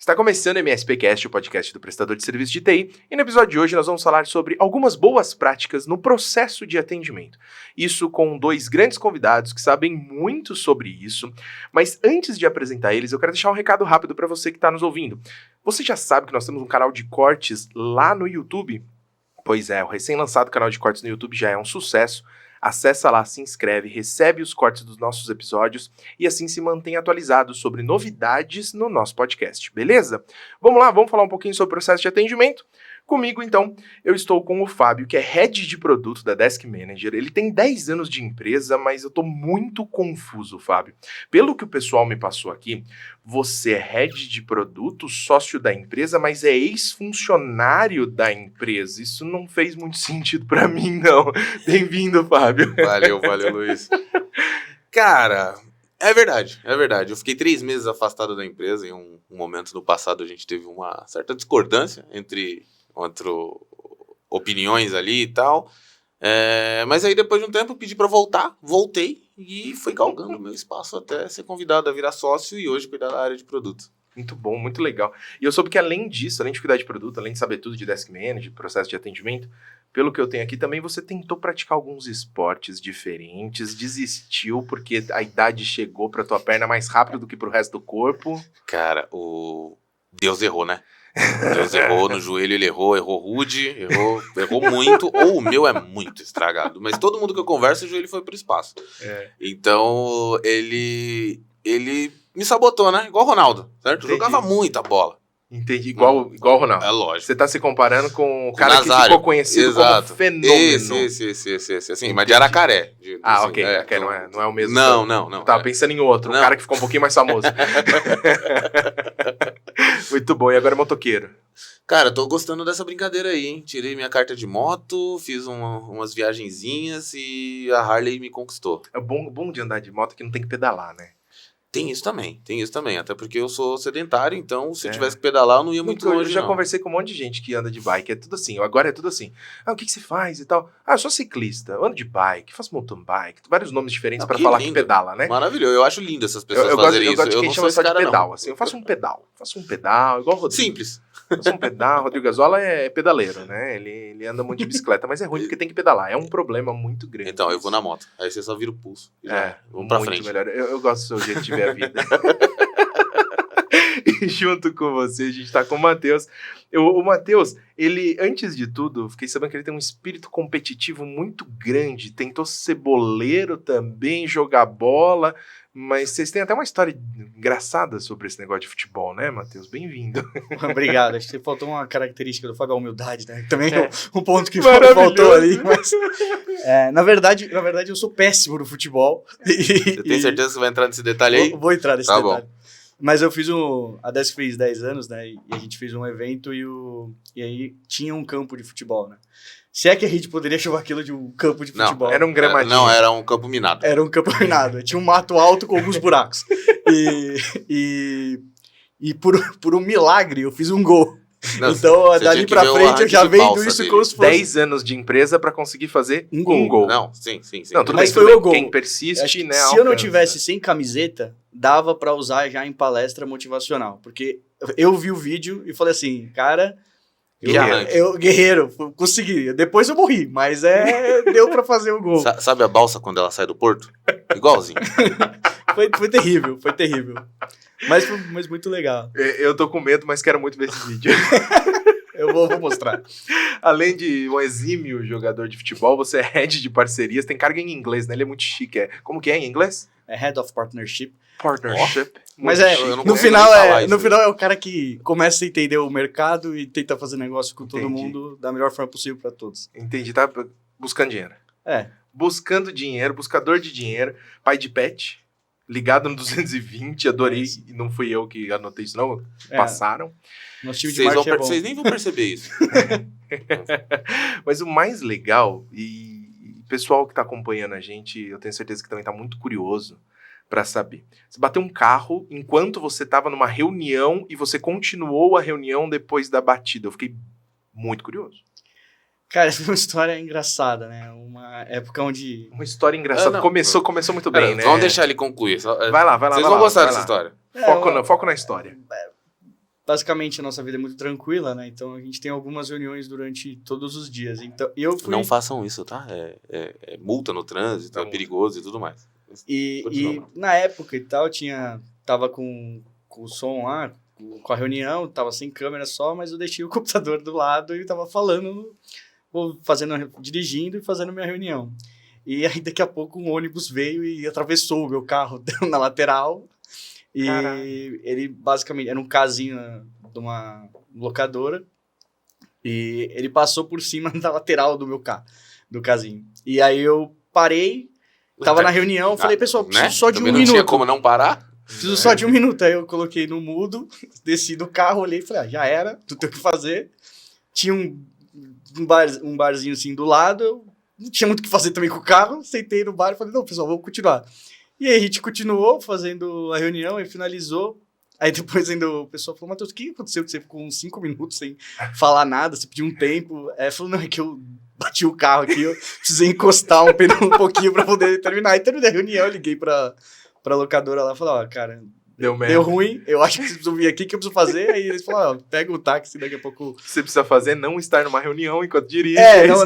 Está começando o MSPcast, o podcast do prestador de serviço de TI, e no episódio de hoje nós vamos falar sobre algumas boas práticas no processo de atendimento. Isso com dois grandes convidados que sabem muito sobre isso, mas antes de apresentar eles, eu quero deixar um recado rápido para você que está nos ouvindo. Você já sabe que nós temos um canal de cortes lá no YouTube? Pois é, o recém-lançado canal de cortes no YouTube já é um sucesso. Acessa lá, se inscreve, recebe os cortes dos nossos episódios e assim se mantém atualizado sobre novidades no nosso podcast, beleza? Vamos lá, vamos falar um pouquinho sobre o processo de atendimento? Comigo, então, eu estou com o Fábio, que é Head de Produto da Desk Manager. Ele tem 10 anos de empresa, mas eu estou muito confuso, Fábio. Pelo que o pessoal me passou aqui, você é Head de Produto, sócio da empresa, mas é ex-funcionário da empresa. Isso não fez muito sentido para mim, não. Bem-vindo, Fábio. Valeu, Luiz. Cara, é verdade. Eu fiquei 3 meses afastado da empresa. Em um momento no passado a gente teve uma certa discordância entre opiniões ali e tal. Mas aí depois de um tempo eu pedi pra voltar, voltei e fui galgando o meu espaço até ser convidado a virar sócio e hoje cuidar da área de produto. Muito bom, muito legal. E eu soube que além disso, além de cuidar de produto, além de saber tudo de Desk Manager, processo de atendimento, pelo que eu tenho aqui também, você tentou praticar alguns esportes diferentes, desistiu porque a idade chegou pra tua perna mais rápido do que pro resto do corpo. Cara, Deus errou, né? Deus errou no joelho, ele errou rude, errou muito, ou o meu é muito estragado. Mas todo mundo que eu converso, o joelho foi pro espaço. Então, ele me sabotou, né? Igual o Ronaldo, certo? Entendi. Jogava muita bola. Entendi, igual o Ronaldo. É lógico. Você tá se comparando com o Com cara Nazário. que ficou conhecido Exato. como fenômeno. Esse. Assim, mas de Aracaré. Assim, Ok, não é o mesmo. Não. Eu tava pensando em outro, um cara que ficou um pouquinho mais famoso. Muito bom, e agora é motoqueiro? Cara, tô gostando dessa brincadeira aí, hein? Tirei minha carta de moto, fiz umas viagenzinhas e a Harley me conquistou. É bom de andar de moto que não tem que pedalar, né? Tem isso também, até porque eu sou sedentário, então se eu tivesse que pedalar eu não ia muito longe, Eu já não. conversei com um monte de gente que anda de bike, é tudo assim, agora é tudo assim. O que você faz e tal? Eu sou ciclista, eu ando de bike, faço mountain bike, vários nomes diferentes pra falar lindo. que pedala, né? Maravilhoso, eu acho lindo essas pessoas Eu fazerem isso. gosto de quem chama só de pedal, não. assim, eu faço um pedal, igual o Rodrigo. Simples. Faço um pedal, Rodrigo Gazola é pedaleiro, né? Ele anda muito de bicicleta, mas é ruim porque tem que pedalar, é um problema muito grande. Então, eu vou na moto, aí você só vira o pulso. Vamos pra frente. Melhor. Eu gosto do seu jeito de ver a vida. E junto com você, a gente tá com o Matheus. O Matheus, ele, antes de tudo, fiquei sabendo que ele tem um espírito competitivo muito grande. Tentou ser boleiro também, jogar bola. Mas vocês têm até uma história engraçada sobre esse negócio de futebol, né, Matheus? Bem-vindo. Obrigado. Acho que faltou uma característica do Fábio, a humildade, né? Também um ponto que faltou ali. Mas, na verdade, eu sou péssimo no futebol. Você tem certeza que você vai entrar nesse detalhe aí? Vou entrar nesse detalhe. Bom. Mas eu fiz a Desk fez 10 anos, né? E a gente fez um evento e aí tinha um campo de futebol, né? Se é que a gente poderia chamar aquilo de um campo de futebol. Era um gramadinho. Não, era um campo minado. Era um campo minado. Tinha um mato alto com alguns buracos. E por um milagre eu fiz um gol. Não, então, dali pra frente, eu já vendo isso como se fosse 10 anos de empresa pra conseguir fazer um gol. Não, sim. Não, tudo mas bem, foi o gol. Quem persiste, né? Se eu não tivesse sem camiseta, dava pra usar já em palestra motivacional. Porque eu vi o vídeo e falei assim, cara, guerreiro, consegui. Depois eu morri, mas deu pra fazer o gol. Sabe a balsa quando ela sai do porto? Igualzinho. Foi terrível. Mas muito legal. Eu tô com medo, mas quero muito ver esse vídeo. Eu vou mostrar. Além de um exímio jogador de futebol, você é head de parcerias, tem carga em inglês, né? Ele é muito chique. Como que é em inglês? É Head of Partnership. Partnership. Mas no final é o cara que começa a entender o mercado e tenta fazer negócio com todo mundo da melhor forma possível para todos. Entendi, tá buscando dinheiro. Buscando dinheiro, buscador de dinheiro, pai de pet, ligado no 220, adorei, e não fui eu que anotei isso não, passaram. Nosso time de marketing é bom. Vocês nem vão perceber isso. Mas o mais legal, e o pessoal que tá acompanhando a gente, eu tenho certeza que também tá muito curioso para saber. Você bateu um carro enquanto você estava numa reunião e você continuou a reunião depois da batida. Eu fiquei muito curioso. Cara, essa foi uma história engraçada, né? Uma época onde... Uma história engraçada. Começou muito bem, né? Vamos deixar ele concluir. Vai lá. Vocês vão gostar dessa história. Foco na história. basicamente, a nossa vida é muito tranquila, né? Então, a gente tem algumas reuniões durante todos os dias. Então, eu fui... Não façam isso, tá? É multa no trânsito, é perigoso e tudo mais. E na época e tal, tava com o som lá, com a reunião, tava sem câmera só, mas eu deixei o computador do lado e tava falando, dirigindo e fazendo minha reunião. E aí, daqui a pouco, um ônibus veio e atravessou o meu carro na lateral. E ele, basicamente, era um casinho de uma locadora. E ele passou por cima da lateral do meu carro, do casinho. E aí, eu parei, tava na reunião, falei, pessoal, preciso só de um minuto. Não tinha como não parar? Preciso só de um minuto. Aí eu coloquei no mudo, desci do carro, olhei e falei, já era, tu tem o que fazer. Tinha um barzinho assim do lado, eu não tinha muito o que fazer também com o carro, sentei no bar e falei, não, pessoal, vamos continuar. E aí a gente continuou fazendo a reunião e finalizou. Aí depois ainda o pessoal falou, Matheus, o que aconteceu que você ficou uns 5 minutos sem falar nada, você pediu um tempo? Aí falou, não, é que eu bati o carro aqui, eu precisei encostar um pouquinho pra poder terminar. Aí terminei a reunião, liguei pra locadora lá e falei, ó, cara, deu ruim, eu acho que vocês precisam vir aqui, que eu preciso fazer. Aí eles falaram, ó, pega o táxi, daqui a pouco... Você precisa fazer não estar numa reunião enquanto dirige.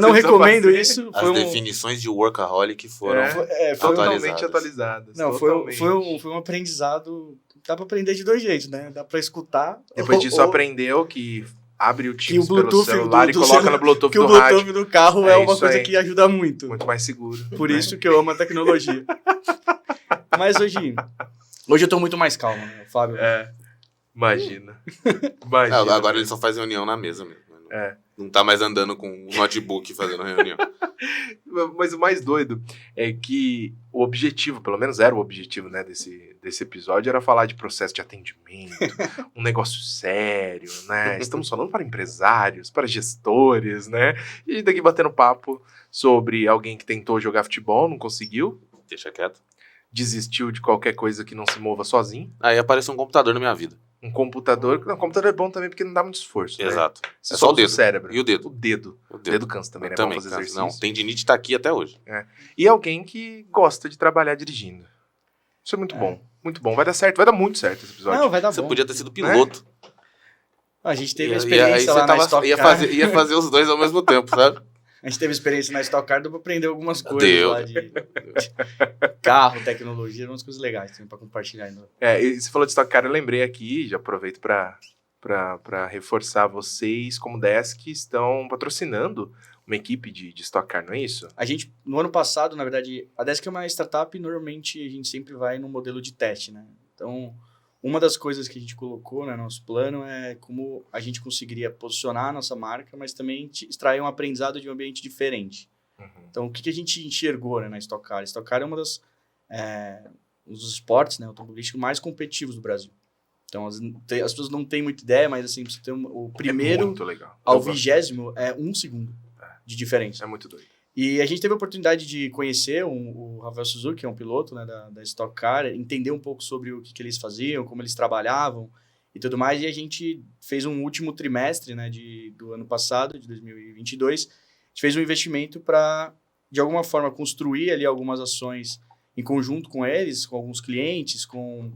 Não recomendo isso. As definições de workaholic foram totalmente atualizadas. Não, foi um aprendizado, dá pra aprender de dois jeitos, né? Dá pra escutar. Depois disso aprendeu que abre o Teams pelo celular e coloca no Bluetooth do rádio. Que o Bluetooth do carro é uma coisa que ajuda muito. Muito mais seguro. Por isso que eu amo a tecnologia. Mas hoje eu tô muito mais calmo, né, Fábio? Imagina. Agora ele só faz reunião na mesa mesmo. Não tá mais andando com o notebook fazendo reunião. Mas o mais doido é que o objetivo, pelo menos era o objetivo, né, desse episódio, era falar de processo de atendimento, um negócio sério, né? Estamos falando para empresários, para gestores, né? E a gente tá aqui batendo papo sobre alguém que tentou jogar futebol, não conseguiu. Deixa quieto. Desistiu de qualquer coisa que não se mova sozinho. Aí apareceu um computador na minha vida. Um computador. Não, computador é bom também porque não dá muito esforço. Exato. Né? É só o dedo. Cérebro. E o dedo. O dedo cansa também, né? Também fazer exercício. Não, tendinite tá aqui até hoje. E alguém que gosta de trabalhar dirigindo. Isso é muito bom. Muito bom. Vai dar certo. Vai dar muito certo esse episódio. Não, vai dar Você bom. podia ter sido piloto. A gente teve a experiência lá na Stock Car. Ia fazer os dois ao mesmo tempo, sabe? A gente teve experiência na Stock Car, deu pra aprender algumas coisas lá de carro, tecnologia, umas coisas legais também pra compartilhar ainda. E você falou de Stock Car, eu lembrei aqui, já aproveito pra reforçar vocês, como Desk, estão patrocinando uma equipe de Stock Car, não é isso? A gente, no ano passado, na verdade, a Desk é uma startup e normalmente a gente sempre vai no modelo de teste, né? Então, uma das coisas que a gente colocou no nosso plano é como a gente conseguiria posicionar a nossa marca, mas também extrair um aprendizado de um ambiente diferente. Então, o que a gente enxergou, né, na Stock Car? A Stock Car é um dos esportes, né, automobilísticos mais competitivos do Brasil. Então, as pessoas não têm muita ideia, mas assim, você tem o primeiro ao 20º é 1 segundo de diferença. É muito doido. E a gente teve a oportunidade de conhecer o Rafael Suzuki, que é um piloto, né, da Stock Car, entender um pouco sobre o que eles faziam, como eles trabalhavam e tudo mais. E a gente fez um último trimestre, né, do ano passado, de 2022. A gente fez um investimento para, de alguma forma, construir ali algumas ações em conjunto com eles, com alguns clientes, com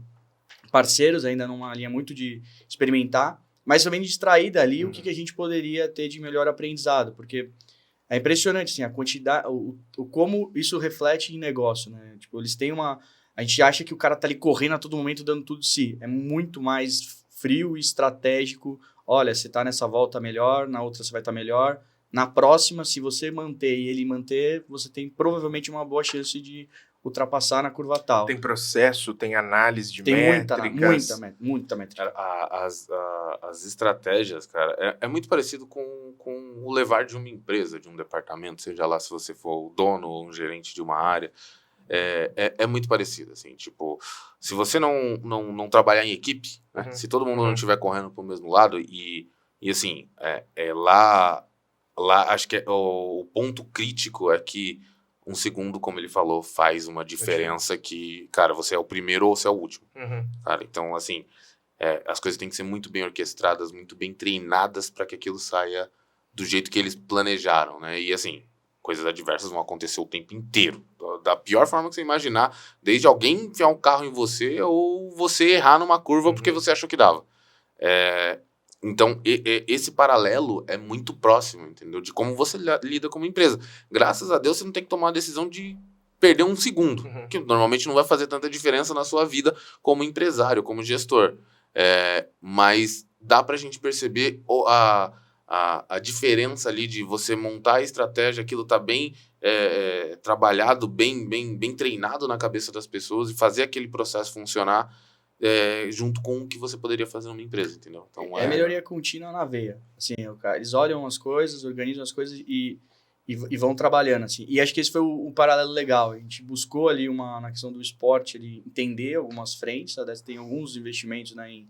parceiros, ainda numa linha muito de experimentar, mas também de extrair dali o que a gente poderia ter de melhor aprendizado, porque é impressionante, assim, a quantidade, o como isso reflete em negócio, né? Tipo, eles têm a gente acha que o cara tá ali correndo a todo momento, dando tudo de si. É muito mais frio e estratégico. Olha, você tá nessa volta melhor, na outra você vai estar melhor. Na próxima, se você manter e ele manter, você tem provavelmente uma boa chance de ultrapassar na curva tal. Tem processo, tem análise de métricas. Tem muita métrica. As estratégias, cara, é muito parecido com o levar de uma empresa, de um departamento, seja lá se você for o dono ou um gerente de uma área. É muito parecido, assim, tipo, se você não trabalhar em equipe, né, se todo mundo não estiver correndo pro mesmo lado, e assim, lá acho que o ponto crítico é que 1 segundo, como ele falou, faz uma diferença que, cara, você é o primeiro ou você é o último. Cara, então, assim, as coisas têm que ser muito bem orquestradas, muito bem treinadas para que aquilo saia do jeito que eles planejaram, né? E, assim, coisas adversas vão acontecer o tempo inteiro. Da pior forma que você imaginar, desde alguém enfiar um carro em você ou você errar numa curva porque você achou que dava. Então, esse paralelo é muito próximo, entendeu? De como você lida como empresa. Graças a Deus, você não tem que tomar a decisão de perder um segundo, que normalmente não vai fazer tanta diferença na sua vida como empresário, como gestor. Mas dá pra gente perceber a diferença ali de você montar a estratégia, aquilo tá bem trabalhado, bem treinado na cabeça das pessoas e fazer aquele processo funcionar junto com o que você poderia fazer numa empresa, entendeu? Então, melhoria contínua na veia. Assim, eles olham as coisas, organizam as coisas e vão trabalhando, assim. E acho que esse foi um paralelo legal. A gente buscou ali na questão do esporte, ali, entender algumas frentes. A Desk tem alguns investimentos, né,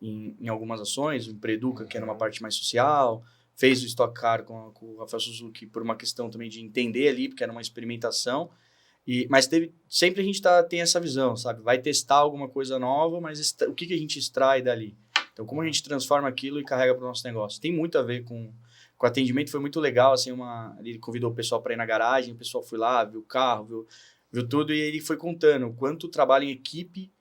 em algumas ações. O Empreduca, que era uma parte mais social. Fez o Stock Car com o Rafael Suzuki por uma questão também de entender ali, porque era uma experimentação. Mas sempre a gente tem essa visão, sabe? Vai testar alguma coisa nova, mas o que a gente extrai dali? Então, como a gente transforma aquilo e carrega para o nosso negócio? Tem muito a ver com atendimento, foi muito legal, assim, ele convidou o pessoal para ir na garagem, o pessoal foi lá, viu o carro, viu tudo, e ele foi contando o quanto o trabalho em equipe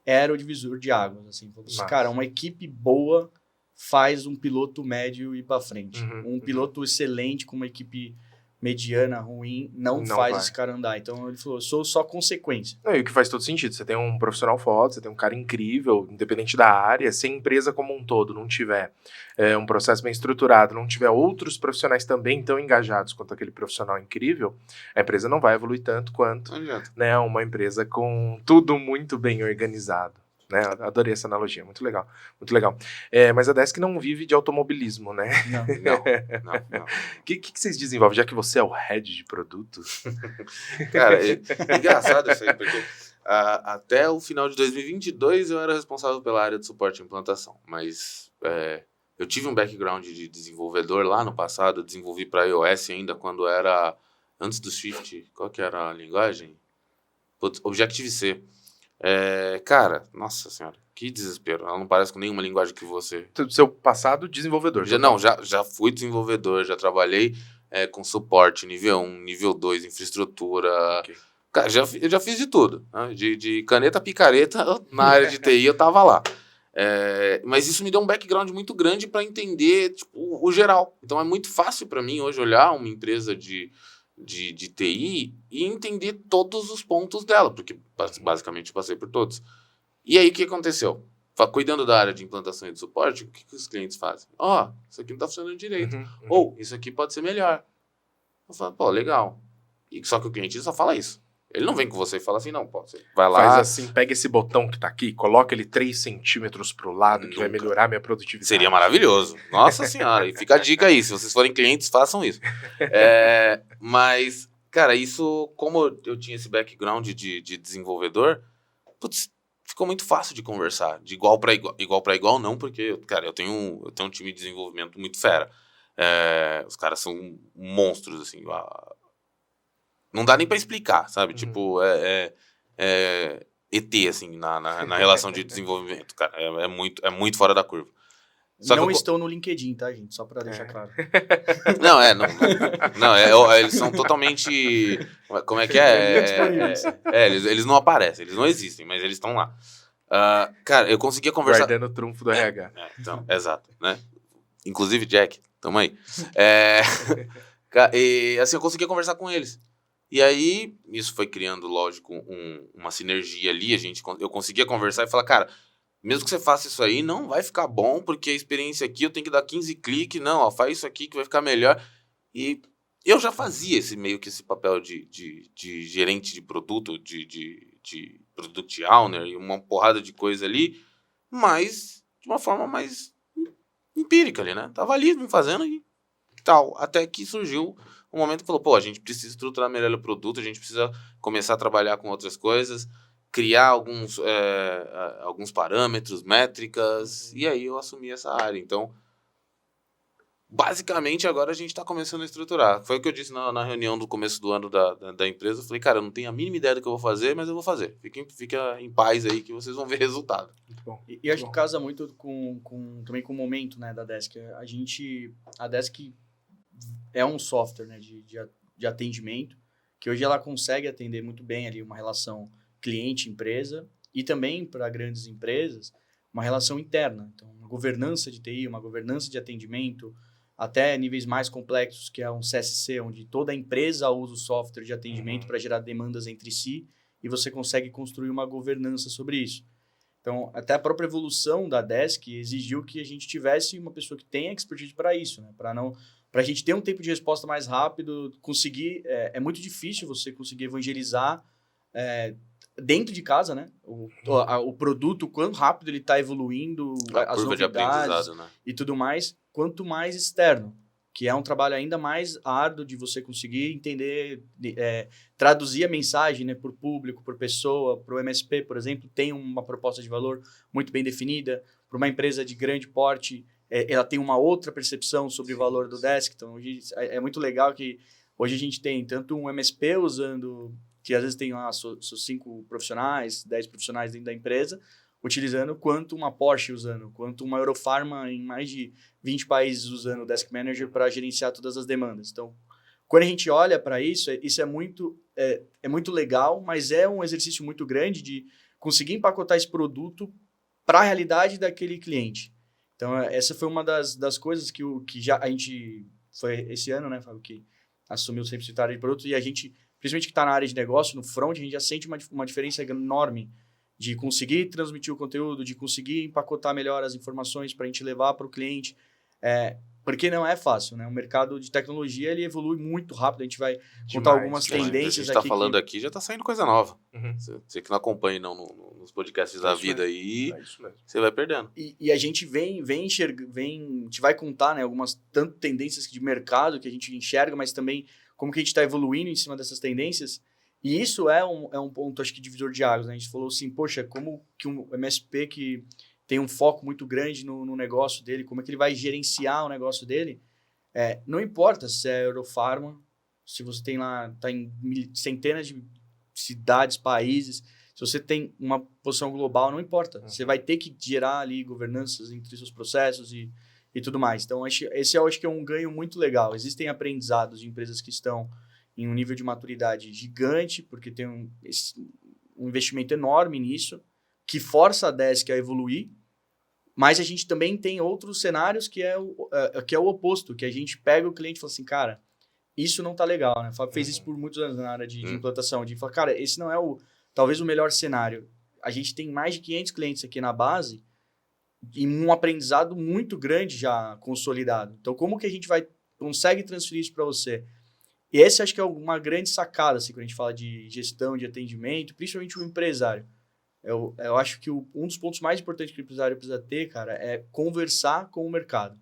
era o divisor de águas, assim. Falou assim, cara, uma equipe boa faz um piloto médio ir para frente. Um piloto excelente com uma equipe mediana, ruim, não faz esse cara andar. Então, ele falou, eu sou só consequência. E o que faz todo sentido. Você tem um profissional foda, você tem um cara incrível, independente da área. Se a empresa como um todo não tiver um processo bem estruturado, não tiver outros profissionais também tão engajados quanto aquele profissional incrível, a empresa não vai evoluir tanto quanto né, uma empresa com tudo muito bem organizado. Né? Adorei essa analogia, muito legal, muito legal. Mas a Desk não vive de automobilismo, né? Não. O que vocês desenvolvem, já que você é o head de produtos? Cara, é engraçado isso aí, porque até o final de 2022 eu era responsável pela área de suporte e implantação, mas eu tive um background de desenvolvedor lá no passado, eu desenvolvi para iOS ainda quando era antes do Swift. Qual que era a linguagem? Objective-C. Cara, nossa senhora, que desespero. Ela não parece com nenhuma linguagem que você... Do seu passado desenvolvedor. Já fui desenvolvedor, já trabalhei com suporte, nível 1, nível 2, infraestrutura. Okay. Cara, eu já fiz de tudo. Né? De caneta a picareta, na área de TI eu tava lá. Mas isso me deu um background muito grande para entender tipo, o geral. Então é muito fácil para mim hoje olhar uma empresa de TI e entender todos os pontos dela, porque basicamente passei por todos. E aí o que aconteceu? Cuidando da área de implantação e de suporte, o que os clientes fazem? Isso aqui não está funcionando direito. Ou, isso aqui pode ser melhor. Eu falo, pô, legal. Só que o cliente só fala isso. Ele não vem com você e fala assim, não, pô, você vai lá... Faz assim, pega esse botão que tá aqui, coloca ele 3 centímetros pro lado, que vai melhorar minha produtividade. Seria maravilhoso. Nossa senhora, e fica a dica aí, se vocês forem clientes, façam isso. Mas, cara, isso, como eu tinha esse background de desenvolvedor, putz, ficou muito fácil de conversar, de igual para igual não, porque, cara, eu tenho um time de desenvolvimento muito fera. Os caras são monstros, assim, não dá nem pra explicar, sabe? Tipo, ET, assim, na relação de desenvolvimento, cara. É muito fora da curva. Não estão no LinkedIn, tá, gente? Só pra deixar claro. Não, eles são totalmente... Como é que é? Eles não aparecem, eles não existem, mas eles estão lá. Cara, eu conseguia conversar... Guardando o trunfo do RH. Então, exato, né? Inclusive, Jack, tamo aí. E, assim, eu conseguia conversar com eles. E aí, isso foi criando, lógico, uma sinergia ali. Eu conseguia conversar e falar, cara, mesmo que você faça isso aí, não vai ficar bom, porque a experiência aqui eu tenho que dar 15 cliques. Não, faz isso aqui que vai ficar melhor. E eu já fazia meio que esse papel de gerente de produto, de product owner e uma porrada de coisa ali, mas de uma forma mais empírica ali, né? Tava ali fazendo e tal. Até que surgiu um momento que falou, pô, a gente precisa estruturar melhor o produto, a gente precisa começar a trabalhar com outras coisas, criar alguns parâmetros, métricas, e aí eu assumi essa área. Então, basicamente, agora a gente está começando a estruturar. Foi o que eu disse na reunião do começo do ano da empresa. Eu falei, cara, eu não tenho a mínima ideia do que eu vou fazer, mas eu vou fazer. Fica em paz aí que vocês vão ver resultado. Muito bom. E acho que casa muito também com o momento, né, da Desk. A Desk é um software, né, de atendimento, que hoje ela consegue atender muito bem ali uma relação cliente-empresa e também para grandes empresas, uma relação interna. Então, uma governança de TI, uma governança de atendimento, até níveis mais complexos, que é um CSC, onde toda a empresa usa o software de atendimento para gerar demandas entre si, e você consegue construir uma governança sobre isso. Então, até a própria evolução da Desk exigiu que a gente tivesse uma pessoa que tenha expertise para isso, né? Para a gente ter um tempo de resposta mais rápido, conseguir... É muito difícil você conseguir evangelizar dentro de casa, né? O produto, o quão rápido ele está evoluindo, as novidades né? E tudo mais, quanto mais externo, que é um trabalho ainda mais árduo de você conseguir entender, traduzir a mensagem, né, por público, por pessoa, para o MSP, por exemplo, tem uma proposta de valor muito bem definida, para uma empresa de grande porte, ela tem uma outra percepção sobre o valor do Desk, então hoje, é muito legal que hoje a gente tem tanto um MSP usando, que às vezes tem lá seus 5 profissionais, 10 profissionais dentro da empresa, utilizando, quanto uma Porsche usando, quanto uma Eurofarma em mais de 20 países usando o Desk Manager para gerenciar todas as demandas. Então, quando a gente olha para isso, isso é muito legal, mas é um exercício muito grande de conseguir empacotar esse produto para a realidade daquele cliente. Então, essa foi uma das coisas que já a gente, foi esse ano, né, Fábio, que assumiu sempre o secretário de produto, e a gente, principalmente que está na área de negócio, no front, a gente já sente uma diferença enorme de conseguir transmitir o conteúdo, de conseguir empacotar melhor as informações para a gente levar para o cliente, porque não é fácil, né? O mercado de tecnologia, ele evolui muito rápido, a gente vai contar algumas tendências aqui. A gente está falando aqui, já está saindo coisa nova. Você que não acompanha não, nos podcasts da vida aí, você vai perdendo. E a gente vem a gente vai contar, né, algumas tanto tendências de mercado que a gente enxerga, mas também como que a gente está evoluindo em cima dessas tendências. E isso é um ponto, acho que, divisor de águas, né? A gente falou assim, poxa, como que um MSP que tem um foco muito grande no negócio dele, como é que ele vai gerenciar o negócio dele? Não importa se é Eurofarma, se você tem lá, está em centenas de cidades, países, se você tem uma posição global, não importa. Você vai ter que gerar ali governanças entre seus processos e tudo mais. Então, esse eu acho que é um ganho muito legal. Existem aprendizados de empresas que estão em um nível de maturidade gigante, porque tem um investimento enorme nisso, que força a Desk a evoluir, mas a gente também tem outros cenários que é o oposto, que a gente pega o cliente e fala assim, cara, isso não tá legal, né? O Fábio fez isso por muitos anos na área de implantação, de falar, cara, esse não é talvez o melhor cenário. A gente tem mais de 500 clientes aqui na base e um aprendizado muito grande já consolidado. Então, como que a gente consegue transferir isso para você? E esse acho que é uma grande sacada, assim, quando a gente fala de gestão, de atendimento, principalmente o empresário. Eu acho que um dos pontos mais importantes que o empresário precisa ter, cara, é conversar com o mercado.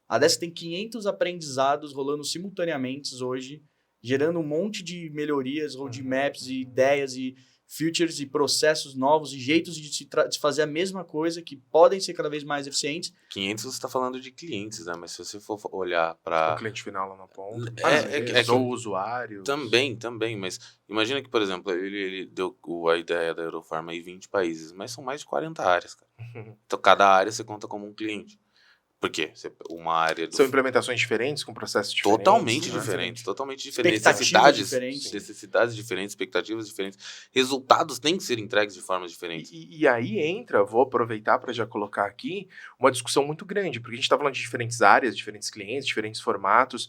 A Desk tem 500 aprendizados rolando simultaneamente hoje, gerando um monte de melhorias, roadmaps e ideias e features e processos novos e jeitos de fazer a mesma coisa que podem ser cada vez mais eficientes. 500 você está falando de clientes, né? Mas se você for olhar para... O cliente final lá na ponta. Ou o usuário. Também. Mas imagina que, por exemplo, ele deu a ideia da Eurofarma em 20 países, mas são mais de 40 áreas, cara. Então, cada área você conta como um cliente. Por quê? Uma área São implementações diferentes, com processos diferentes. Totalmente diferentes. Necessidades diferentes, expectativas diferentes. Resultados têm que ser entregues de formas diferentes. E aí vou aproveitar para já colocar aqui uma discussão muito grande, porque a gente está falando de diferentes áreas, diferentes clientes, diferentes formatos.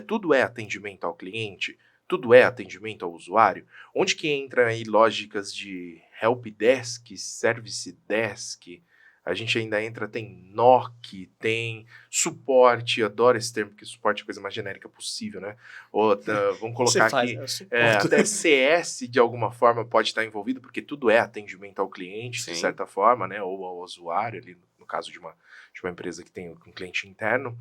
Tudo é atendimento ao cliente, tudo é atendimento ao usuário. Onde que entra aí lógicas de help desk, service desk? A gente ainda entra, tem NOC, tem suporte, adoro esse termo, porque suporte é a coisa mais genérica possível, né? Vamos colocar aqui, até CS de alguma forma pode estar envolvido, porque tudo é atendimento ao cliente, de certa forma, né? Ou ao usuário, ali no caso de uma empresa que tem um cliente interno.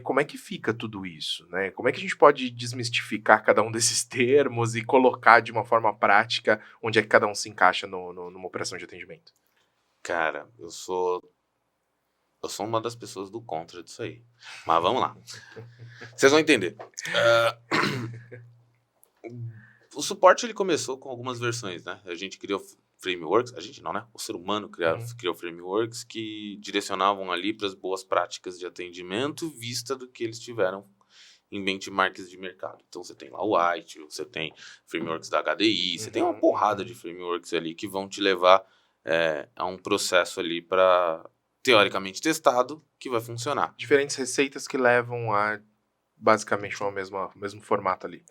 Como é que fica tudo isso, né? Como é que a gente pode desmistificar cada um desses termos e colocar de uma forma prática onde é que cada um se encaixa numa operação de atendimento? Cara, eu sou uma das pessoas do contra disso aí. Mas vamos lá. Vocês vão entender. O suporte ele começou com algumas versões, né? A gente criou frameworks, a gente não, né? O ser humano criou frameworks que direcionavam ali para as boas práticas de atendimento, vista do que eles tiveram em benchmarks de mercado. Então você tem lá o White, você tem frameworks da HDI, você tem uma porrada de frameworks ali que vão te levar é um processo ali para, teoricamente, testado que vai funcionar. Diferentes receitas que levam a, basicamente, ao mesmo formato ali.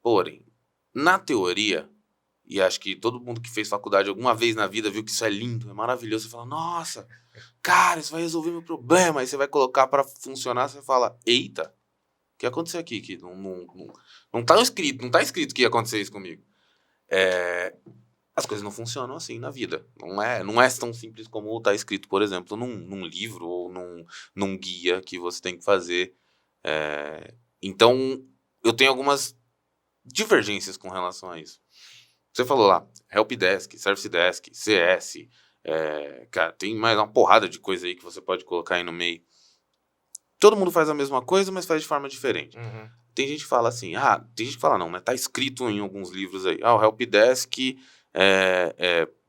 Porém, na teoria, e acho que todo mundo que fez faculdade alguma vez na vida viu que isso é lindo, é maravilhoso, você fala, nossa, cara, isso vai resolver meu problema, aí você vai colocar para funcionar, você fala, eita, o que aconteceu aqui? Que não tá escrito que ia acontecer isso comigo. As coisas não funcionam assim na vida. Não é tão simples como tá escrito, por exemplo, num livro ou num guia que você tem que fazer. Então, eu tenho algumas divergências com relação a isso. Você falou lá, Helpdesk, Service Desk, CS, cara, tem mais uma porrada de coisa aí que você pode colocar aí no meio. Todo mundo faz a mesma coisa, mas faz de forma diferente. Uhum. Tem gente que fala assim, tem gente que fala não, né? Tá escrito em alguns livros aí, o Helpdesk,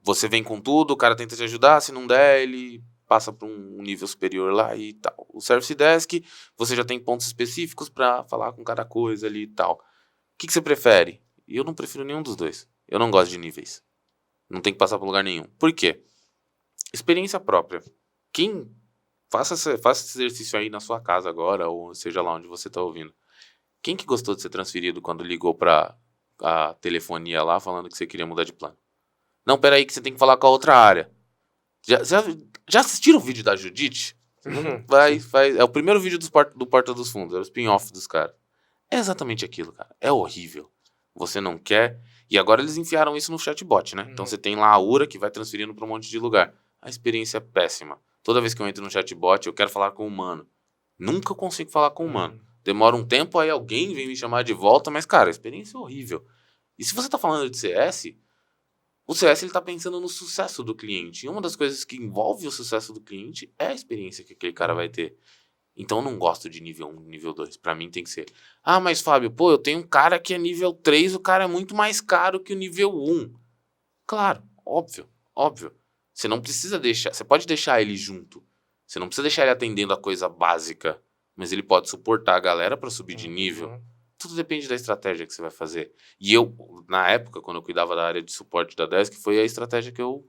você vem com tudo, o cara tenta te ajudar, se não der, ele passa para um nível superior lá e tal. O Service Desk, você já tem pontos específicos para falar com cada coisa ali e tal. O que você prefere? Eu não prefiro nenhum dos dois. Eu não gosto de níveis. Não tem que passar por lugar nenhum. Por quê? Experiência própria. Faça esse exercício aí na sua casa agora, ou seja lá onde você está ouvindo. Quem que gostou de ser transferido quando ligou para a telefonia lá falando que você queria mudar de plano? Não, peraí que você tem que falar com a outra área. Já assistiram o vídeo da Judite? É o primeiro vídeo do Porta dos Fundos, é o spin-off dos caras. É exatamente aquilo, cara. É horrível. Você não quer... E agora eles enfiaram isso no chatbot, né? Então você tem lá a URA que vai transferindo para um monte de lugar. A experiência é péssima. Toda vez que eu entro no chatbot, eu quero falar com o humano. Nunca consigo falar com o humano. Demora um tempo, aí alguém vem me chamar de volta, mas, cara, a experiência é horrível. E se você tá falando de CS, o CS ele tá pensando no sucesso do cliente. E uma das coisas que envolve o sucesso do cliente é a experiência que aquele cara vai ter. Então eu não gosto de nível 1, nível 2. Pra mim tem que ser... mas Fábio, eu tenho um cara que é nível 3, o cara é muito mais caro que o nível 1. Claro, óbvio. Você não precisa deixar... Você pode deixar ele junto. Você não precisa deixar ele atendendo a coisa básica. Mas ele pode suportar a galera pra subir de nível. Tudo depende da estratégia que você vai fazer. E eu, na época, quando eu cuidava da área de suporte da Desk, foi a estratégia que eu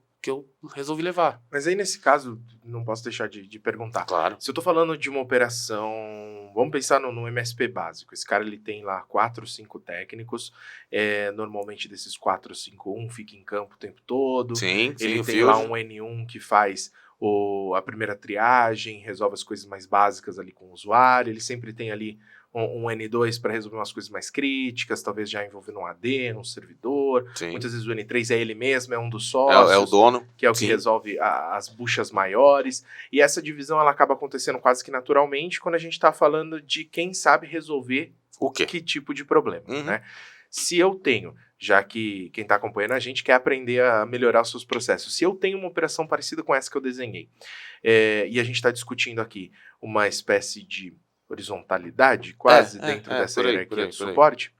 resolvi levar. Mas aí, nesse caso, não posso deixar de perguntar. Claro. Se eu tô falando de uma operação... Vamos pensar no MSP básico. Esse cara, ele tem lá 4, 5 técnicos. Normalmente, desses 4, 5, um fica em campo o tempo todo. Sim, ele tem lá um N1 que faz a primeira triagem, resolve as coisas mais básicas ali com o usuário. Ele sempre tem ali um N2 para resolver umas coisas mais críticas, talvez já envolvendo um AD, um servidor. Sim. Muitas vezes o N3 é ele mesmo, é um dos sócios. É o dono. Que é o que resolve as buchas maiores. E essa divisão ela acaba acontecendo quase que naturalmente quando a gente está falando de quem sabe resolver o quê? Que tipo de problema. Né? Se eu tenho, já que quem está acompanhando a gente quer aprender a melhorar os seus processos, se eu tenho uma operação parecida com essa que eu desenhei, e a gente está discutindo aqui uma espécie de horizontalidade quase dentro dessa hierarquia do suporte,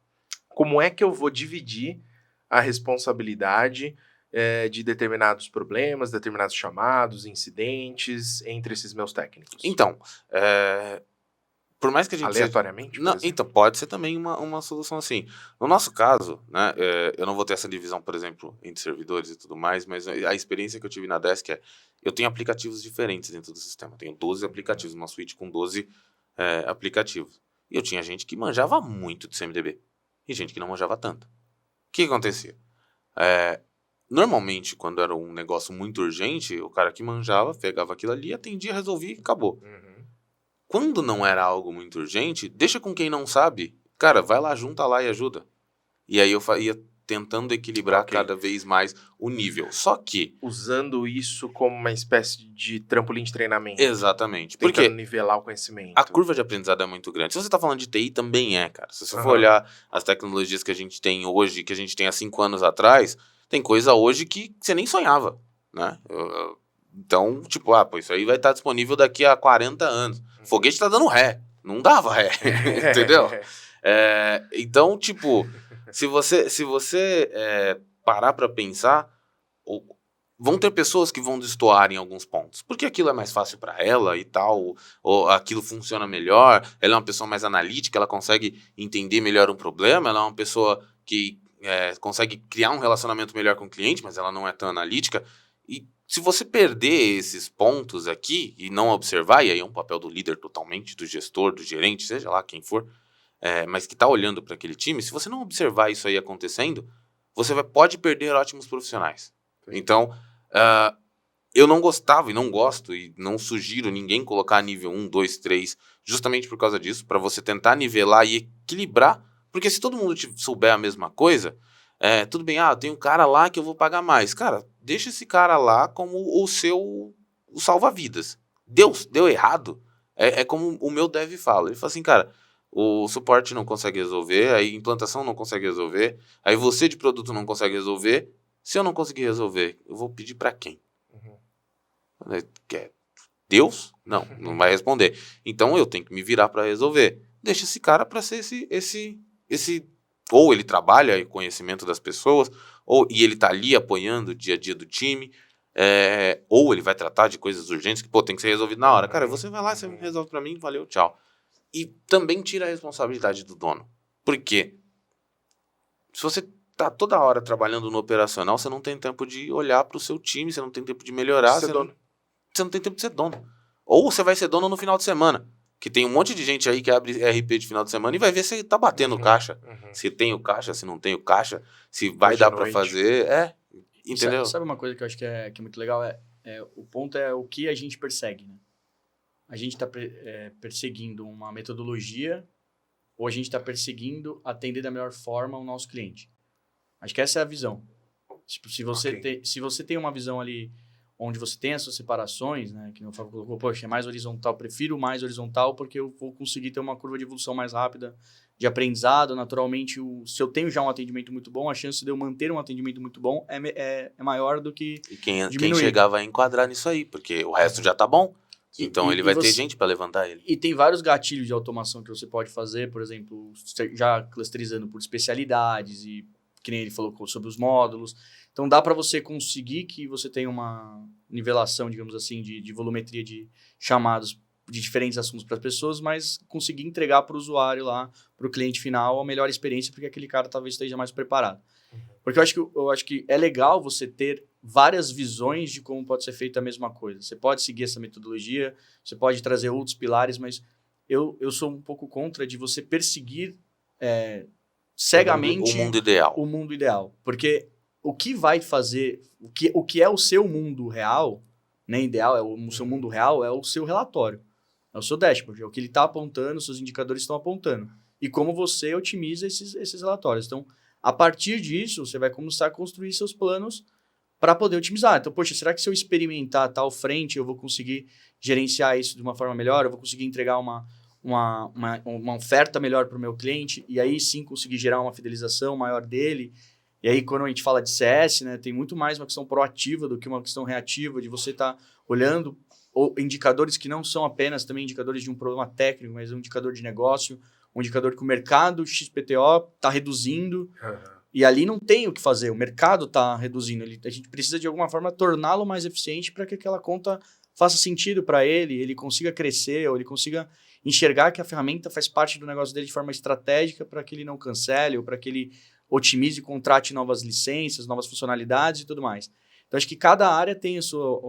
como é que eu vou dividir a responsabilidade de determinados problemas, determinados chamados, incidentes entre esses meus técnicos? Então, por mais que a gente... Aleatoriamente? Não, então, pode ser também uma solução assim. No nosso caso, né, eu não vou ter essa divisão, por exemplo, entre servidores e tudo mais, mas a experiência que eu tive na Desk eu tenho aplicativos diferentes dentro do sistema. Eu tenho 12 aplicativos, uma suite com 12 aplicativos. E eu tinha gente que manjava muito de CMDB e gente que não manjava tanto. O que acontecia? Normalmente, quando era um negócio muito urgente, o cara que manjava, pegava aquilo ali, atendia, resolvia e acabou. Quando não era algo muito urgente, deixa com quem não sabe. Cara, vai lá, junta lá e ajuda. E aí eu ia tentando equilibrar cada vez mais o nível. Só que... usando isso como uma espécie de trampolim de treinamento. Exatamente. Tentando Porque nivelar o conhecimento. a curva de aprendizado é muito grande. Se você está falando de TI, também cara. Se você for olhar as tecnologias que a gente tem hoje, que a gente tem há 5 anos atrás, tem coisa hoje que você nem sonhava, né? Então, tipo, isso aí vai estar disponível daqui a 40 anos. Foguete tá dando ré. Não dava ré. Entendeu? Então, tipo, se você parar pra pensar, vão ter pessoas que vão destoar em alguns pontos. Porque aquilo é mais fácil pra ela e tal, ou aquilo funciona melhor, ela é uma pessoa mais analítica, ela consegue entender melhor um problema, ela é uma pessoa que consegue criar um relacionamento melhor com o cliente, mas ela não é tão analítica. E se você perder esses pontos aqui e não observar, e aí é um papel do líder totalmente, do gestor, do gerente, seja lá quem for, mas que está olhando para aquele time, se você não observar isso aí acontecendo, você pode perder ótimos profissionais. Então, eu não gostava e não gosto e não sugiro ninguém colocar nível 1, 2, 3, justamente por causa disso, para você tentar nivelar e equilibrar, porque se todo mundo souber a mesma coisa, tudo bem, tem um cara lá que eu vou pagar mais. Cara, deixa esse cara lá como o salva-vidas. Deu errado, é como o meu dev fala. Ele fala assim, cara, o suporte não consegue resolver, a implantação não consegue resolver, aí você de produto não consegue resolver. Se eu não conseguir resolver, eu vou pedir para quem? Deus? Não vai responder. Então eu tenho que me virar para resolver. Deixa esse cara para ser esse ou ele trabalha em conhecimento das pessoas, e ele tá ali apoiando o dia a dia do time, ou ele vai tratar de coisas urgentes que tem que ser resolvido na hora. Cara, você vai lá, você resolve para mim, valeu, tchau. E também tira a responsabilidade do dono. Por quê? Se você tá toda hora trabalhando no operacional, você não tem tempo de olhar para o seu time, você não tem tempo de melhorar, você não tem tempo de ser dono. Ou você vai ser dono no final de semana, que tem um monte de gente aí que abre RP de final de semana e vai ver se tá batendo caixa, se tem o caixa, se não tem o caixa, se vai dar para fazer, entendeu? Sabe uma coisa que eu acho que é muito legal? O ponto é o que a gente persegue, né? A gente está perseguindo uma metodologia ou a gente está perseguindo atender da melhor forma o nosso cliente. Acho que essa é a visão. Tipo, se você tem uma visão ali onde você tem essas separações, né, que o Fábio colocou, poxa, é mais horizontal, prefiro mais horizontal porque eu vou conseguir ter uma curva de evolução mais rápida de aprendizado. Naturalmente, se eu tenho já um atendimento muito bom, a chance de eu manter um atendimento muito bom é maior do que e quem chegar vai enquadrar nisso aí, porque o resto já tá bom. Então ele vai ter gente para levantar ele. E tem vários gatilhos de automação que você pode fazer, por exemplo, já clusterizando por especialidades e que nem ele falou sobre os módulos. Então dá para você conseguir que você tenha uma nivelação, digamos assim, de volumetria de chamados de diferentes assuntos para as pessoas, mas conseguir entregar para o usuário lá, para o cliente final, a melhor experiência, porque aquele cara talvez esteja mais preparado. Porque eu acho que é legal você ter várias visões de como pode ser feita a mesma coisa. Você pode seguir essa metodologia, você pode trazer outros pilares, mas eu sou um pouco contra de você perseguir cegamente o mundo ideal. Porque o que vai fazer, o que é o seu mundo real, nem ideal, o seu mundo real é o seu relatório, é o seu dashboard, é o que ele está apontando, os seus indicadores estão apontando. E como você otimiza esses relatórios. Então, a partir disso, você vai começar a construir seus planos para poder otimizar. Então, poxa, será que se eu experimentar tal frente, eu vou conseguir gerenciar isso de uma forma melhor? Eu vou conseguir entregar uma oferta melhor para o meu cliente? E aí sim conseguir gerar uma fidelização maior dele? E aí, quando a gente fala de CS, né, tem muito mais uma questão proativa do que uma questão reativa, de você estar olhando indicadores que não são apenas também indicadores de um problema técnico, mas um indicador de negócio, um indicador que o mercado XPTO está reduzindo, e ali não tem o que fazer, o mercado está reduzindo. A gente precisa, de alguma forma, torná-lo mais eficiente para que aquela conta faça sentido para ele consiga crescer, ou ele consiga enxergar que a ferramenta faz parte do negócio dele de forma estratégica para que ele não cancele, ou para que ele otimize e contrate novas licenças, novas funcionalidades e tudo mais. Então, acho que cada área tem a sua...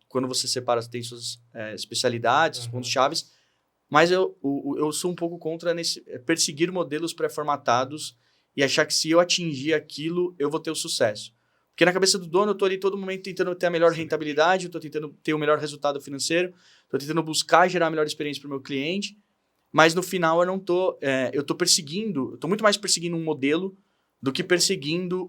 Quando você separa, tem suas especialidades, seus pontos-chaves, mas eu sou um pouco contra perseguir modelos pré-formatados e achar que se eu atingir aquilo, eu vou ter o sucesso. Porque na cabeça do dono, eu estou ali todo momento tentando ter a melhor rentabilidade, eu estou tentando ter o melhor resultado financeiro, estou tentando buscar gerar a melhor experiência para o meu cliente, mas no final eu não estou... eu estou muito mais perseguindo um modelo do que perseguindo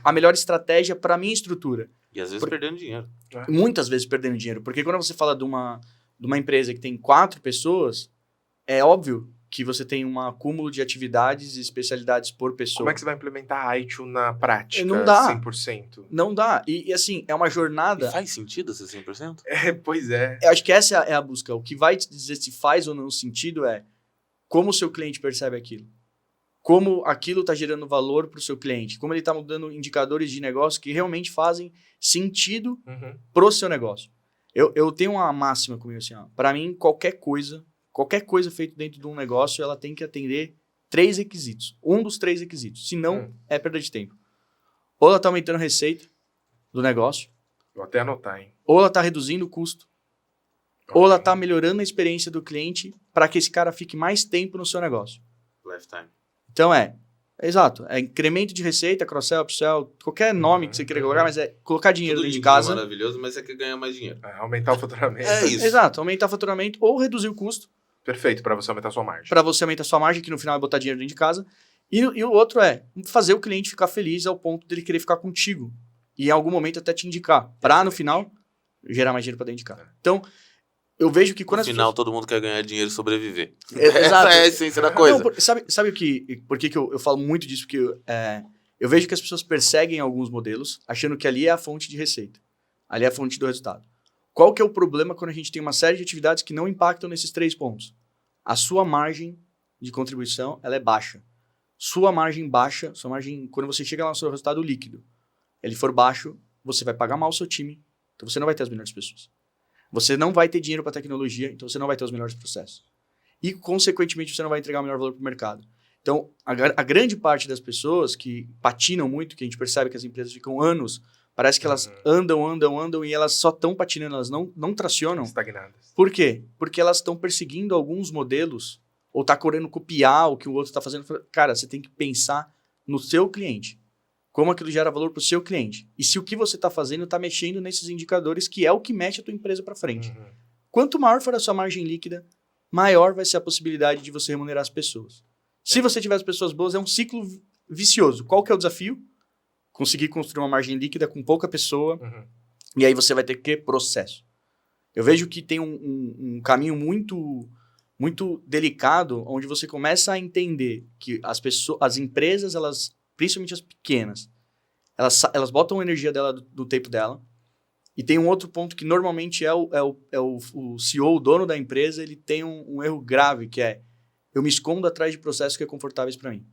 a melhor estratégia para a minha estrutura. E às vezes perdendo dinheiro. Muitas vezes perdendo dinheiro. Porque quando você fala de uma empresa que tem 4 pessoas, é óbvio que você tem um acúmulo de atividades e especialidades por pessoa. Como é que você vai implementar a ITIL na prática? Não dá. 100%? Não dá. E assim, é uma jornada... E faz sentido ser 100%? Pois é. Eu acho que essa é a busca. O que vai te dizer se faz ou não sentido é como o seu cliente percebe aquilo. Como aquilo está gerando valor para o seu cliente. Como ele está mudando indicadores de negócio que realmente fazem sentido para o seu negócio. Eu tenho uma máxima comigo assim, para mim, qualquer coisa feita dentro de um negócio, ela tem que atender 3 requisitos. Um dos 3 requisitos. Se não, é perda de tempo. Ou ela está aumentando a receita do negócio. Vou até anotar, hein? Ou ela está reduzindo o custo. Ou ela está melhorando a experiência do cliente para que esse cara fique mais tempo no seu negócio. Lifetime. Então exato, é incremento de receita, cross-sell, upsell, qualquer nome que você queira colocar, mas é colocar dinheiro Tudo dentro de casa. É maravilhoso, mas você quer ganhar mais dinheiro. Aumentar o faturamento. É isso. Exato, aumentar o faturamento ou reduzir o custo. Perfeito, para você aumentar a sua margem. Para você aumentar a sua margem, que no final é botar dinheiro dentro de casa. E o outro é fazer o cliente ficar feliz ao ponto dele querer ficar contigo. E em algum momento até te indicar. Para no final gerar mais dinheiro para dentro de casa. Então, eu vejo que quando no final todo mundo quer ganhar dinheiro e sobreviver. Exato. Essa é a essência da coisa. Não, sabe o que... Por que eu falo muito disso? Porque eu vejo que as pessoas perseguem alguns modelos achando que ali é a fonte de receita. Ali é a fonte do resultado. Qual que é o problema quando a gente tem uma série de atividades que não impactam nesses 3 pontos? A sua margem de contribuição ela é baixa. Sua margem baixa, quando você chega lá no seu resultado líquido, ele for baixo, você vai pagar mal o seu time, então você não vai ter as melhores pessoas. Você não vai ter dinheiro para tecnologia, então você não vai ter os melhores processos. E, consequentemente, você não vai entregar o melhor valor para o mercado. Então, a grande parte das pessoas que patinam muito, que a gente percebe que as empresas ficam anos, parece que elas andam e elas só estão patinando, elas não tracionam. Estagnadas. Por quê? Porque elas estão perseguindo alguns modelos ou tá querendo copiar o que o outro está fazendo. Cara, você tem que pensar no seu cliente. Como aquilo gera valor para o seu cliente. E se o que você está fazendo está mexendo nesses indicadores, que é o que mexe a tua empresa para frente. Quanto maior for a sua margem líquida, maior vai ser a possibilidade de você remunerar as pessoas. Se você tiver as pessoas boas, é um ciclo vicioso. Qual que é o desafio? Conseguir construir uma margem líquida com pouca pessoa. E aí você vai ter que processo. Eu vejo que tem um caminho muito delicado, onde você começa a entender que as empresas, principalmente as pequenas, elas botam a energia dela do tempo dela. E tem um outro ponto que normalmente é o CEO, o dono da empresa, ele tem um erro grave, que é: eu me escondo atrás de processos que é confortáveis para mim.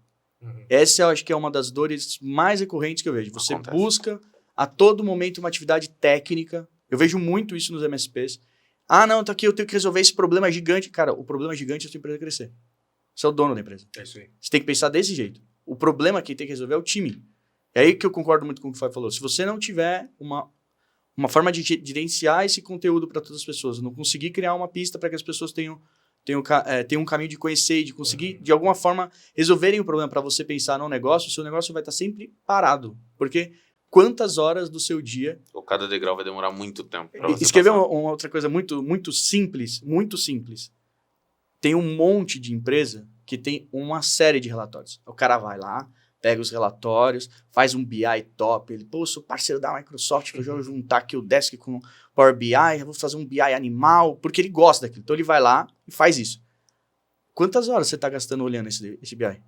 Essa eu acho que é uma das dores mais recorrentes que eu vejo. Você busca a todo momento uma atividade técnica. Eu vejo muito isso nos MSPs. Não, tá aqui, eu tenho que resolver esse problema gigante. Cara, o problema gigante é a sua empresa crescer. Você é o dono da empresa. É isso aí. Você tem que pensar desse jeito. O problema que tem que resolver é o time. É aí que eu concordo muito com o que o Fábio falou. Se você não tiver uma forma de gerenciar esse conteúdo para todas as pessoas, não conseguir criar uma pista para que as pessoas tenham um caminho de conhecer e de conseguir, de alguma forma, resolverem o problema para você pensar no negócio, o seu negócio vai estar sempre parado. Porque quantas horas do seu dia... Ou cada degrau vai demorar muito tempo. Escrever uma outra coisa muito simples. Tem um monte de empresa que tem uma série de relatórios. O cara vai lá, pega os relatórios, faz um BI top. Ele, sou parceiro da Microsoft, que eu já vou juntar aqui o Desk com o Power BI, eu vou fazer um BI animal, porque ele gosta daquilo. Então ele vai lá e faz isso. Quantas horas você está gastando olhando esse BI?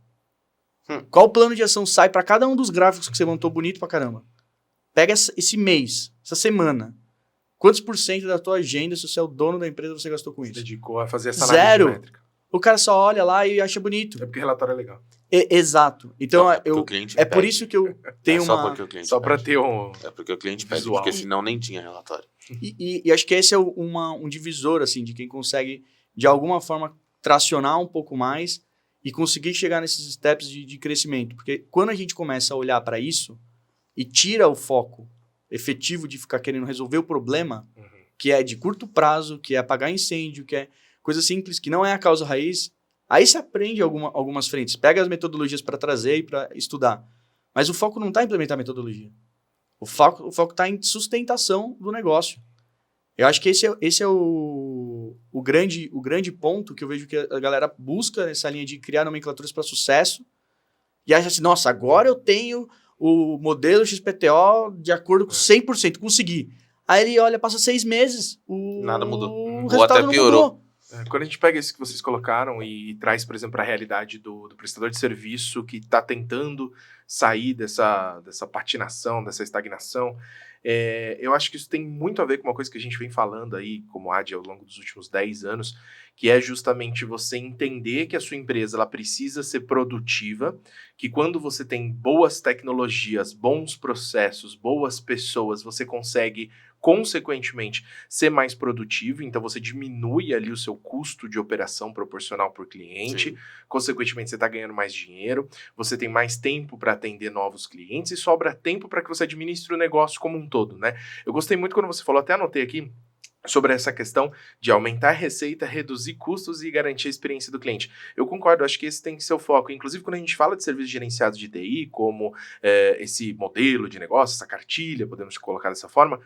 Qual plano de ação sai para cada um dos gráficos que você montou bonito pra caramba? Pega esse mês, essa semana. Quantos % da tua agenda, se você é o dono da empresa, você gastou com isso? Você dedicou a fazer essa análise métrica. O cara só olha lá e acha bonito. É porque o relatório é legal. Exato. Então, por isso que eu tenho Só para ter um... É porque o cliente pede, visual. porque senão nem tinha relatório. E acho que esse é um divisor, assim, de quem consegue, de alguma forma, tracionar um pouco mais e conseguir chegar nesses steps de crescimento. Porque quando a gente começa a olhar para isso e tira o foco efetivo de ficar querendo resolver o problema, que é de curto prazo, que é apagar incêndio, que é coisa simples, que não é a causa raiz, aí você aprende algumas frentes. Pega as metodologias para trazer e para estudar. Mas o foco não está em implementar a metodologia. O foco está em sustentação do negócio. Eu acho que esse é o grande ponto que eu vejo que a galera busca nessa linha de criar nomenclaturas para sucesso e acha assim, nossa, agora eu tenho o modelo XPTO de acordo com 100%, consegui. Aí ele olha, passa 6 meses, nada mudou. O Ou resultado até não piorou. mudou. Quando a gente pega isso que vocês colocaram e traz, por exemplo, para a realidade do prestador de serviço que está tentando sair dessa patinação, dessa estagnação, eu acho que isso tem muito a ver com uma coisa que a gente vem falando aí, como AD, ao longo dos últimos 10 anos, que é justamente você entender que a sua empresa ela precisa ser produtiva, que quando você tem boas tecnologias, bons processos, boas pessoas, você consegue consequentemente, ser mais produtivo, então você diminui ali o seu custo de operação proporcional por cliente, consequentemente você está ganhando mais dinheiro, você tem mais tempo para atender novos clientes e sobra tempo para que você administre o negócio como um todo, né? Eu gostei muito quando você falou, até anotei aqui, sobre essa questão de aumentar a receita, reduzir custos e garantir a experiência do cliente. Eu concordo, acho que esse tem que ser o foco. Inclusive, quando a gente fala de serviços gerenciados de TI, como esse modelo de negócio, essa cartilha, podemos colocar dessa forma,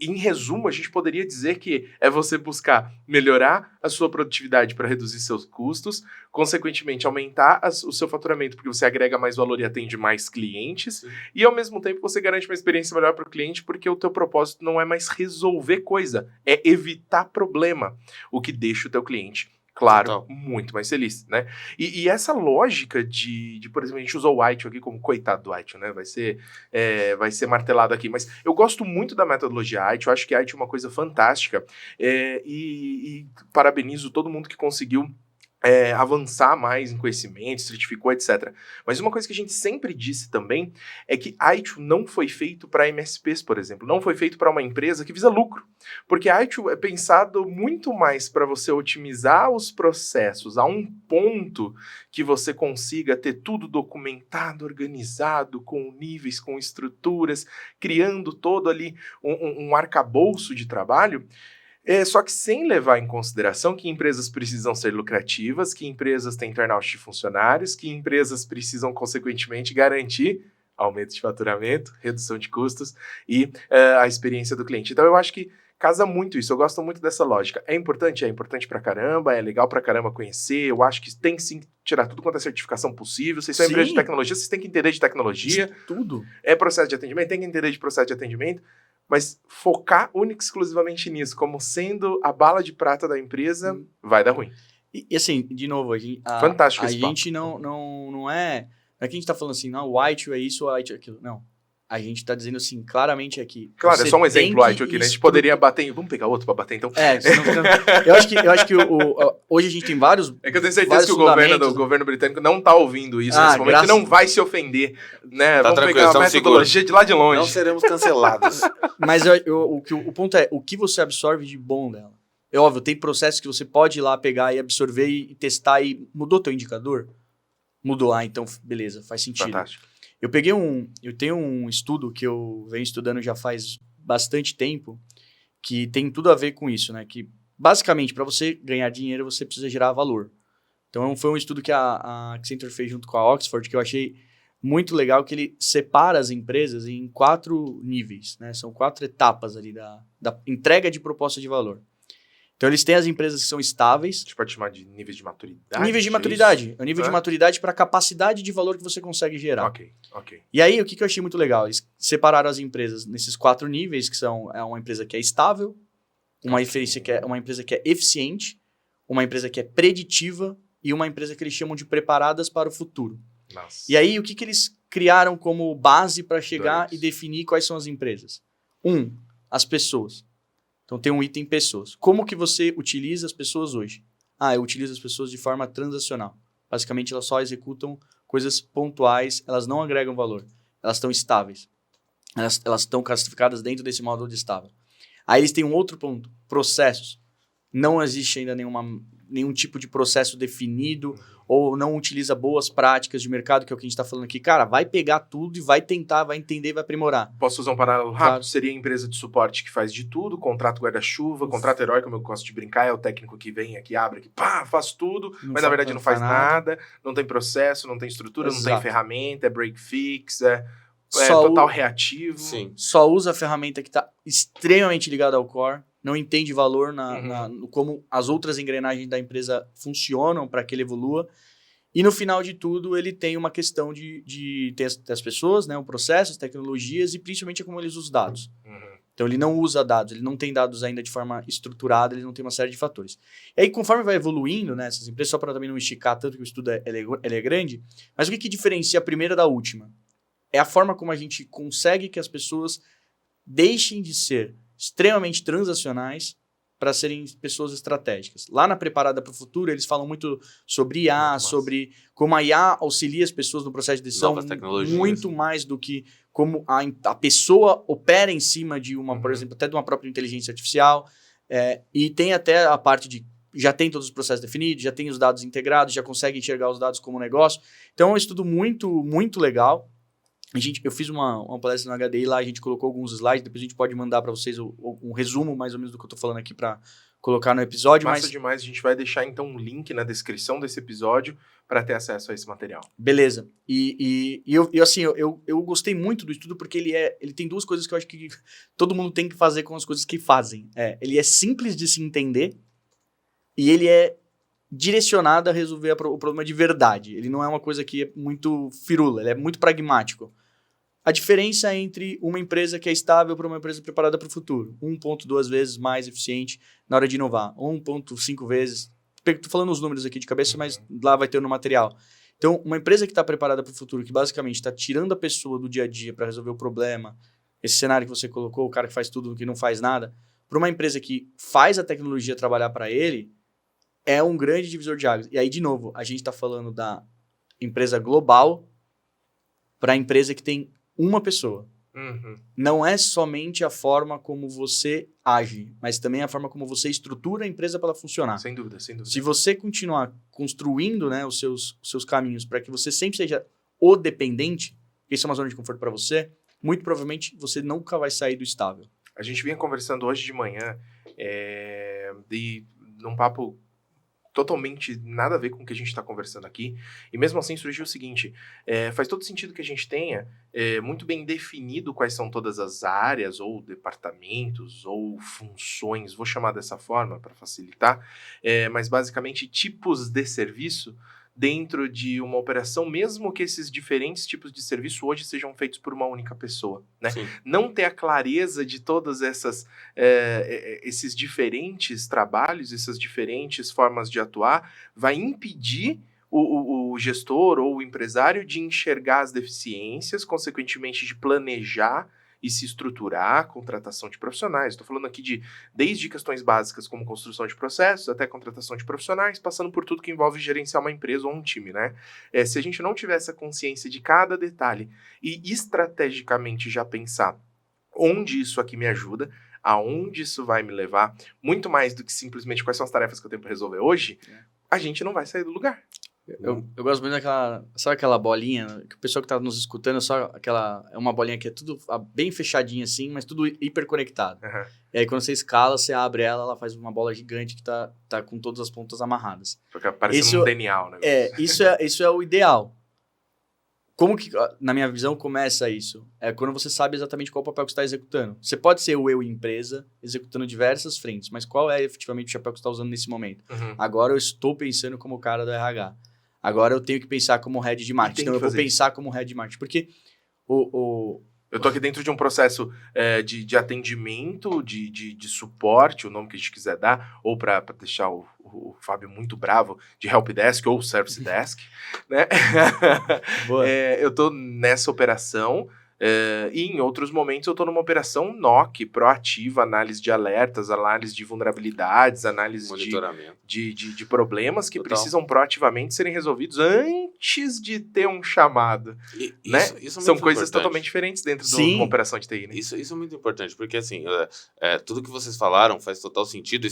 em resumo, a gente poderia dizer que é você buscar melhorar a sua produtividade para reduzir seus custos, consequentemente aumentar o seu faturamento porque você agrega mais valor e atende mais clientes, e ao mesmo tempo você garante uma experiência melhor para o cliente porque o teu propósito não é mais resolver coisa, é evitar problema, o que deixa o teu cliente, claro, total, muito mais feliz, né? E essa lógica de, por exemplo, a gente usou o Aitio aqui como coitado do Aitio, né? Vai ser martelado aqui, mas eu gosto muito da metodologia Aitio, acho que Aitio é uma coisa fantástica, e parabenizo todo mundo que conseguiu avançar mais em conhecimento, certificou, etc. Mas uma coisa que a gente sempre disse também é que Aitio não foi feito para MSPs, por exemplo. Não foi feito para uma empresa que visa lucro. Porque Aitio é pensado muito mais para você otimizar os processos a um ponto que você consiga ter tudo documentado, organizado, com níveis, com estruturas, criando todo ali um arcabouço de trabalho. Só que sem levar em consideração que empresas precisam ser lucrativas, que empresas têm turnout de funcionários, que empresas precisam, consequentemente, garantir aumento de faturamento, redução de custos e a experiência do cliente. Então, eu acho que casa muito isso, eu gosto muito dessa lógica. É importante pra caramba, é legal pra caramba conhecer, eu acho que tem sim que tirar tudo quanto é certificação possível. Vocês são empresa de tecnologia, vocês têm que entender de tecnologia. Tudo. É processo de atendimento, tem que entender de processo de atendimento. Mas focar única e exclusivamente nisso, como sendo a bala de prata da empresa, vai dar ruim. E assim, de novo, fantástico a esse gente não é... Não é que a gente tá falando assim, não, o Aitio é isso, o Aitio é aquilo. Não. A gente tá dizendo assim, claramente aqui. Claro, é só um exemplo Aitio aqui, né? A gente poderia bater em... Vamos pegar outro pra bater, então? Eu acho que hoje a gente tem vários... É que eu tenho certeza que o governo britânico não tá ouvindo isso nesse momento e não vai se ofender, né? Tá, vamos pegar uma metodologia de lá de longe. Não seremos cancelados. Mas o ponto é, o que você absorve de bom dela? É óbvio, tem processos que você pode ir lá pegar e absorver e testar e... Mudou teu indicador? Mudou. Então, beleza, faz sentido. Fantástico. Eu tenho um estudo que eu venho estudando já faz bastante tempo, que tem tudo a ver com isso, né? Que, basicamente, para você ganhar dinheiro, você precisa gerar valor. Então, foi um estudo que a Accenture fez junto com a Oxford, que eu achei muito legal, que ele separa as empresas em 4 níveis, né? São 4 etapas ali da entrega de proposta de valor. Então, eles têm as empresas que são estáveis. A gente pode chamar de níveis de maturidade? Níveis de maturidade. É o nível de maturidade para a capacidade de valor que você consegue gerar. Ok. E aí, o que eu achei muito legal? Eles separaram as empresas nesses 4 níveis, que são uma empresa que é estável, uma empresa que é eficiente, uma empresa que é preditiva e uma empresa que eles chamam de preparadas para o futuro. Nossa. E aí, o que eles criaram como base para chegar e definir quais são as empresas? As pessoas. Então, tem um item pessoas. Como que você utiliza as pessoas hoje? Eu utilizo as pessoas de forma transacional. Basicamente, elas só executam coisas pontuais, elas não agregam valor. Elas estão estáveis. Elas estão classificadas dentro desse módulo de estável. Aí, eles têm um outro ponto, processos. Não existe ainda nenhum tipo de processo definido ou não utiliza boas práticas de mercado, que é o que a gente está falando aqui. Cara, vai pegar tudo e vai tentar, vai entender e vai aprimorar. Posso usar um paralelo rápido? Claro. Seria a empresa de suporte que faz de tudo, contrato guarda-chuva, contrato herói, como eu gosto de brincar, é o técnico que vem aqui, abre aqui, faz tudo, mas na verdade não faz nada, não tem processo, não tem estrutura, não tem ferramenta, é break fix, é total reativo. Sim. Só usa a ferramenta que está extremamente ligada ao core, não entende valor no como as outras engrenagens da empresa funcionam para que ele evolua. E no final de tudo, ele tem uma questão de ter as pessoas, né, o processo, as tecnologias e principalmente como ele usa os dados. Então, ele não usa dados, ele não tem dados ainda de forma estruturada, ele não tem uma série de fatores. E aí, conforme vai evoluindo, né, essas empresas, só para também não esticar tanto que o estudo ele é grande, mas o que diferencia a primeira da última? É a forma como a gente consegue que as pessoas deixem de ser extremamente transacionais para serem pessoas estratégicas. Lá na Preparada para o Futuro, eles falam muito sobre IA, sobre como a IA auxilia as pessoas no processo de decisão, novas tecnologias. muito mais do que como a pessoa opera em cima de uma, por exemplo, até de uma própria inteligência artificial. E tem até a parte de já tem todos os processos definidos, já tem os dados integrados, já consegue enxergar os dados como negócio. Então, é um estudo muito, muito legal. Eu fiz uma palestra no HDI lá, a gente colocou alguns slides, depois a gente pode mandar para vocês um resumo mais ou menos do que eu estou falando aqui para colocar no episódio. Massa demais, a gente vai deixar então um link na descrição desse episódio para ter acesso a esse material. Beleza. Eu gostei muito do estudo porque ele tem duas coisas que eu acho que todo mundo tem que fazer com as coisas que fazem. Ele é simples de se entender e ele é direcionado a resolver o problema de verdade. Ele não é uma coisa que é muito firula, ele é muito pragmático. A diferença entre uma empresa que é estável para uma empresa preparada para o futuro. 1,2 vezes mais eficiente na hora de inovar. 1,5 vezes... Estou falando os números aqui de cabeça, mas lá vai ter no material. Então, uma empresa que está preparada para o futuro, que basicamente está tirando a pessoa do dia a dia para resolver o problema, esse cenário que você colocou, o cara que faz tudo, que não faz nada, para uma empresa que faz a tecnologia trabalhar para ele, é um grande divisor de águas. E aí, de novo, a gente está falando da empresa global para a empresa que tem uma pessoa. Não é somente a forma como você age, mas também a forma como você estrutura a empresa para ela funcionar. Sem dúvida, sem dúvida. Se você continuar construindo, né, os seus caminhos para que você sempre seja o dependente, isso é uma zona de conforto para você, muito provavelmente você nunca vai sair do estável. A gente vinha conversando hoje de manhã num papo totalmente nada a ver com o que a gente está conversando aqui, e mesmo assim surgiu o seguinte, faz todo sentido que a gente tenha muito bem definido quais são todas as áreas, ou departamentos, ou funções, vou chamar dessa forma para facilitar, mas basicamente tipos de serviço dentro de uma operação, mesmo que esses diferentes tipos de serviço hoje sejam feitos por uma única pessoa, né? Não ter a clareza de todas esses diferentes trabalhos, essas diferentes formas de atuar, vai impedir o gestor ou o empresário de enxergar as deficiências, consequentemente de planejar e se estruturar a contratação de profissionais. Estou falando aqui desde questões básicas como construção de processos até contratação de profissionais, passando por tudo que envolve gerenciar uma empresa ou um time, né? Se a gente não tiver essa consciência de cada detalhe e estrategicamente já pensar onde isso aqui me ajuda, aonde isso vai me levar, muito mais do que simplesmente quais são as tarefas que eu tenho para resolver hoje, a gente não vai sair do lugar. Eu gosto muito sabe aquela bolinha, que o pessoal que tá nos escutando, é uma bolinha que é tudo bem fechadinha assim, mas tudo hiperconectado. E aí quando você escala, você abre ela faz uma bola gigante que tá com todas as pontas amarradas. Fica parecendo um DNA, né? Isso é o ideal. Como que, na minha visão, começa isso? É quando você sabe exatamente qual o papel que você está executando. Você pode ser o eu empresa, executando diversas frentes, mas qual é efetivamente o chapéu que você está usando nesse momento? Agora eu estou pensando como cara do RH. Agora eu tenho que pensar como head de marketing. Então eu vou pensar como head de marketing. Porque eu tô aqui dentro de um processo de atendimento, de suporte, o nome que a gente quiser dar, ou para deixar o Fábio muito bravo, de helpdesk ou service desk, né? Eu tô nessa operação, e em outros momentos eu tô numa operação NOC, proativa, análise de alertas, análise de vulnerabilidades, análise de problemas que precisam proativamente serem resolvidos antes de ter um chamado, né? Isso são coisas totalmente diferentes dentro de uma operação de TI, né? Isso é muito importante, porque assim, tudo que vocês falaram faz total sentido.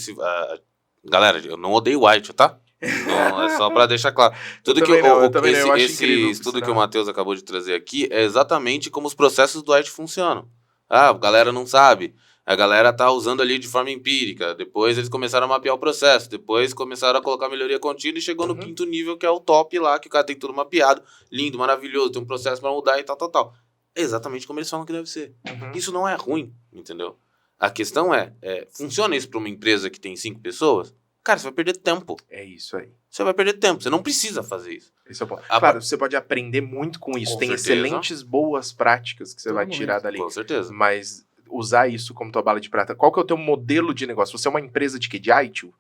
Galera, eu não odeio White, tá? Não, é só pra deixar claro. Esse estudo que o Matheus acabou de trazer aqui é exatamente como os processos do White funcionam. A galera não sabe. A galera tá usando ali de forma empírica. Depois eles começaram a mapear o processo. Depois começaram a colocar melhoria contínua e chegou no quinto nível, que é o top lá, que o cara tem tudo mapeado. Lindo, maravilhoso, tem um processo pra mudar e tal. É exatamente como eles falam que deve ser. Isso não é ruim, entendeu? A questão funciona isso para uma empresa que tem 5 pessoas? Cara, você vai perder tempo. É isso aí. Você vai perder tempo, você não precisa fazer isso. Esse é o ponto. Claro, você pode aprender muito com isso. Tem excelentes boas práticas que você vai tirar dali. Com certeza. Mas usar isso como tua bala de prata. Qual que é o teu modelo de negócio? Você é uma empresa de quê? De ITIL?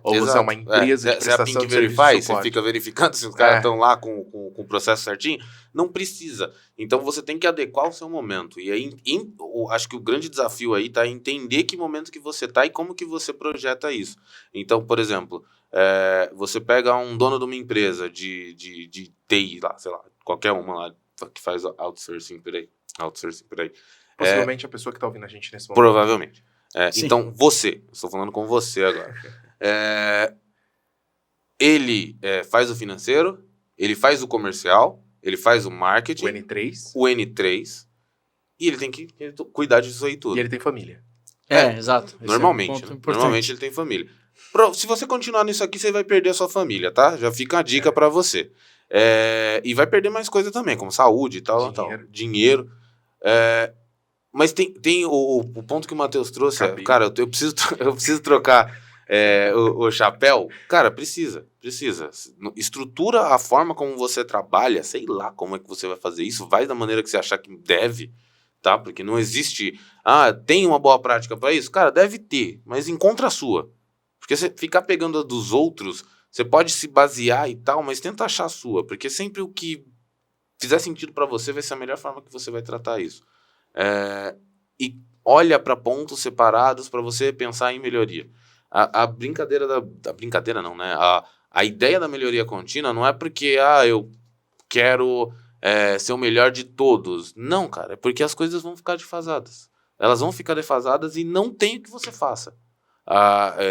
Ou você é uma empresa de prestação de serviço de suporte. Você fica verificando se os caras estão lá com o processo certinho. Não precisa. Então você tem que adequar o seu momento. E aí, acho que o grande desafio aí tá em entender que momento que você tá e como que você projeta isso. Então, por exemplo, você pega um dono de uma empresa de TI lá, sei lá, qualquer uma lá que faz outsourcing por aí. Possivelmente a pessoa que tá ouvindo a gente nesse momento. Provavelmente. Então, estou falando com você agora. Ele faz o financeiro, ele faz o comercial, ele faz o marketing. O N3. E ele tem que cuidar disso aí tudo. E ele tem família. Exato. Normalmente ele tem família. Se você continuar nisso aqui, você vai perder a sua família, tá? Já fica a dica pra você. E vai perder mais coisa também, como saúde e tal. Dinheiro. Mas tem o ponto que o Matheus trouxe. Cara, eu preciso trocar o chapéu. Cara, precisa. Estrutura a forma como você trabalha. Sei lá como é que você vai fazer isso. Vai da maneira que você achar que deve, tá? Porque não existe... tem uma boa prática para isso? Cara, deve ter, mas encontra a sua. Porque você ficar pegando a dos outros, você pode se basear e tal, mas tenta achar a sua. Porque sempre o que fizer sentido para você vai ser a melhor forma que você vai tratar isso. E olha para pontos separados para você pensar em melhoria. A brincadeira da brincadeira não, né? A ideia da melhoria contínua não é porque eu quero ser o melhor de todos. Não, cara, é porque as coisas vão ficar defasadas. Elas vão ficar defasadas e não tem o que você faça.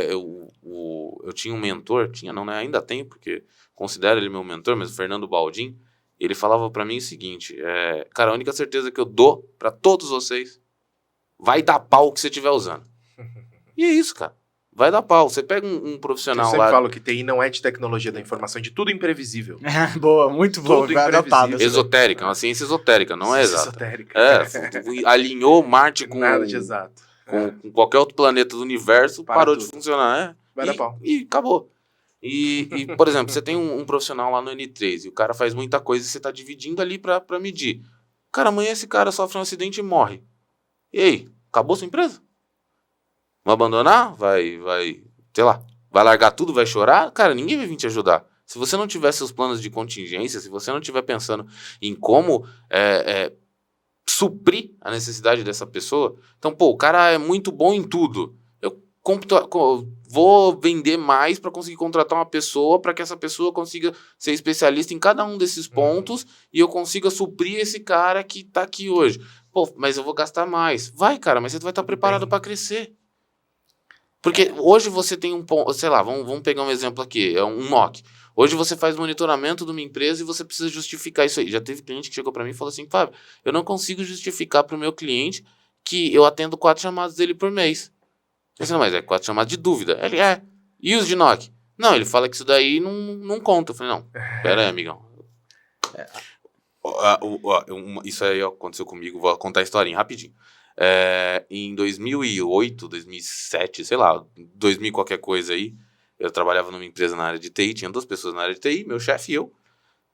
Eu tinha um mentor, ainda tenho, porque considero ele meu mentor, mas o Fernando Baldin, ele falava para mim o seguinte, cara, a única certeza que eu dou para todos vocês, vai dar pau o que você estiver usando. E é isso, cara. Vai dar pau. Você pega um profissional lá... Eu sempre falo que TI não é de tecnologia da informação, de tudo imprevisível. Boa, muito boa. Esotérica, é uma ciência esotérica, não é exata. Esotérica. Alinhou Marte com... Nada de exato. Com qualquer outro planeta do universo, parou de funcionar. Vai dar pau. E acabou. E, por exemplo, você tem um profissional lá no N3 e o cara faz muita coisa e você tá dividindo ali pra medir. Cara, amanhã esse cara sofre um acidente e morre. E aí? Acabou sua empresa? Vai abandonar? Vai, sei lá, vai largar tudo, vai chorar? Cara, ninguém vai vir te ajudar. Se você não tiver seus planos de contingência, se você não estiver pensando em como suprir a necessidade dessa pessoa, então, o cara é muito bom em tudo. Eu vou vender mais para conseguir contratar uma pessoa para que essa pessoa consiga ser especialista em cada um desses pontos e eu consiga suprir esse cara que tá aqui hoje. Mas eu vou gastar mais. Vai, cara, mas você vai estar preparado para crescer. Porque hoje você tem um ponto, sei lá, vamos pegar um exemplo aqui, um NOC. Hoje você faz monitoramento de uma empresa e você precisa justificar isso aí. Já teve cliente que chegou para mim e falou assim, Fábio, eu não consigo justificar para o meu cliente que eu atendo 4 chamadas dele por mês. Eu disse, não, mas 4 chamadas de dúvida. Ele e os de NOC? Não, ele fala que isso daí não conta. Eu falei, não, pera aí, amigão. Isso aí aconteceu comigo, vou contar a historinha rapidinho. Em 2008, 2007, sei lá, 2000 qualquer coisa aí, eu trabalhava numa empresa na área de TI, tinha 2 pessoas na área de TI, meu chefe e eu,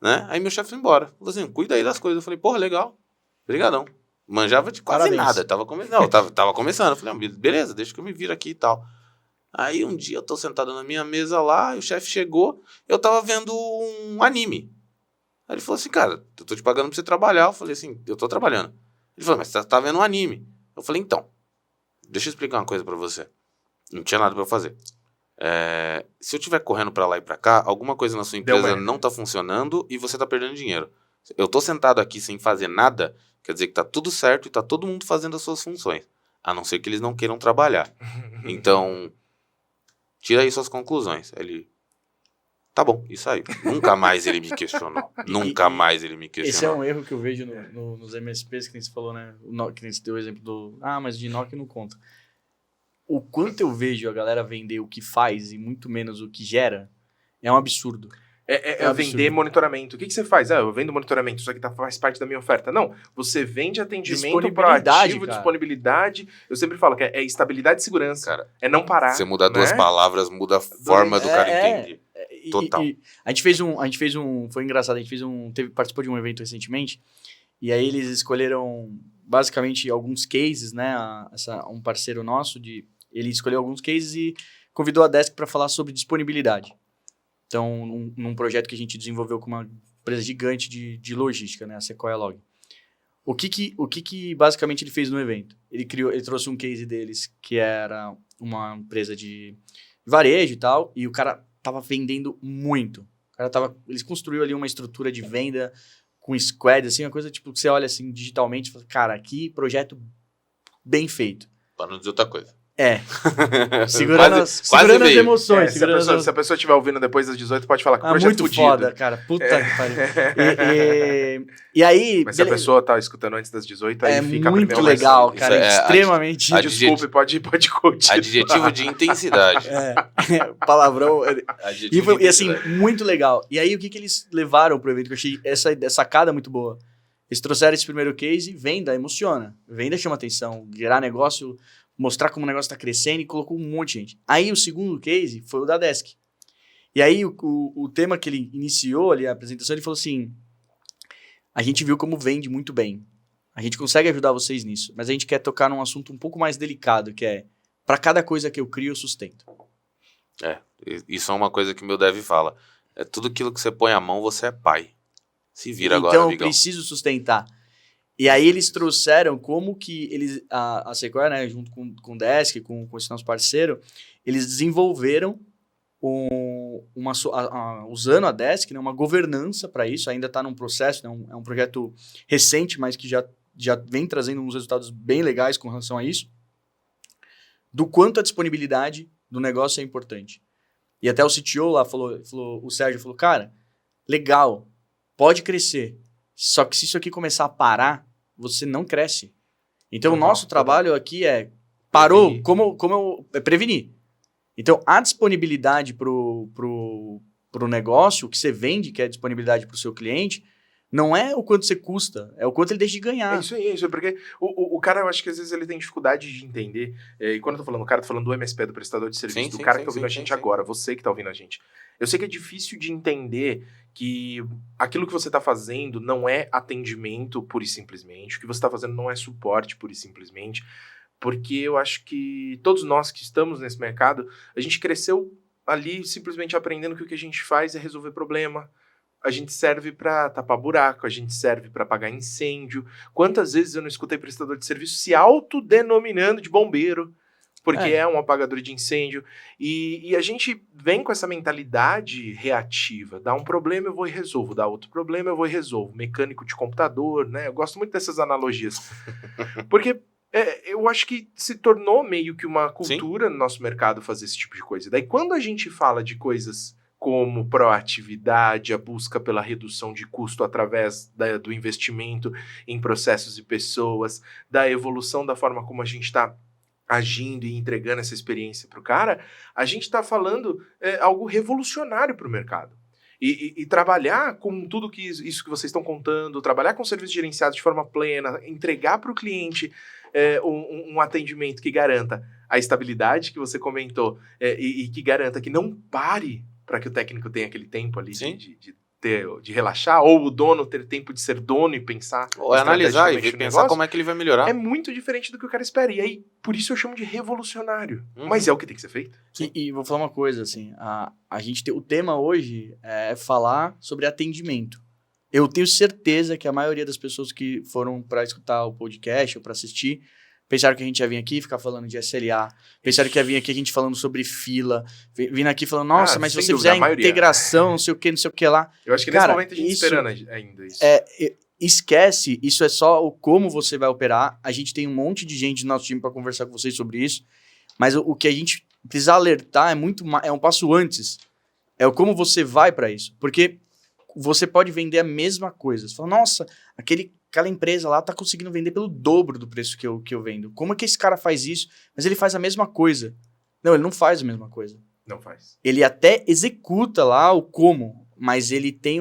né? Aí meu chefe foi embora, falou assim, cuida aí das coisas. Eu falei, porra, legal, brigadão. Manjava de quase nada, tava começando. Eu falei, beleza, deixa que eu me viro aqui e tal. Aí um dia eu tô sentado na minha mesa lá, e o chefe chegou, eu tava vendo um anime. Aí ele falou assim, cara, eu tô te pagando pra você trabalhar. Eu falei assim, eu tô trabalhando. Ele falou, mas você tá vendo um anime. Eu falei, então, deixa eu explicar uma coisa pra você. Não tinha nada pra eu fazer. Se eu estiver correndo pra lá e pra cá, alguma coisa na sua empresa não tá funcionando e você tá perdendo dinheiro. Eu tô sentado aqui sem fazer nada, quer dizer que tá tudo certo e tá todo mundo fazendo as suas funções. A não ser que eles não queiram trabalhar. Então, tira aí suas conclusões. Ele... Tá bom, e saiu. Nunca mais ele me questionou. Nunca mais ele me questionou. Esse é um erro que eu vejo nos MSPs, que nem você falou, né? Que nem você deu o exemplo do... mas de NOC não conta. O quanto eu vejo a galera vender o que faz e muito menos o que gera, é um absurdo. É vender monitoramento. O que você faz? Eu vendo monitoramento, isso aqui faz parte da minha oferta. Não, você vende atendimento proativo, disponibilidade. Eu sempre falo que é estabilidade e segurança. Cara, é não parar. Você muda 2 palavras, muda a forma do cara entender. Total. A gente fez um... Foi engraçado, a gente participou de um evento recentemente, e aí eles escolheram basicamente alguns cases, né? Um parceiro nosso, ele escolheu alguns cases e convidou a Desk para falar sobre disponibilidade. Então, num projeto que a gente desenvolveu com uma empresa gigante de logística, né, a Sequoia Log. O que basicamente ele fez no evento? Ele trouxe um case deles que era uma empresa de varejo e tal, e o cara tava vendendo muito. Eles construíram ali uma estrutura de venda com squad, assim, uma coisa tipo que você olha assim digitalmente e fala, cara, que projeto bem feito. Para não dizer outra coisa. Segurando as emoções. Se a pessoa estiver ouvindo depois das 18, pode falar que o projeto muito fudido. Foda, cara. Puta que pariu. E aí... Mas se a pessoa tá escutando antes das 18, aí fica a muito legal, versão. cara. Extremamente... Desculpe, pode continuar. Adjetivo de intensidade. Palavrão. E assim, intensidade. muito legal. E aí, o que eles levaram pro evento? Que eu achei essa sacada muito boa. Eles trouxeram esse primeiro case, venda emociona. Venda chama atenção. Gerar negócio... Mostrar como o negócio está crescendo e colocou um monte de gente. Aí o segundo case foi o da Desk. E aí o tema que ele iniciou ali, a apresentação, ele falou assim, a gente viu como vende muito bem. A gente consegue ajudar vocês nisso, mas a gente quer tocar num assunto um pouco mais delicado, que é, para cada coisa que eu crio, eu sustento. Isso é uma coisa que o meu dev fala. É tudo aquilo que você põe a mão, você é pai. Se vira agora, Então eu amigão. preciso sustentar. E aí eles trouxeram como que a Sequoia, né, junto com o Desk, com esse nosso parceiro, eles desenvolveram usando a Desk, né, uma governança para isso, ainda está num processo, né, é um projeto recente, mas que já vem trazendo uns resultados bem legais com relação a isso, do quanto a disponibilidade do negócio é importante. E até o CTO lá o Sérgio falou, cara, legal, pode crescer, só que se isso aqui começar a parar, você não cresce. Então, o nosso trabalho aqui parou, prevenir. Então, a disponibilidade pro negócio, o que você vende, que é a disponibilidade pro seu cliente, não é o quanto você custa, é o quanto ele deixa de ganhar. É isso aí, porque o cara, eu acho que às vezes ele tem dificuldade de entender, e quando eu tô falando, o cara tá falando do MSP, do prestador de serviço, cara que tá ouvindo a gente agora, você que tá ouvindo a gente. Eu sei que é difícil de entender que aquilo que você está fazendo não é atendimento pura e simplesmente, o que você está fazendo não é suporte pura e simplesmente, porque eu acho que todos nós que estamos nesse mercado, a gente cresceu ali simplesmente aprendendo que o que a gente faz é resolver problema, a gente serve para tapar buraco, a gente serve para apagar incêndio. Quantas vezes eu não escutei prestador de serviço se autodenominando de bombeiro, porque é um apagador de incêndio, e a gente vem com essa mentalidade reativa, dá um problema eu vou e resolvo, dá outro problema eu vou e resolvo, mecânico de computador, né, eu gosto muito dessas analogias, porque eu acho que se tornou meio que uma cultura no nosso mercado fazer esse tipo de coisa, daí quando a gente fala de coisas como proatividade, a busca pela redução de custo através do investimento em processos e pessoas, da evolução da forma como a gente está agindo e entregando essa experiência para o cara, a gente está falando algo revolucionário para o mercado. E trabalhar com tudo isso que vocês estão contando, trabalhar com serviços gerenciados de forma plena, entregar para o cliente um atendimento que garanta a estabilidade que você comentou e que garanta que não pare para que o técnico tenha aquele tempo ali de relaxar, ou o dono ter tempo de ser dono e pensar... Ou analisar e pensar como é que ele vai melhorar. É muito diferente do que o cara espera. E aí, por isso eu chamo de revolucionário. Mas é o que tem que ser feito. E vou falar uma coisa, assim, a gente o tema hoje é falar sobre atendimento. Eu tenho certeza que a maioria das pessoas que foram para escutar o podcast ou para assistir, pensaram que a gente ia vir aqui ficar falando de SLA, pensaram que ia vir aqui a gente falando sobre fila, vindo aqui falando, nossa, mas se você fizer a integração, não sei o que lá. Eu acho que nesse momento a gente esperando ainda isso. Esquece, isso é só o como você vai operar. A gente tem um monte de gente no nosso time para conversar com vocês sobre isso, mas o que a gente precisa alertar é um passo antes. É o como você vai para isso. Porque você pode vender a mesma coisa. Você fala, nossa, aquela empresa lá tá conseguindo vender pelo dobro do preço que eu vendo. Como é que esse cara faz isso? Mas ele faz a mesma coisa. Não, ele não faz a mesma coisa. Não faz. Ele até executa lá o como, mas ele tem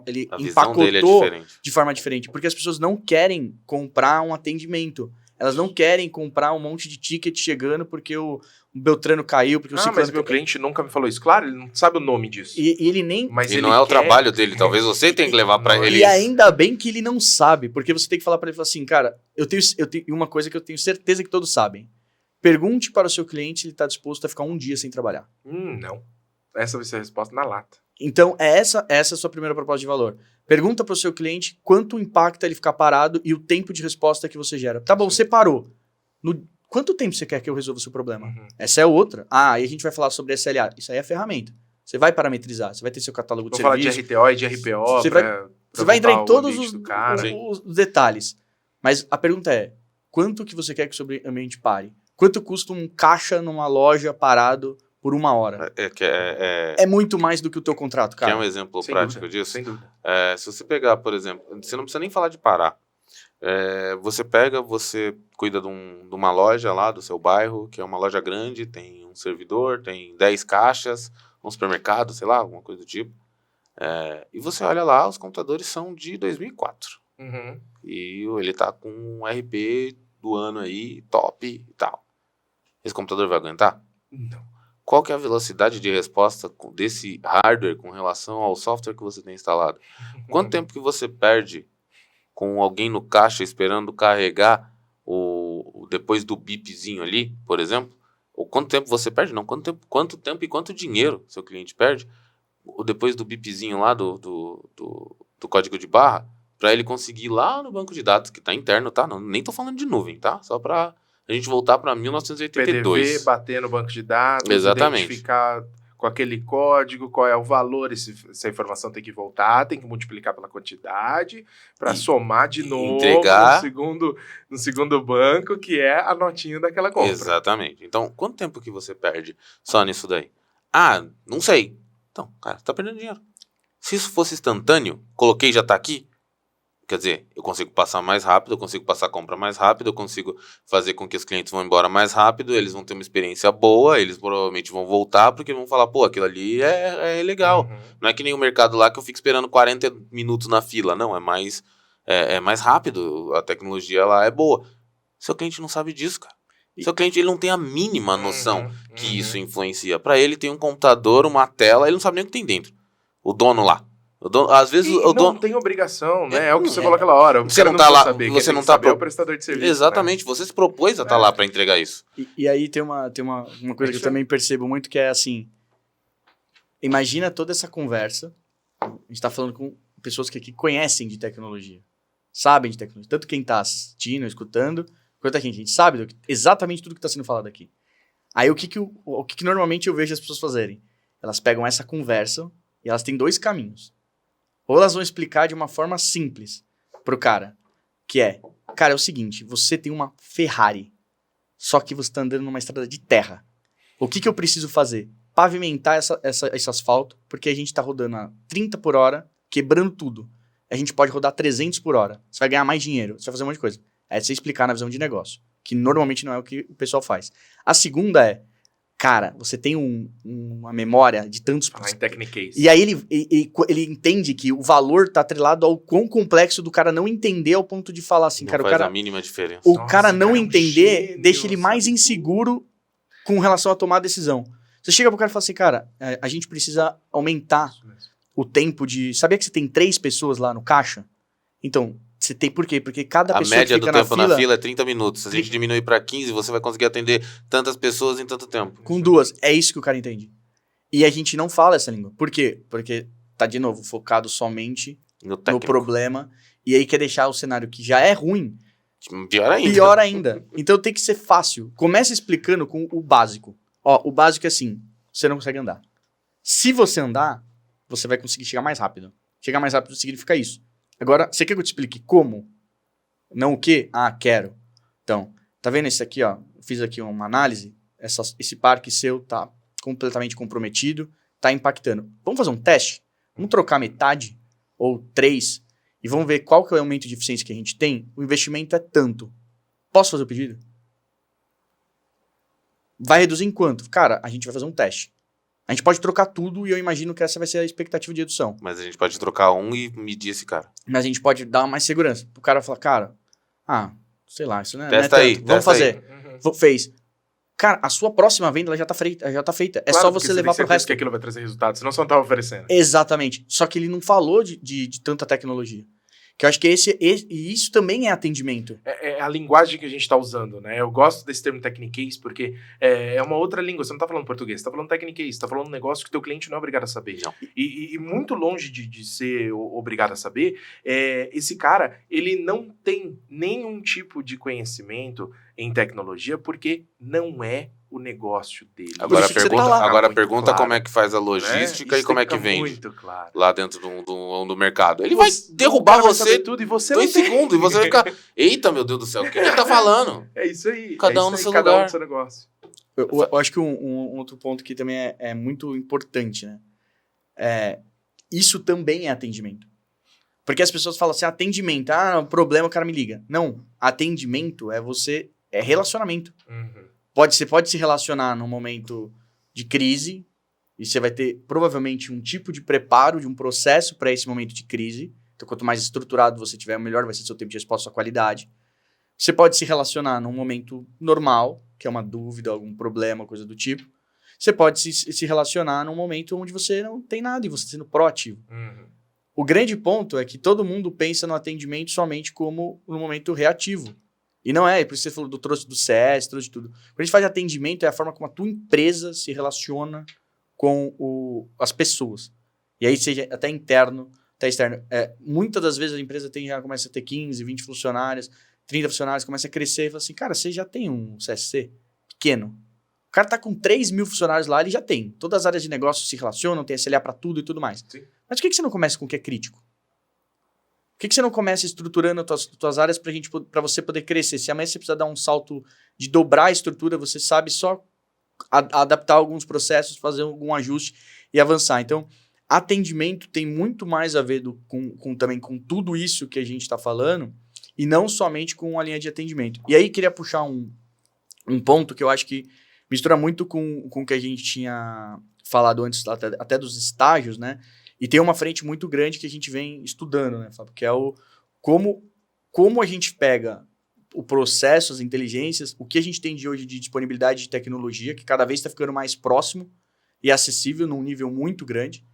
ele empacotou de forma diferente. Porque as pessoas não querem comprar um atendimento. Elas não querem comprar um monte de ticket chegando porque o Beltrano caiu, porque o Ciclano... mas meu cliente nunca me falou isso. Claro, ele não sabe o nome disso. E ele nem... Mas ele não é o trabalho dele. Talvez você tenha que levar pra ele. E ainda bem que ele não sabe, porque você tem que falar pra ele assim, cara, eu tenho uma coisa que eu tenho certeza que todos sabem. Pergunte para o seu cliente se ele está disposto a ficar um dia sem trabalhar. Não. Essa vai ser a resposta na lata. Então, essa é a sua primeira proposta de valor. Pergunta para o seu cliente quanto impacta ele ficar parado e o tempo de resposta que você gera. Tá bom, você parou. Quanto tempo você quer que eu resolva o seu problema? Essa é outra. Aí a gente vai falar sobre SLA. Isso aí é a ferramenta. Você vai parametrizar, você vai ter seu catálogo de serviço. Vou falar de RTO e de RPO. Você vai entrar em todos os detalhes. Mas a pergunta é, quanto que você quer que o seu ambiente pare? Quanto custa um caixa numa loja parado por 1 hora? É muito mais do que o teu contrato, cara. Quer um exemplo prático disso? Sem dúvida. Se você pegar, por exemplo, você não precisa nem falar de parar. Você cuida de uma loja lá do seu bairro, que é uma loja grande, tem um servidor, tem 10 caixas, um supermercado, sei lá, alguma coisa do tipo. E você olha lá, os computadores são de 2004. E ele tá com um RP do ano aí, top e tal. Esse computador vai aguentar? Não. Qual que é a velocidade de resposta desse hardware com relação ao software que você tem instalado? Quanto tempo que você perde com alguém no caixa esperando carregar depois do bipzinho ali, por exemplo? Ou quanto tempo você perde? Não, quanto tempo e quanto dinheiro seu cliente perde depois do bipzinho lá do código de barra, para ele conseguir ir lá no banco de dados, que está interno, tá? Não, nem tô falando de nuvem, tá? Só para a gente voltar para 1982. PDV, bater no banco de dados, exatamente, identificar com aquele código qual é o valor, essa informação tem que voltar, tem que multiplicar pela quantidade, para somar de novo entregar no segundo banco, que é a notinha daquela compra. Exatamente. Então, quanto tempo que você perde só nisso daí? Não sei. Então, cara, você tá perdendo dinheiro. Se isso fosse instantâneo, coloquei e já tá aqui, quer dizer, eu consigo passar mais rápido, eu consigo passar a compra mais rápido, eu consigo fazer com que os clientes vão embora mais rápido, eles vão ter uma experiência boa, eles provavelmente vão voltar, porque vão falar, pô, aquilo ali é legal. Não é que nem o mercado lá que eu fico esperando 40 minutos na fila, não, é mais rápido, a tecnologia lá é boa. Seu cliente não sabe disso, cara. Seu cliente ele não tem a mínima noção que isso influencia. Para ele tem um computador, uma tela, ele não sabe nem o que tem dentro. O dono lá. Às vezes o dono não tem obrigação, né? É o que você falou aquela hora. Você não tá lá, você não tá é o prestador de serviço. Exatamente, né? Você se propôs a estar lá para entregar isso. E aí tem uma coisa que eu também percebo muito, que é assim, imagina toda essa conversa, a gente tá falando com pessoas que conhecem de tecnologia, sabem de tecnologia, tanto quem tá assistindo, escutando, quanto a gente sabe exatamente tudo que está sendo falado aqui. Aí o que normalmente eu vejo as pessoas fazerem? Elas pegam essa conversa e elas têm 2 caminhos. Ou elas vão explicar de uma forma simples pro cara, que é, cara, é o seguinte, você tem uma Ferrari, só que você tá andando numa estrada de terra. O que eu preciso fazer? Pavimentar esse asfalto, porque a gente tá rodando a 30 por hora, quebrando tudo. A gente pode rodar 300 por hora. Você vai ganhar mais dinheiro, você vai fazer um monte de coisa. É você explicar na visão de negócio, que normalmente não é o que o pessoal faz. A segunda é, cara, você tem uma memória de tantos... Falar em Technicase. E aí ele entende que o valor tá atrelado ao quão complexo do cara não entender ao ponto de falar assim, não cara, faz a mínima diferença. O cara não entender gênio, deixa ele mais inseguro com relação a tomar a decisão. Você chega pro cara e fala assim, cara, a gente precisa aumentar o tempo de... Sabia que você tem 3 pessoas lá no caixa? Então... Você tem por quê? Porque cada pessoa que fica na fila... A média do tempo na fila é 30 minutos. Se a gente diminuir para 15, você vai conseguir atender tantas pessoas em tanto tempo. Com 2. É isso que o cara entende. E a gente não fala essa língua. Por quê? Porque tá, de novo, focado somente no problema. E aí quer deixar o cenário que já é ruim... Pior ainda. Então tem que ser fácil. Começa explicando com o básico. O básico é assim, você não consegue andar. Se você andar, você vai conseguir chegar mais rápido. Chegar mais rápido significa isso. Agora, você quer que eu te explique como? Não o quê? Quero. Então, tá vendo esse aqui, ó? Eu fiz aqui uma análise. Esse parque seu tá completamente comprometido, tá impactando. Vamos fazer um teste? Vamos trocar metade ou 3 e vamos ver qual que é o aumento de eficiência que a gente tem? O investimento é tanto. Posso fazer o pedido? Vai reduzir em quanto? Cara, a gente vai fazer um teste. A gente pode trocar tudo e eu imagino que essa vai ser a expectativa de redução. Mas a gente pode trocar e medir esse cara. Mas a gente pode dar mais segurança. O cara falar, cara, sei lá, isso não é testa não é aí, tanto. Vamos fazer. Fez. Cara, a sua próxima venda ela já tá feita. É claro, só você levar pro resto. Que aquilo vai trazer resultado, senão você não tá oferecendo. Exatamente. Só que ele não falou de tanta tecnologia. Que eu acho que isso também é atendimento. É a linguagem que a gente está usando, né? Eu gosto desse termo techniquez porque é uma outra língua. Você não está falando português, você está falando techniquez, você está falando um negócio que o teu cliente não é obrigado a saber. Não. E muito longe de ser obrigado a saber, esse cara, ele não tem nenhum tipo de conhecimento em tecnologia porque não é o negócio dele. Agora pergunta claro, como é que faz a logística e como é que vende muito claro. lá dentro do mercado. Ele vai derrubar você tudo e você 2 segundos e você vai ficar, eita, meu Deus do céu, o que ele tá falando? É isso aí. Cada um no seu cada lugar. um no seu negócio. Eu acho que um outro ponto que também é muito importante, né? Isso também é atendimento. Porque as pessoas falam assim, atendimento, problema, o cara me liga. Não, atendimento é relacionamento. Uhum. Você pode se relacionar num momento de crise e você vai ter provavelmente um tipo de preparo, de um processo para esse momento de crise. Então, quanto mais estruturado você tiver, melhor vai ser seu tempo de resposta, sua qualidade. Você pode se relacionar num momento normal, que é uma dúvida, algum problema, coisa do tipo. Você pode se relacionar num momento onde você não tem nada e você está sendo proativo. Uhum. O grande ponto é que todo mundo pensa no atendimento somente como no momento reativo. E não é, por isso você falou trouxe do CS, trouxe de tudo. Quando a gente faz atendimento, é a forma como a tua empresa se relaciona com as pessoas. E aí, seja até interno, até externo. Muitas das vezes a empresa já começa a ter 15, 20 funcionários, 30 funcionários, começa a crescer e fala assim, cara, você já tem um CSC pequeno. O cara tá com 3 mil funcionários lá, ele já tem. Todas as áreas de negócio se relacionam, tem SLA para tudo e tudo mais. Sim. Mas por que você não começa com o que é crítico? Por que você não começa estruturando as tuas áreas para você poder crescer? Se amanhã você precisa dar um salto de dobrar a estrutura, você sabe só adaptar alguns processos, fazer algum ajuste e avançar. Então, atendimento tem muito mais a ver também com tudo isso que a gente está falando e não somente com a linha de atendimento. E aí, queria puxar um ponto que eu acho que mistura muito com o que a gente tinha falado antes, até dos estágios, né? E tem uma frente muito grande que a gente vem estudando, né, Fábio? Que é como a gente pega o processo, as inteligências, o que a gente tem de hoje de disponibilidade de tecnologia, que cada vez está ficando mais próximo e acessível num nível muito grande,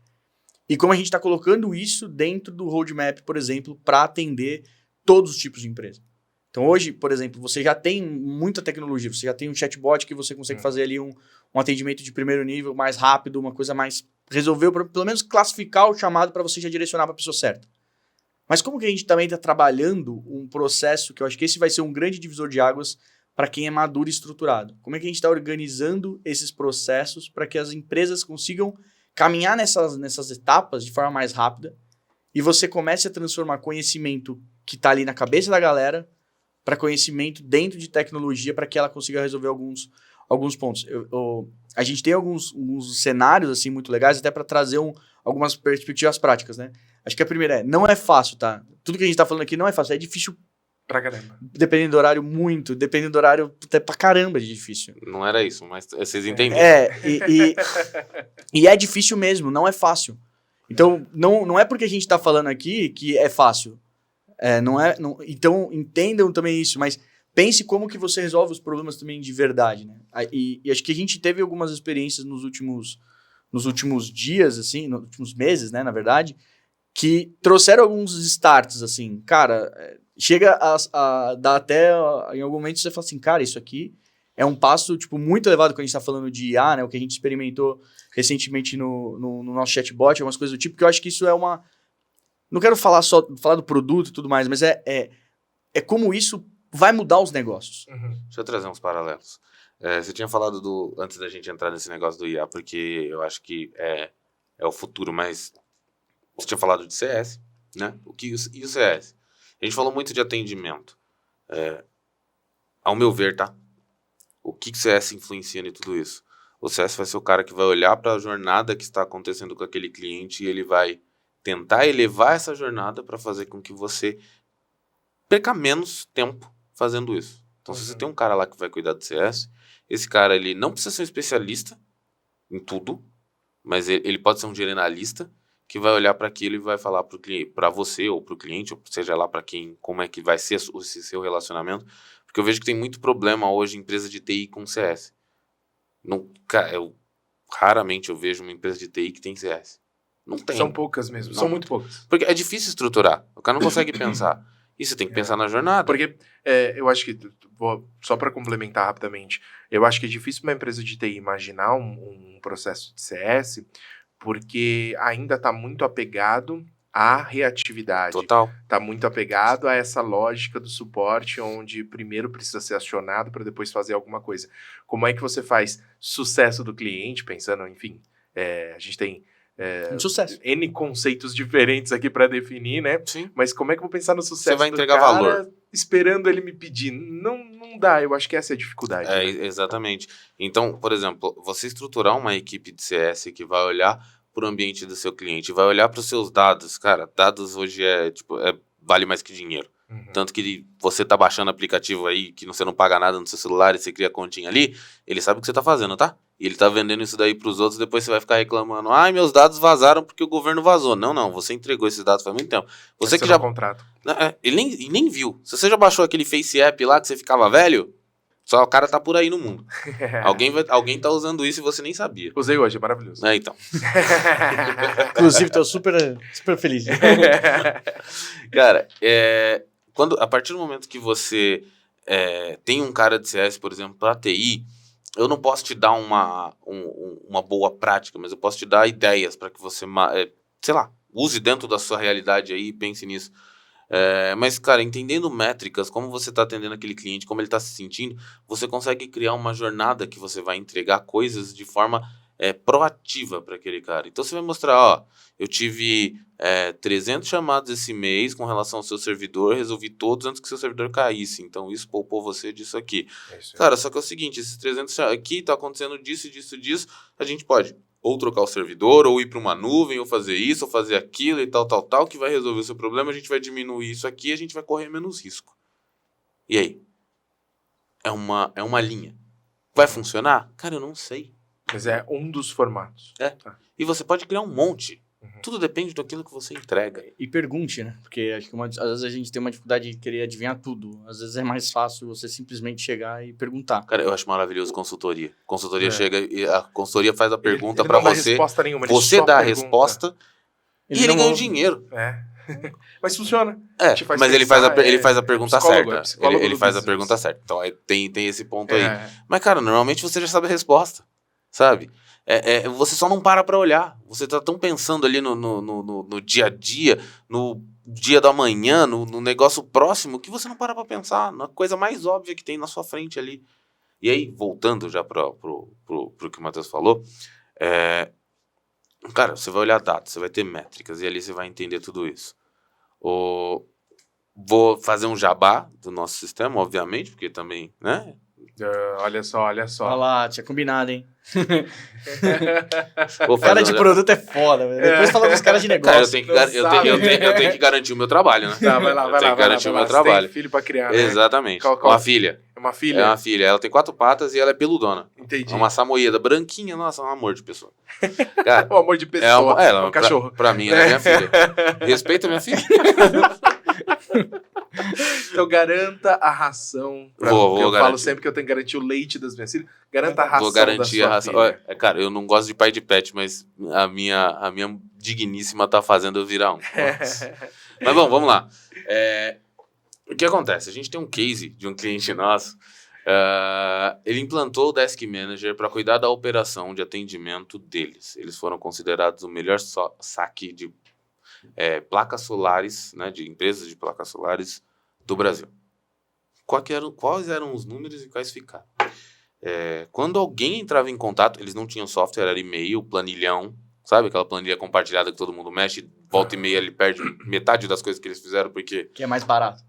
e como a gente está colocando isso dentro do roadmap, por exemplo, para atender todos os tipos de empresa. Então hoje, por exemplo, você já tem muita tecnologia, você já tem um chatbot que você consegue fazer ali um atendimento de primeiro nível mais rápido, uma coisa mais... Resolveu, pelo menos, classificar o chamado para você já direcionar para a pessoa certa. Mas como que a gente também está trabalhando um processo, que eu acho que esse vai ser um grande divisor de águas para quem é maduro e estruturado? Como é que a gente está organizando esses processos para que as empresas consigam caminhar nessas etapas de forma mais rápida e você comece a transformar conhecimento que está ali na cabeça da galera para conhecimento dentro de tecnologia para que ela consiga resolver alguns pontos. A gente tem alguns cenários assim muito legais até para trazer algumas perspectivas práticas, né? Acho que a primeira não é fácil, tá? Tudo que a gente tá falando aqui não é fácil, é difícil pra caramba. Dependendo do horário, muito. Dependendo do horário, até pra caramba de difícil. Não era isso, mas vocês entenderam. E é difícil mesmo, não é fácil. Então, não é porque a gente tá falando aqui que é fácil. Então, entendam também isso, mas pense como que você resolve os problemas também de verdade, né? E acho que a gente teve algumas experiências nos últimos dias, assim, nos últimos meses, né, na verdade, que trouxeram alguns starts, assim, cara, chega a dar até, em algum momento você fala assim, cara, isso aqui é um passo, tipo, muito elevado quando a gente tá falando de IA, né, o que a gente experimentou recentemente no nosso chatbot, algumas coisas do tipo, que eu acho que isso é uma... Não quero falar do produto e tudo mais, mas é como isso vai mudar os negócios. Uhum. Deixa eu trazer uns paralelos. Você tinha falado antes da gente entrar nesse negócio do IA, porque eu acho que é o futuro, mas você tinha falado de CS, né? E o CS? A gente falou muito de atendimento. Ao meu ver, tá? O que o CS influencia em tudo isso? O CS vai ser o cara que vai olhar para a jornada que está acontecendo com aquele cliente e ele vai tentar elevar essa jornada para fazer com que você perca menos tempo fazendo isso. Então, se você tem um cara lá que vai cuidar do CS, esse cara, ele não precisa ser um especialista em tudo, mas ele pode ser um generalista que vai olhar para aquilo e vai falar para você ou para o cliente, ou seja lá para quem, como é que vai ser esse seu relacionamento, porque eu vejo que tem muito problema hoje em empresa de TI com CS. Raramente eu vejo uma empresa de TI que tem CS. Não tem. São poucas mesmo, são muito poucas. Porque é difícil estruturar. O cara não consegue pensar. E você tem que pensar na jornada. Porque eu acho que, só para complementar rapidamente, eu acho que é difícil uma empresa de TI imaginar um processo de CS, porque ainda está muito apegado à reatividade. Total. Está muito apegado a essa lógica do suporte, onde primeiro precisa ser acionado para depois fazer alguma coisa. Como é que você faz sucesso do cliente, pensando, enfim, a gente tem... sucesso. N conceitos diferentes aqui para definir, né? Sim. Mas como é que eu vou pensar no sucesso Você vai entregar do cara valor esperando ele me pedir? Não dá, eu acho que essa é a dificuldade. né? Exatamente. Então, por exemplo, você estruturar uma equipe de CS que vai olhar para o ambiente do seu cliente, vai olhar para os seus dados. Cara, dados hoje vale mais que dinheiro. Uhum. Tanto que você tá baixando aplicativo aí, que você não paga nada no seu celular e você cria continha ali, ele sabe o que você tá fazendo, tá? E ele tá vendendo isso daí pros outros, depois você vai ficar reclamando, meus dados vazaram porque o governo vazou. Não, você entregou esses dados faz muito tempo. Você que já... contrato. Ele nem viu. Se você já baixou aquele Face App lá que você ficava velho, só o cara tá por aí no mundo. Alguém tá usando isso e você nem sabia. Usei hoje, é maravilhoso. Então. Inclusive, tô super feliz. Cara, a partir do momento que você tem um cara de CS, por exemplo, para TI, eu não posso te dar uma boa prática, mas eu posso te dar ideias para que você, sei lá, use dentro da sua realidade aí e pense nisso. Mas, cara, entendendo métricas, como você está atendendo aquele cliente, como ele está se sentindo, você consegue criar uma jornada que você vai entregar coisas de forma proativa para aquele cara. Então, você vai mostrar, eu tive 300 chamados esse mês com relação ao seu servidor, resolvi todos antes que seu servidor caísse. Então, isso poupou você disso aqui. Cara, só que é o seguinte, esses 300 aqui tá acontecendo disso, a gente pode ou trocar o servidor, ou ir para uma nuvem, ou fazer isso, ou fazer aquilo e tal, que vai resolver o seu problema, a gente vai diminuir isso aqui, a gente vai correr menos risco. E aí? É uma linha. Vai funcionar? Cara, eu não sei. Mas é um dos formatos. E você pode criar um monte. Uhum. Tudo depende daquilo que você entrega. E pergunte, né? Porque acho que às vezes a gente tem uma dificuldade de querer adivinhar tudo. Às vezes é mais fácil você simplesmente chegar e perguntar. Cara, eu acho maravilhoso consultoria. Consultoria chega e a consultoria faz a pergunta ele pra não dá você. Resposta nenhuma, Você dá a resposta e ele ganha o dinheiro. Mas funciona. Mas ele faz a pergunta certa. Ele faz a business. pergunta certa. Então tem esse ponto aí. Mas, cara, normalmente você já sabe a resposta. Sabe? Você só não para pra olhar. Você tá tão pensando ali no dia a dia, no dia da manhã, no negócio próximo, que você não para pra pensar na coisa mais óbvia que tem na sua frente ali. E aí, voltando já pro que o Matheus falou, cara, você vai olhar dados, você vai ter métricas, e ali você vai entender tudo isso. Vou fazer um jabá do nosso sistema, obviamente, porque também, né? Olha só. Olha lá, tinha combinado, hein? O cara de produto é foda, velho. Depois fala com os caras de negócio. Cara, eu tenho que garantir o meu trabalho, né? Tá, vai lá. Eu tenho que garantir o meu trabalho. Você tem filho pra criar, né? Exatamente. Uma filha. É uma filha? É uma filha. Ela tem 4 patas e ela é peludona. Entendi. É uma samoyeda branquinha. Nossa, é um amor de pessoa. Cara, um amor de pessoa. É um cachorro. Pra mim, ela é minha filha. Respeita a minha filha. Então garanta a ração. Eu falo sempre que eu tenho que garantir o leite das minhas filhas. Garanta a ração. Vou garantir a ração. Filha. Cara, eu não gosto de pai de pet, mas a minha digníssima tá fazendo eu virar um. Mas bom, vamos lá. O que acontece? A gente tem um case de um cliente nosso. Ele implantou o Desk Manager para cuidar da operação de atendimento deles. Eles foram considerados o melhor saque de placas solares, né, de empresas de placas solares do Brasil. Quais eram os números e quais ficaram? Quando alguém entrava em contato, eles não tinham software, era e-mail, planilhão, sabe? Aquela planilha compartilhada que todo mundo mexe, volta e meia ele perde metade das coisas que eles fizeram porque... Que é mais barato.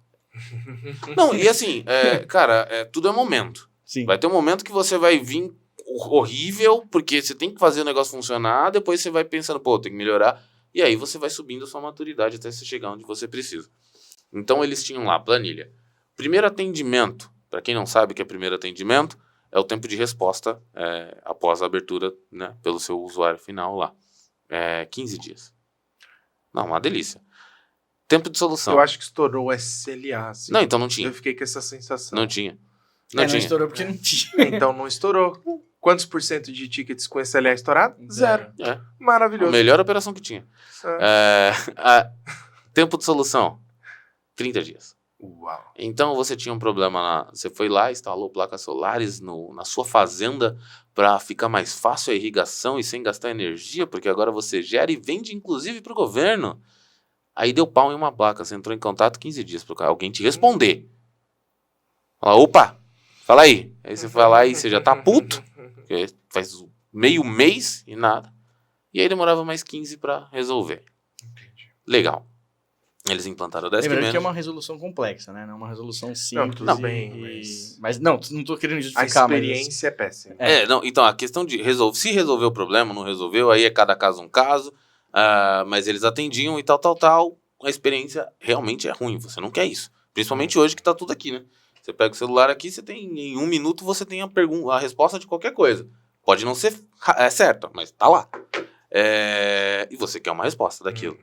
Não, e assim, cara, tudo é momento. Sim. Vai ter um momento que você vai vir horrível, porque você tem que fazer o negócio funcionar, depois você vai pensando, tem que melhorar, e aí você vai subindo a sua maturidade até você chegar onde você precisa. Então eles tinham lá a planilha. Primeiro atendimento, para quem não sabe o que é primeiro atendimento, é o tempo de resposta após a abertura, né, pelo seu usuário final lá. 15 dias. Não, uma delícia. Tempo de solução. Eu acho que estourou o SLA. Assim. Não, então não tinha. Eu fiquei com essa sensação. Não tinha. Não estourou porque não tinha. Então não estourou. Quantos por cento de tickets com SLA estourado? 0. Maravilhoso. A melhor operação que tinha. Tempo de solução, 30 dias. Uau. Então você tinha um problema, você foi lá, instalou placas solares na sua fazenda para ficar mais fácil a irrigação e sem gastar energia, porque agora você gera e vende inclusive para o governo. Aí deu pau em uma placa, você entrou em contato 15 dias para alguém te responder. Fala, opa, fala aí. Aí você vai lá e você já tá puto, porque faz meio mês e nada. E aí demorava mais 15 para resolver. Entendi. Legal. Eles implantaram o Desk Lembrando Manager. que é uma resolução complexa, né? Não é uma resolução simples. Não, tudo bem, mas não tô querendo A justificar, experiência é péssima. Então, a questão de se resolver o problema, não resolveu, aí é cada caso um caso, mas eles atendiam e tal, a experiência realmente é ruim, você não quer isso. Principalmente hoje que tá tudo aqui, né? Você pega o celular aqui, você tem, em 1 minuto você tem a resposta de qualquer coisa. Pode não ser certa, mas tá lá. E você quer uma resposta daquilo.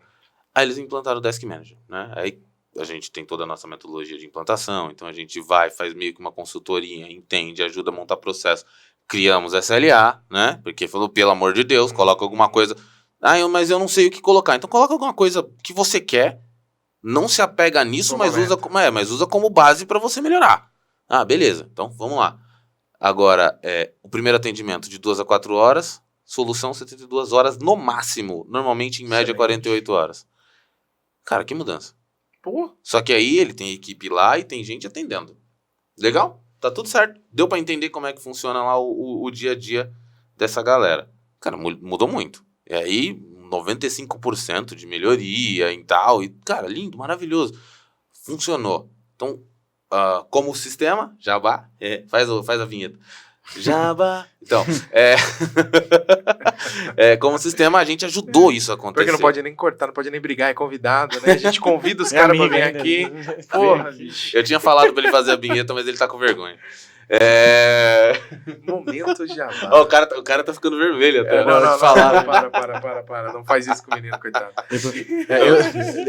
Aí eles implantaram o Desk Manager, né? Aí a gente tem toda a nossa metodologia de implantação, então a gente vai, faz meio que uma consultoria, entende, ajuda a montar processo. Criamos SLA, né? Porque falou, pelo amor de Deus, coloca alguma coisa. Mas eu não sei o que colocar. Então coloca alguma coisa que você quer, não se apega nisso, mas usa como base para você melhorar. Beleza, então vamos lá. Agora, o primeiro atendimento de 2 a 4 horas, solução 72 horas no máximo, normalmente em média 48 horas. Cara, que mudança. Pô. Só que aí ele tem equipe lá e tem gente atendendo. Legal? Tá tudo certo. Deu pra entender como é que funciona lá o dia a dia dessa galera. Cara, mudou muito. E aí, 95% de melhoria e tal. E, cara, lindo, maravilhoso. Funcionou. Então, como sistema, Jabá, faz a vinheta. Jabá. Então, como sistema, a gente ajudou isso a acontecer. Porque não pode nem cortar, não pode nem brigar, é convidado, né? A gente convida os caras pra vir aqui. Porra, bicho. Eu tinha falado pra ele fazer a vinheta, mas ele tá com vergonha. Momento Jabá. O cara tá ficando vermelho até. Não, para. Não faz isso com o menino, coitado.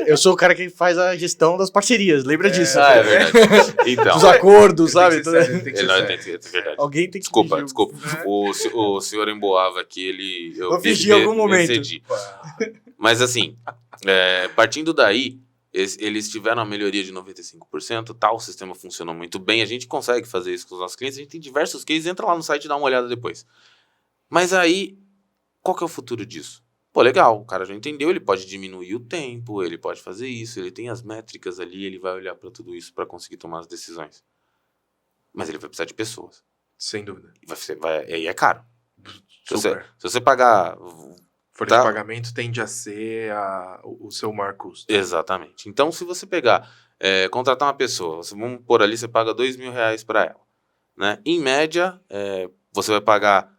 Eu sou o cara que faz a gestão das parcerias, lembra disso? É verdade. Então, dos acordos, sabe? Tem que ser é verdade. Alguém tem que Desculpa. fingir. O senhor emboava aqui, Vou fingir em algum momento. Excedi. Mas assim, partindo daí, eles tiveram uma melhoria de 95%, o sistema funcionou muito bem, a gente consegue fazer isso com os nossos clientes, a gente tem diversos cases, entra lá no site e dá uma olhada depois. Mas aí, qual que é o futuro disso? Pô, legal, o cara já entendeu, ele pode diminuir o tempo, ele pode fazer isso, ele tem as métricas ali, ele vai olhar para tudo isso para conseguir tomar as decisões. Mas ele vai precisar de pessoas. Sem dúvida. E aí é caro. Super. Se você pagar... Folha de pagamento tende a ser o seu maior custo. Exatamente. Então, se você pegar, contratar uma pessoa, vamos pôr ali, você paga R$2.000 para ela. Né? Em média, você vai pagar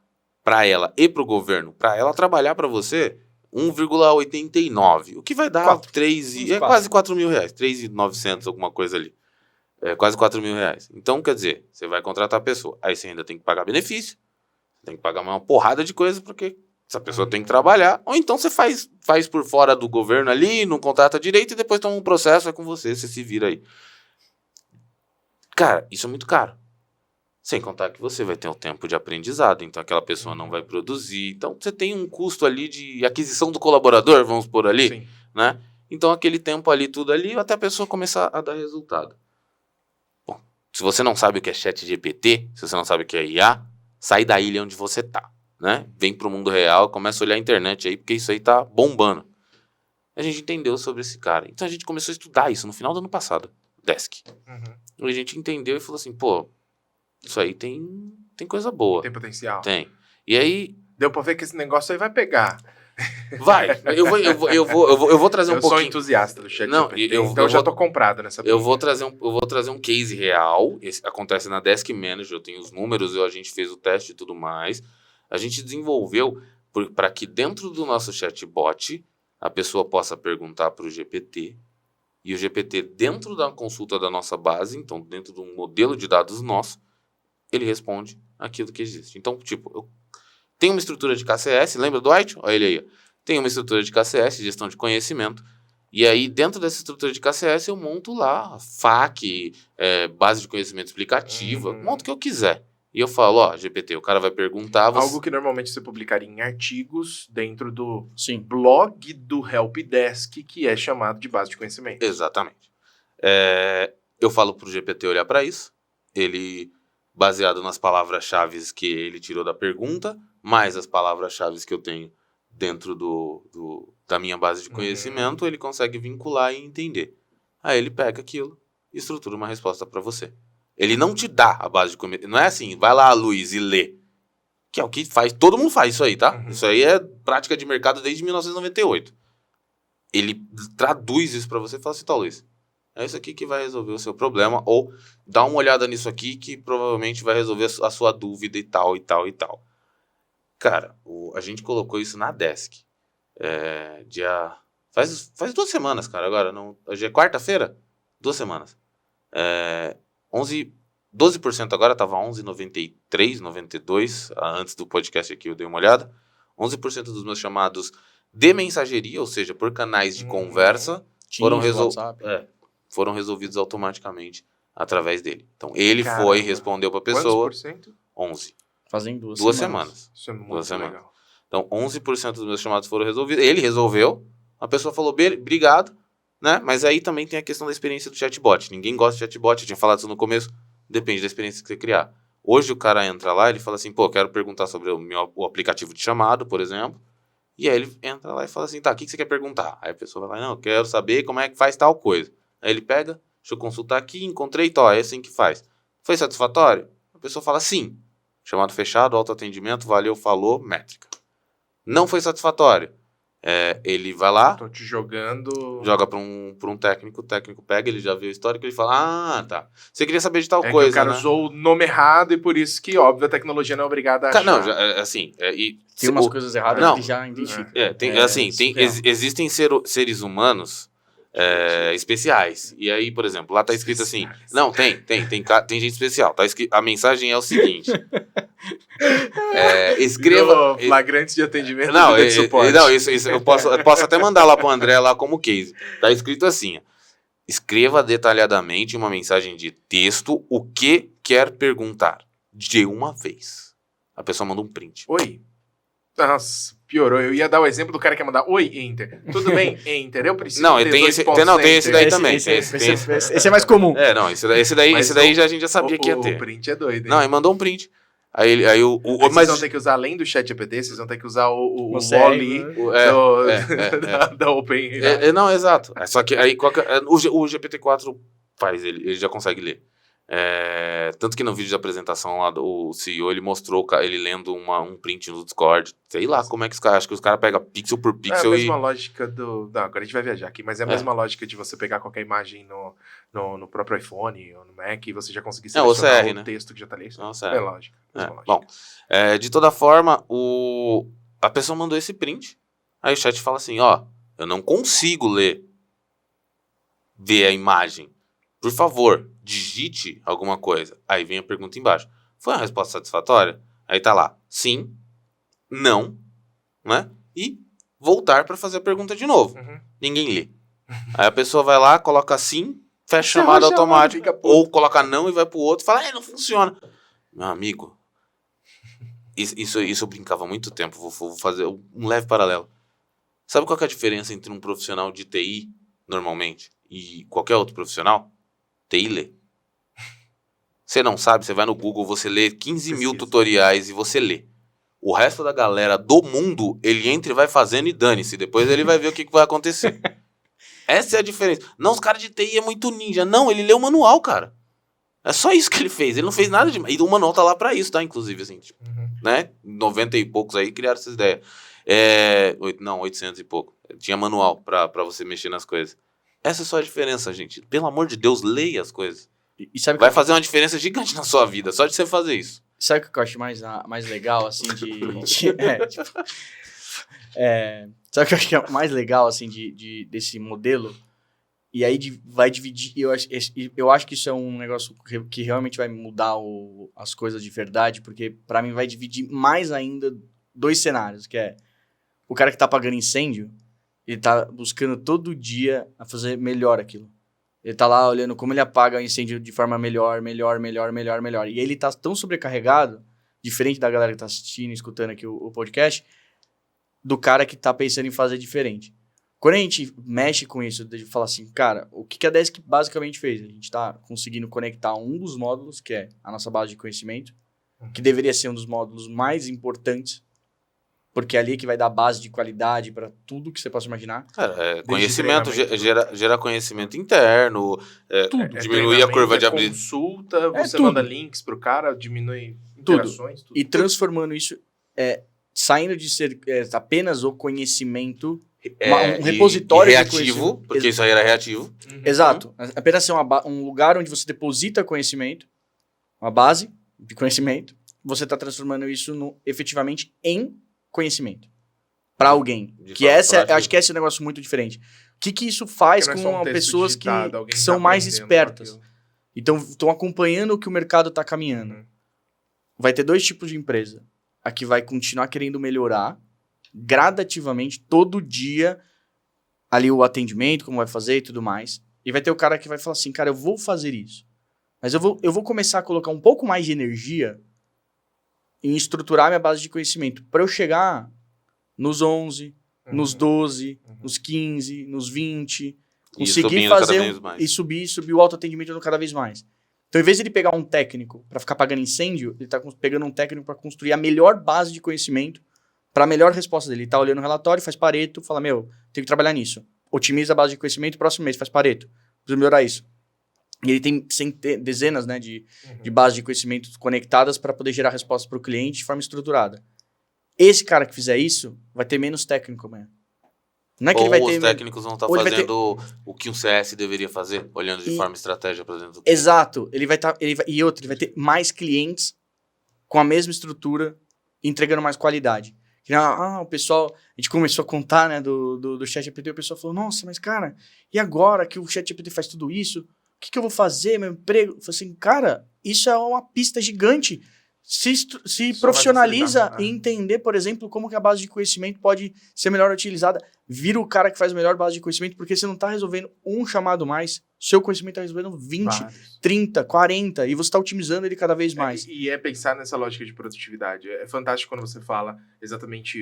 para ela e para o governo, para ela trabalhar para você, 1,89. O que vai dar quase R$4.000. 3.900, alguma coisa ali. Quase R$4.000. Então, quer dizer, você vai contratar a pessoa. Aí você ainda tem que pagar benefício. Tem que pagar uma porrada de coisa, porque... essa pessoa tem que trabalhar, ou então você faz por fora do governo ali, não contrata direito e depois toma um processo, é com você se vira aí. Cara, isso é muito caro. Sem contar que você vai ter um tempo de aprendizado, então aquela pessoa não vai produzir. Então você tem um custo ali de aquisição do colaborador, vamos por ali, Sim. Né? Então aquele tempo ali, tudo ali, até a pessoa começar a dar resultado. Bom, se você não sabe o que é ChatGPT, se você não sabe o que é IA, sai da ilha onde você tá. Né? Vem pro mundo real, começa a olhar a internet aí, porque isso aí tá bombando. A gente entendeu sobre esse cara. Então a gente começou a estudar isso no final do ano passado, Desk. A gente entendeu e falou assim, pô, isso aí tem coisa boa. Tem potencial. Tem. E aí... deu pra ver que esse negócio aí vai pegar. Vai. Eu vou trazer um pouquinho... Eu sou entusiasta do ChatGPT, então eu já tô comprado nessa eu vou trazer um case real. Acontece na Desk Manager, eu tenho os números, a gente fez o teste e tudo mais. A gente desenvolveu para que dentro do nosso chatbot a pessoa possa perguntar para o GPT e o GPT, dentro da consulta da nossa base, então dentro de um modelo de dados nosso, ele responde aquilo que existe. Então, tipo, eu tenho uma estrutura de KCS, lembra do White? Olha ele aí. Tem uma estrutura de KCS, gestão de conhecimento, e aí dentro dessa estrutura de KCS eu monto lá FAQ, base de conhecimento explicativa, monto o que eu quiser. E eu falo, ó, GPT, o cara vai perguntar... Algo que normalmente você publicaria em artigos dentro do Sim. blog do Helpdesk, que é chamado de base de conhecimento. Exatamente. Eu falo pro GPT olhar para isso, ele, baseado nas palavras-chave que ele tirou da pergunta, mais as palavras-chave que eu tenho dentro da minha base de conhecimento, ele consegue vincular e entender. Aí ele pega aquilo e estrutura uma resposta para você. Ele não te dá a base de conhecimento. Não é assim, vai lá, Luiz, e lê. Que é o que faz. Todo mundo faz isso aí, tá? Isso aí é prática de mercado desde 1998. Ele traduz isso para você e fala assim, tá, Luiz, é isso aqui que vai resolver o seu problema. Ou dá uma olhada nisso aqui que provavelmente vai resolver a sua dúvida e tal, e tal, e tal. Cara, a gente colocou isso na Desk. Faz 2 semanas, cara, agora. Hoje é quarta-feira? 2 semanas. 12% agora, estava 11,93, 92, antes do podcast aqui eu dei uma olhada. 11% dos meus chamados de mensageria, ou seja, por canais de conversa, foram resolvidos automaticamente através dele. Então, ele foi e respondeu para a pessoa. Quantos por cento? 11. Fazem 2 semanas. Isso é muito legal. Então, 11% dos meus chamados foram resolvidos. Ele resolveu, a pessoa falou, obrigado, né? Mas aí também tem a questão da experiência do chatbot. Ninguém gosta de chatbot, eu tinha falado isso no começo. Depende da experiência que você criar. Hoje o cara entra lá, ele fala assim, pô, quero perguntar sobre o aplicativo de chamado, por exemplo. E aí ele entra lá e fala assim, tá, o que você quer perguntar? Aí a pessoa vai lá, não, eu quero saber como é que faz tal coisa. Aí ele pega, deixa eu consultar aqui, encontrei, tá, é assim que faz. Foi satisfatório? A pessoa fala sim. Chamado fechado, autoatendimento, valeu, falou, métrica. Não foi satisfatório. Ele vai lá, tô te jogando... joga para um técnico, o técnico pega, ele já vê o histórico, ele fala, tá, você queria saber de tal coisa, que o cara né? usou o nome errado e por isso que, óbvio, a tecnologia não é obrigada a achar. Não, assim... tem umas coisas erradas que ele já identifica. Existem seres humanos especiais. E aí, por exemplo, lá tá escrito assim... Não, tem gente especial. Tá escrito, a mensagem é o seguinte... escreva... Flagrantes de atendimento de suporte. Não, isso eu posso até mandar lá pro André lá como case. Tá escrito assim, escreva detalhadamente uma mensagem de texto o que quer perguntar de uma vez. A pessoa manda um print. Oi. Nossa, piorou. Eu ia dar o exemplo do cara que ia mandar oi, enter. Tudo bem, enter. Eu preciso ter tem esse daí também. Esse é mais comum. Esse daí a gente já sabia que ia ter. O print é doido, hein? Não, ele mandou um print. Vocês vão ter que usar, além do ChatGPT, vocês vão ter que usar o Wall-E da OpenAI. Não, exato. Só que aí o GPT-4 faz, ele já consegue ler. Tanto que no vídeo de apresentação lá do CEO, ele mostrou ele lendo um print no Discord. Sei lá como é que os caras... Acho que os caras pegam pixel por pixel É a mesma lógica do... Não, agora a gente vai viajar aqui, mas é a mesma lógica de você pegar qualquer imagem no próprio iPhone ou no Mac e você já conseguir selecionar OCR, o texto que já tá ali. Não, é lógica. Bom, de toda forma, a pessoa mandou esse print. Aí o chat fala assim, eu não consigo ver a imagem. Por favor, digite alguma coisa. Aí vem a pergunta embaixo. Foi uma resposta satisfatória? Aí tá lá, sim, não, né? E voltar para fazer a pergunta de novo. Ninguém lê. Aí a pessoa vai lá, coloca sim, fecha a chamada automática, ou coloca não e vai pro outro e fala, não funciona. Meu amigo, isso eu brincava há muito tempo, vou fazer um leve paralelo. Sabe qual que é a diferença entre um profissional de TI, normalmente, e qualquer outro profissional? TI lê. Você não sabe, você vai no Google, você lê 15 mil tutoriais e você lê. O resto da galera do mundo, ele entra e vai fazendo e dane-se. Depois ele vai ver o que vai acontecer. Essa é a diferença. Não, os caras de TI é muito ninja. Não, ele leu o manual, cara. É só isso que ele fez. Ele não fez nada de... E o manual tá lá pra isso, tá? Inclusive, assim. Tipo, né? 90 e poucos aí criaram essa ideia. 800 e pouco. Tinha manual pra você mexer nas coisas. Essa é só a diferença, gente. Pelo amor de Deus, leia as coisas. E sabe vai fazer uma diferença gigante na sua vida, só de você fazer isso. Sabe o que eu acho mais legal, assim, sabe o que eu acho que é mais legal, assim, desse modelo? E aí vai dividir... Eu acho que isso é um negócio que realmente vai mudar as coisas de verdade, porque pra mim vai dividir mais ainda 2 cenários, que é o cara que tá apagando incêndio, ele tá buscando todo dia a fazer melhor aquilo. Ele tá lá olhando como ele apaga o incêndio de forma melhor. E ele tá tão sobrecarregado, diferente da galera que tá assistindo, escutando aqui o podcast, do cara que tá pensando em fazer diferente. Quando a gente mexe com isso, de falar assim, cara, o que a Desk basicamente fez? A gente tá conseguindo conectar um dos módulos, que é a nossa base de conhecimento, que deveria ser um dos módulos mais importantes, porque é ali que vai dar base de qualidade para tudo que você possa imaginar. Cara, conhecimento, gera conhecimento interno, diminuir a curva de habilidade. Consulta, você manda links pro cara, diminui interações. Tudo. E transformando isso, saindo de ser apenas o conhecimento, um repositório reativo, porque isso aí era reativo. Exato. Apenas ser um lugar onde você deposita conhecimento, uma base de conhecimento, você está transformando isso efetivamente em conhecimento para alguém. Acho que esse é um negócio muito diferente. O que isso faz com pessoas que são mais espertas? Então, estão acompanhando o que o mercado está caminhando. Vai ter 2 tipos de empresa. A que vai continuar querendo melhorar gradativamente, todo dia, ali o atendimento, como vai fazer e tudo mais. E vai ter o cara que vai falar assim, cara, eu vou fazer isso. Mas eu vou começar a colocar um pouco mais de energia em estruturar minha base de conhecimento para eu chegar nos 11, nos 12, nos 15, nos 20, conseguir fazer e subir o autoatendimento cada vez mais. Então, em vez de ele pegar um técnico para ficar apagando incêndio, ele está pegando um técnico para construir a melhor base de conhecimento para a melhor resposta dele. Ele está olhando o relatório, faz Pareto, fala, tenho que trabalhar nisso. Otimiza a base de conhecimento, próximo mês faz Pareto. Preciso melhorar isso. E ele tem dezenas, né, de bases de conhecimento conectadas para poder gerar respostas para o cliente de forma estruturada. Esse cara que fizer isso vai ter menos técnico amanhã. Não é que ele vai ter... os técnicos vão estar fazendo o que um CS deveria fazer, olhando de forma estratégica para dentro do cliente. Exato. Ele vai ter mais clientes com a mesma estrutura, entregando mais qualidade. O pessoal... A gente começou a contar, né, do ChatGPT, o pessoal falou, nossa, mas cara, e agora que o ChatGPT faz tudo isso? O que eu vou fazer, meu emprego? Eu falei assim, cara, isso é uma pista gigante. Se profissionaliza e entender, por exemplo, como que a base de conhecimento pode ser melhor utilizada. Vira o cara que faz a melhor base de conhecimento, porque você não está resolvendo um chamado mais, seu conhecimento está resolvendo 20, 30, 40, e você está otimizando ele cada vez mais. E pensar nessa lógica de produtividade. É fantástico quando você fala exatamente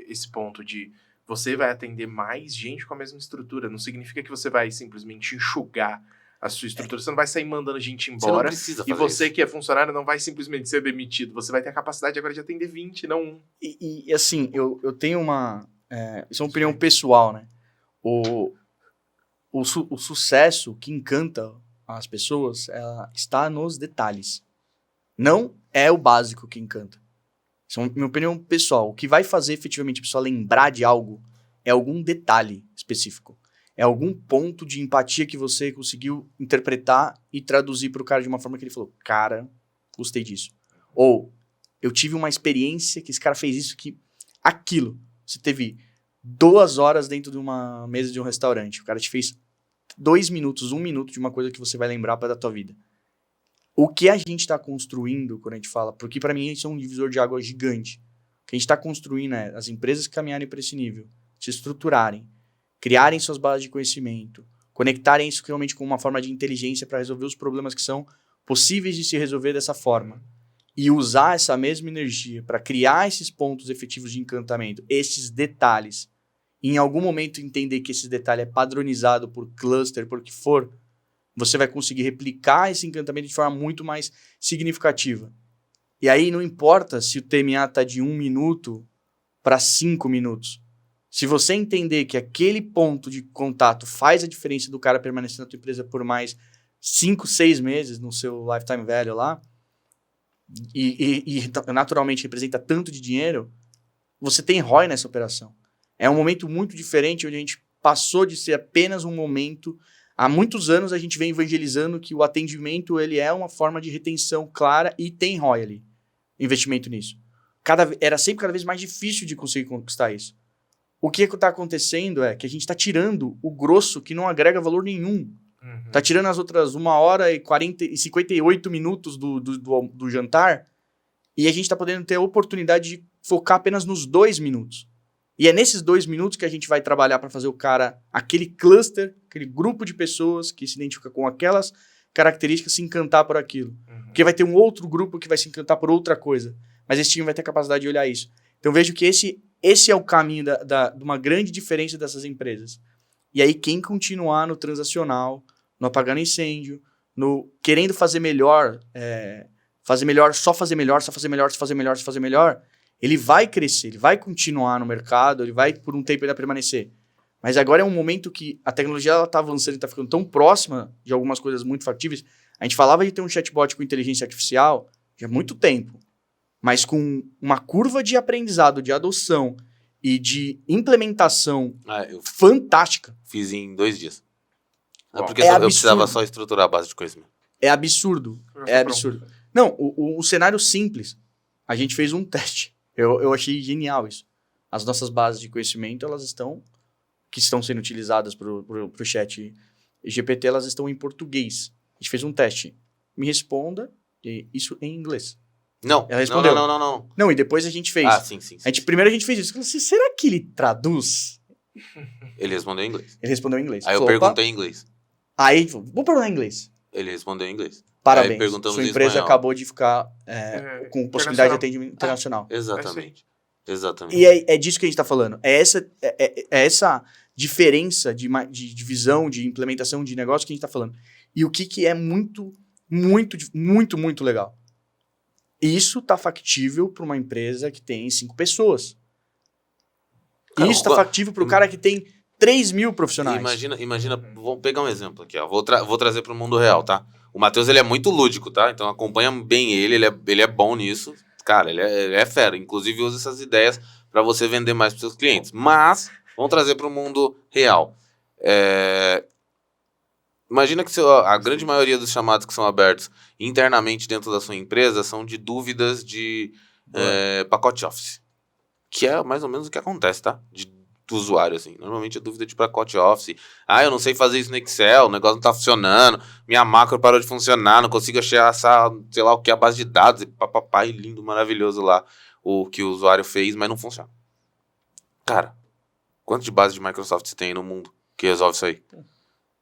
esse ponto de você vai atender mais gente com a mesma estrutura. Não significa que você vai simplesmente enxugar a sua estrutura. Você não vai sair mandando gente embora. E você que é funcionário não vai simplesmente ser demitido. Você vai ter a capacidade agora de atender 20, não 1. E assim, eu tenho uma... isso é uma opinião pessoal, né? O sucesso que encanta as pessoas está nos detalhes. Não é o básico que encanta. Isso é minha opinião pessoal. O que vai fazer efetivamente a pessoa lembrar de algo é algum detalhe específico. É algum ponto de empatia que você conseguiu interpretar e traduzir para o cara de uma forma que ele falou, cara, gostei disso. Ou, eu tive uma experiência que esse cara fez isso, aquilo. Você teve 2 horas dentro de uma mesa de um restaurante. O cara te fez 2 minutos, 1 minuto de uma coisa que você vai lembrar para da tua vida. O que a gente está construindo quando a gente fala, porque para mim isso é um divisor de água gigante. O que a gente está construindo é as empresas caminharem para esse nível, se estruturarem, criarem suas bases de conhecimento, conectarem isso realmente com uma forma de inteligência para resolver os problemas que são possíveis de se resolver dessa forma. E usar essa mesma energia para criar esses pontos efetivos de encantamento, esses detalhes. E em algum momento entender que esse detalhe é padronizado por cluster, por que for, você vai conseguir replicar esse encantamento de forma muito mais significativa. E aí não importa se o TMA está de 1 minuto para 5 minutos. Se você entender que aquele ponto de contato faz a diferença do cara permanecer na tua empresa por mais 5, 6 meses no seu lifetime value lá, e naturalmente representa tanto de dinheiro, você tem ROI nessa operação. É um momento muito diferente, onde a gente passou de ser apenas um momento. Há muitos anos a gente vem evangelizando que o atendimento ele é uma forma de retenção clara e tem ROI ali, investimento nisso. Era sempre cada vez mais difícil de conseguir conquistar isso. O que está acontecendo é que a gente está tirando o grosso que não agrega valor nenhum. Está tirando as outras 1 hora e 58 minutos do jantar, e a gente está podendo ter a oportunidade de focar apenas nos 2 minutos. E é nesses 2 minutos que a gente vai trabalhar para fazer o cara, aquele cluster, aquele grupo de pessoas que se identifica com aquelas características, se encantar por aquilo. Porque vai ter um outro grupo que vai se encantar por outra coisa. Mas esse time vai ter a capacidade de olhar isso. Então vejo que esse é o caminho de uma grande diferença dessas empresas. E aí quem continuar no transacional, no apagando incêndio, no querendo fazer melhor, só fazer melhor, ele vai crescer, ele vai continuar no mercado, ele vai por um tempo ainda permanecer. Mas agora é um momento que a tecnologia está avançando e está ficando tão próxima de algumas coisas muito factíveis. A gente falava de ter um chatbot com inteligência artificial já há muito tempo, mas com uma curva de aprendizado, de adoção e de implementação fantástica. Fiz em 2 dias. Porque eu precisava só estruturar a base de conhecimento. É absurdo. Não, o cenário simples. A gente fez um teste. Eu achei genial isso. As nossas bases de conhecimento, que estão sendo utilizadas para o chat GPT, elas estão em português. A gente fez um teste. Me responda isso em inglês. Não, ela respondeu. Não. Não, e depois a gente fez. Sim. Primeiro a gente fez isso. Falei assim, será que ele traduz? Ele respondeu em inglês. Ele respondeu em inglês. Aí eu perguntei em inglês. Aí, vou perguntar em inglês. Ele respondeu em inglês. Parabéns, sua empresa acabou de ficar com possibilidade de atendimento internacional. Exatamente. E é disso que a gente está falando. É essa diferença de visão, de implementação de negócio que a gente está falando. E o que é muito, muito, muito, muito legal. Isso está factível para uma empresa que tem 5 pessoas. Cara, isso está factível para o cara que tem 3.000 profissionais. Imagina, vamos pegar um exemplo aqui, ó. Vou trazer para o mundo real, tá? O Matheus, ele é muito lúdico, tá? Então acompanha bem ele é bom nisso. Cara, ele é fera. Inclusive usa essas ideias para você vender mais para seus clientes. Mas, vamos trazer para o mundo real. Imagina que a grande maioria dos chamados que são abertos internamente dentro da sua empresa são de dúvidas de pacote Office. Que é mais ou menos o que acontece, tá? Do usuário, assim. Normalmente é dúvida de pacote Office. Eu não sei fazer isso no Excel, o negócio não tá funcionando, minha macro parou de funcionar, não consigo achar, sei lá o que, a base de dados, e papapá, lindo, maravilhoso lá, o que o usuário fez, mas não funciona. Cara, quanto de base de Microsoft você tem no mundo que resolve isso aí?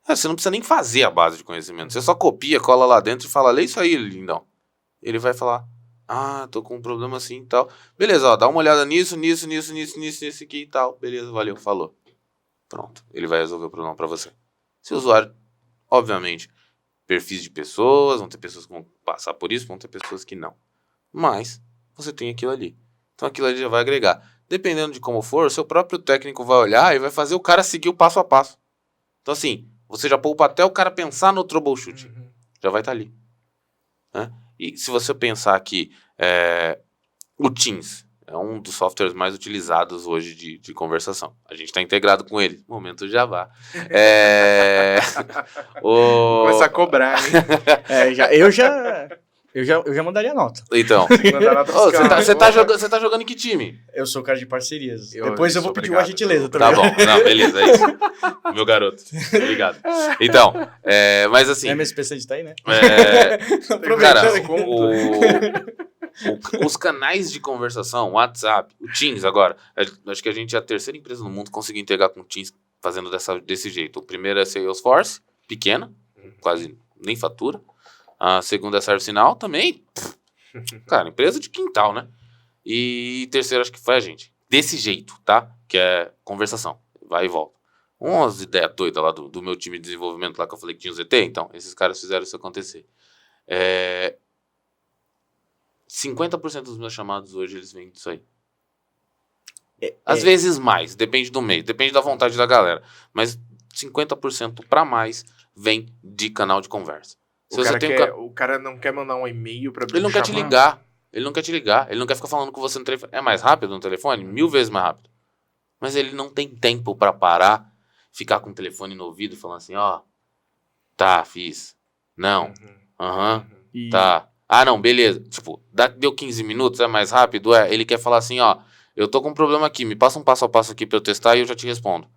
Você não precisa nem fazer a base de conhecimento, você só copia, cola lá dentro e fala, lê isso aí, lindão. Ele vai falar, tô com um problema assim e tal. Beleza, ó, dá uma olhada nisso aqui e tal. Beleza, valeu, falou. Pronto, ele vai resolver o problema pra você. Se o usuário, obviamente, perfis de pessoas, vão ter pessoas que vão passar por isso, vão ter pessoas que não. Mas, você tem aquilo ali. Então aquilo ali já vai agregar. Dependendo de como for, o seu próprio técnico vai olhar e vai fazer o cara seguir o passo a passo. Então assim, você já poupa até o cara pensar no troubleshooting. Já vai estar ali. Né? E se você pensar que o Teams é um dos softwares mais utilizados hoje de conversação. A gente está integrado com ele. Momento Java. Começar a cobrar, hein? Eu já mandaria nota. Então. Você tá jogando em que time? Eu sou cara de parcerias. Depois eu vou pedir uma gentileza também. Tá bom. Não, beleza, é isso. Meu garoto. Obrigado. Então, mas assim... MSP tá aí, né? Cara, os canais de conversação, o WhatsApp, o Teams agora, acho que a gente é a terceira empresa no mundo que conseguiu integrar com o Teams fazendo desse jeito. O primeiro é Salesforce, pequena, quase nem fatura. A segunda é ServiceNow também. Cara, empresa de quintal, né? E terceiro acho que foi a gente. Desse jeito, tá? Que é conversação. Vai e volta. Umas ideias doidas lá do meu time de desenvolvimento lá que eu falei que tinha o ZT. Então, esses caras fizeram isso acontecer. 50% dos meus chamados hoje, eles vêm disso aí. Às vezes mais. Depende do meio. Depende da vontade da galera. Mas 50% pra mais vem de canal de conversa. O cara não quer mandar um e-mail pra Ele não quer te ligar. Ele não quer ficar falando com você no telefone. É mais rápido no telefone? 1000 vezes mais rápido. Mas ele não tem tempo pra parar, ficar com o telefone no ouvido, falando assim, tá, fiz. Não. Tá. Não, beleza. Tipo, deu 15 minutos, é mais rápido? Ele quer falar assim, eu tô com um problema aqui, me passa um passo a passo aqui pra eu testar e eu já te respondo.